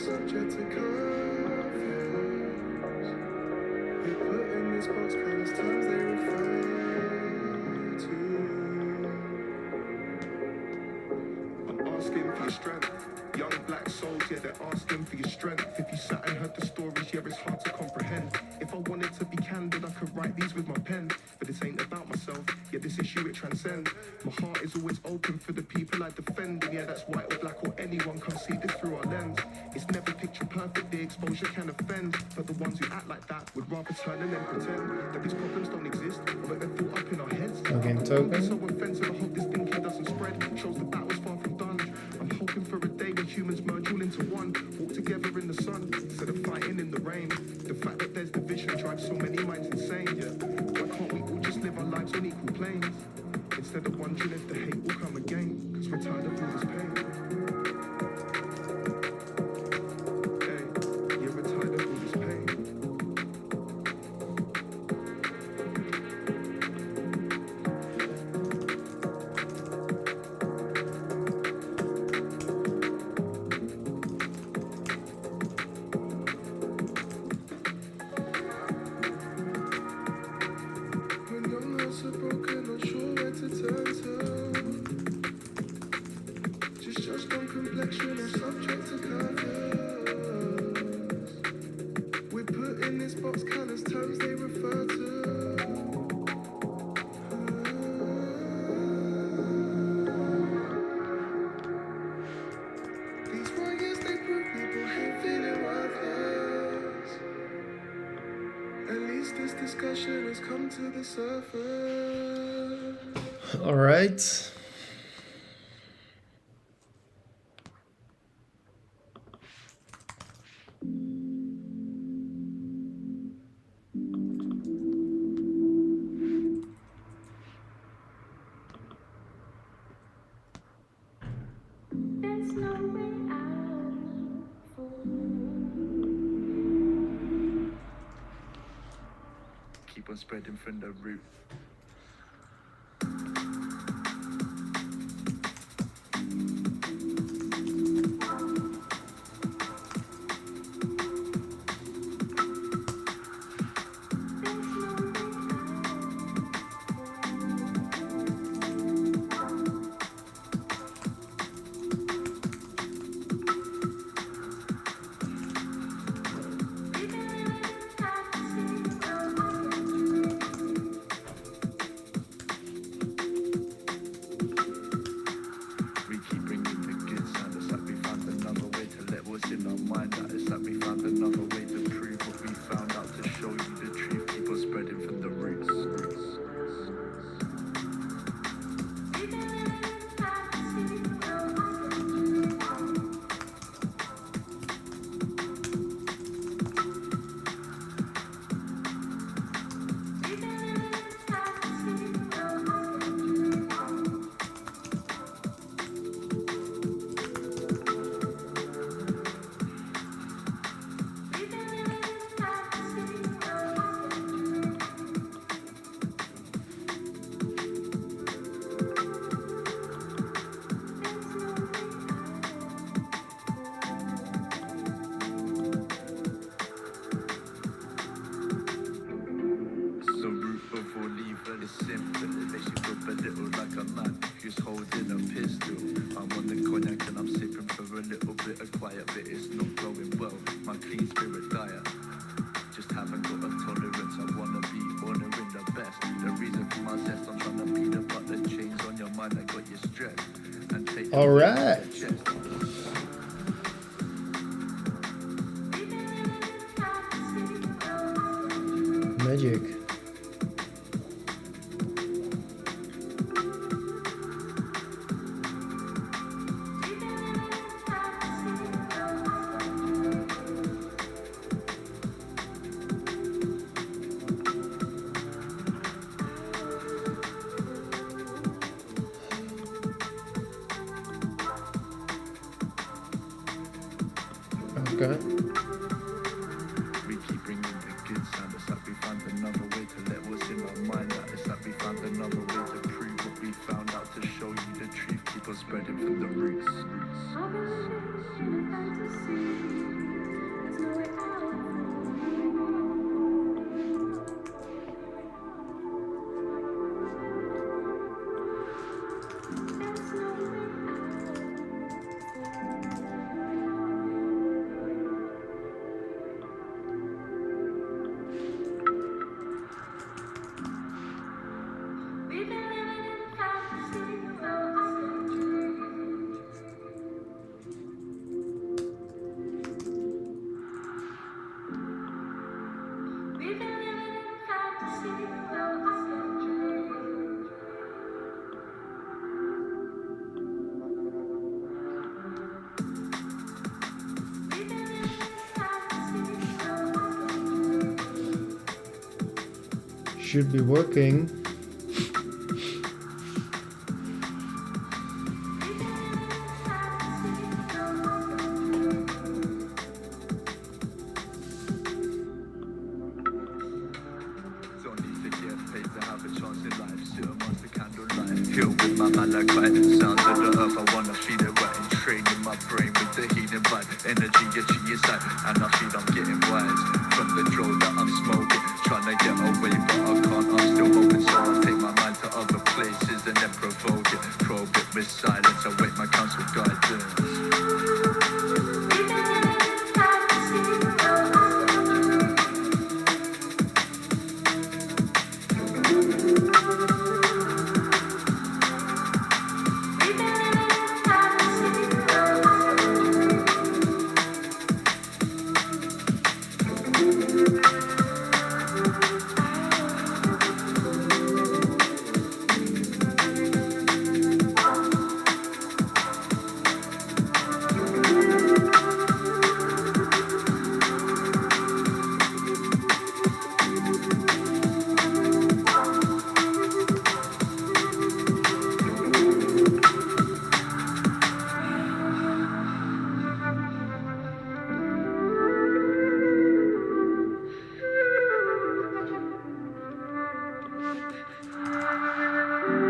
subject to confuse. We put in this box countless times they refer to. I'm asking for your strength. Young black souls, yeah, they're asking for your strength. If you sat and heard the stories, yeah, it's hard to comprehend. If I wanted to be candid, I could write these with my pen. But this ain't about myself, yeah, this issue it transcends. My heart is always open for the people I defend. And yeah, that's white or black or anyone can see this through our lens. It's never picture perfect, the exposure can offend. But the ones who act like that would rather turn and then pretend that these problems don't exist, or that they're thought up in our heads. Again, Don't be token. so offensive, I hope this thinking doesn't spread. Shows the battle's far from done. I'm hoping for a day when humans merge all into one. Walk together in the sun, instead of fighting in the rain. The fact that there's division drives so many minds insane. Why can't we all just live our lives on equal planes? Instead of wondering if the hate will come again. Cause we're tired of all this pain. Hey, yeah, we're tired of all this pain. When young hearts are broken, not sure where to turn to. Just judged on complexion or subject to covers. We put in this box countless times they refer to. These warriors, they prove people hate feeling worthless. At least this discussion has come to the surface. All right. There's no way out for keep on spreading from the root. We keep bringing the good sound. It's like we found another way to let what's in our mind out. It's like we found another way to prove what we found out, to show you the truth. Keep on spreading from the roots. So root before leaving is simple. It makes you feel a little like a man who's holding a pistol. I'm on the cognac and I'm sipping for a little bit of quiet, but it's not going well. My clean spirit dire. Just haven't got a tolerance. I wanna be honoring the best. The reason for my zest, I'm trying to beat up but the chains on your mind that got you stressed. And take All right. your chest. Magic. Okay. We keep bringing the good sound. It's like we found another way to let what's in our mind out. It's like we found another way to prove what we found out, to show you the truth. Keep on spreading from the roots. I've been living in a fantasy. We've been living in fantasy, though I We've been living in fantasy, though Should be working. Filled with my malachite, sounds of the earth, I wanna feel it right and training my brain with the healing vibe, energy itchy inside, and I feel I'm getting wise from the drill that I'm smoking, trying to get away but I can't, I'm still hoping, so I take my mind to other places and then provoke it, probe it with silence, await my counsel guidance.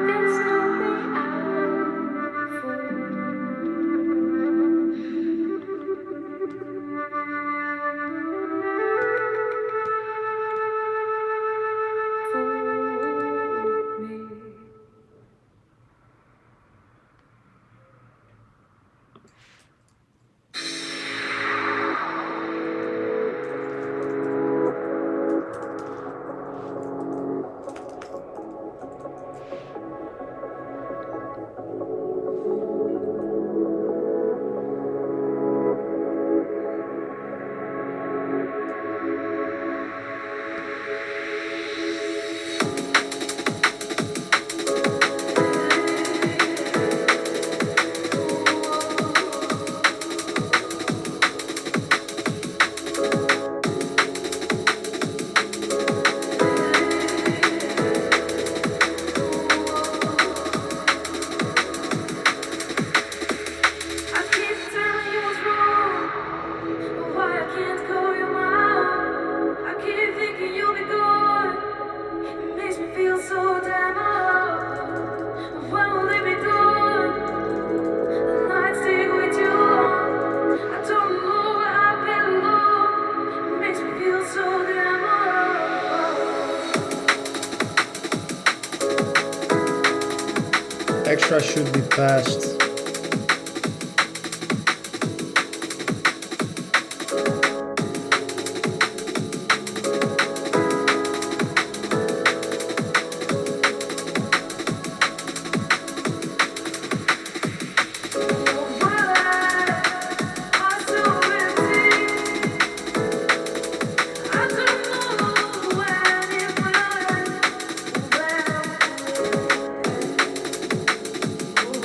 There's no way for me. I keep telling you what's wrong, why I can't call you mine. I keep thinking you'll be gone. It makes me feel so damn alone. When will it be done? The nights take way too long. I don't know where I belong. It makes me feel so damn alone. Extra should be passed.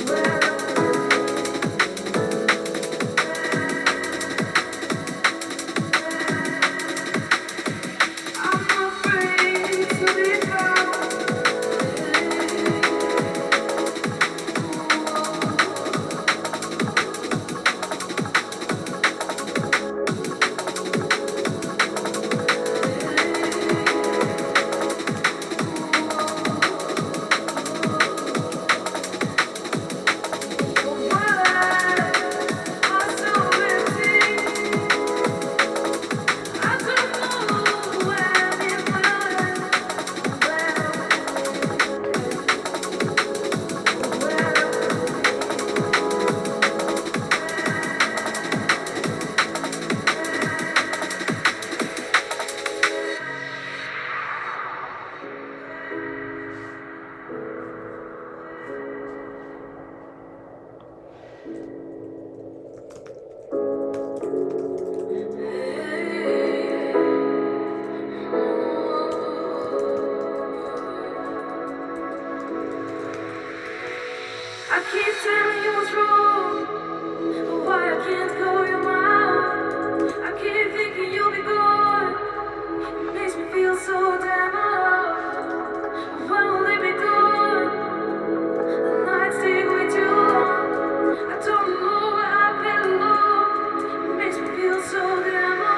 Well, keep telling you what's wrong, but why I can't call you mine. I keep thinking you'll be gone. It makes me feel so damn alone. When will they be gone? The nights take way too long. I don't know where I belong. It makes me feel so damn alone.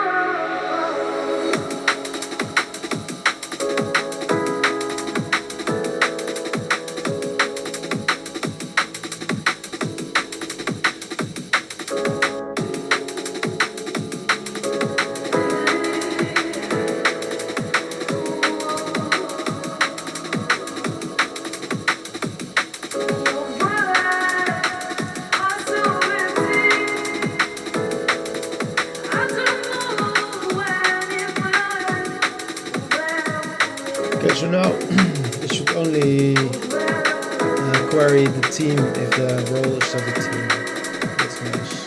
Okay, so now it should only query the team if the role is of the team. That's nice.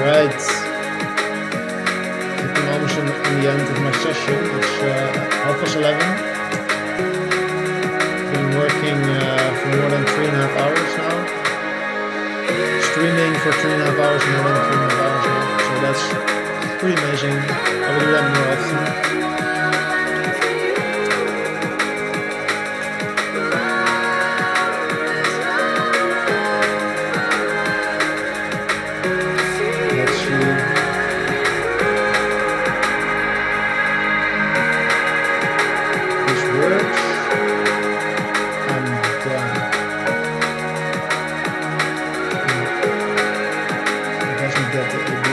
Alright. Sitting almost in the end of my session. It's 11:30. Been working for more than 3.5 hours now. Streaming for 3.5 hours, more than 3.5 hours now. So that's pretty amazing. I will do that more often. Let's see. This works. I'm done. It doesn't get the AD.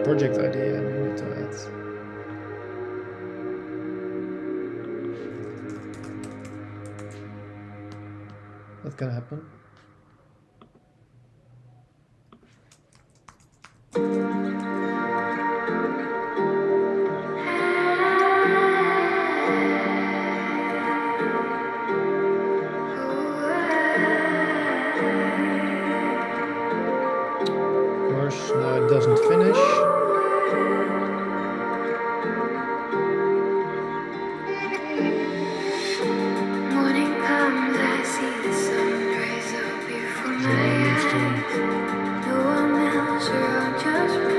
Project idea I need to add. That can happen. Of course, now it doesn't finish. Morning comes, I see the sun rise up before So my I need to eyes. No one else around, just me.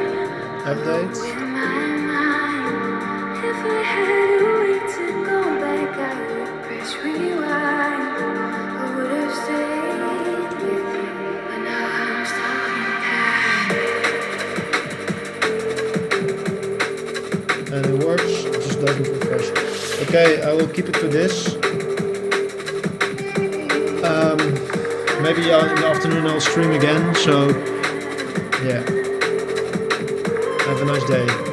update. With my mind, if I had a way to go back, I would press rewind. I would have stayed with you, but now I'm stuck in time. And it works, it just doesn't refresh. Okay, I will keep it to this. Maybe in the afternoon I'll stream again, so yeah. Have a nice day.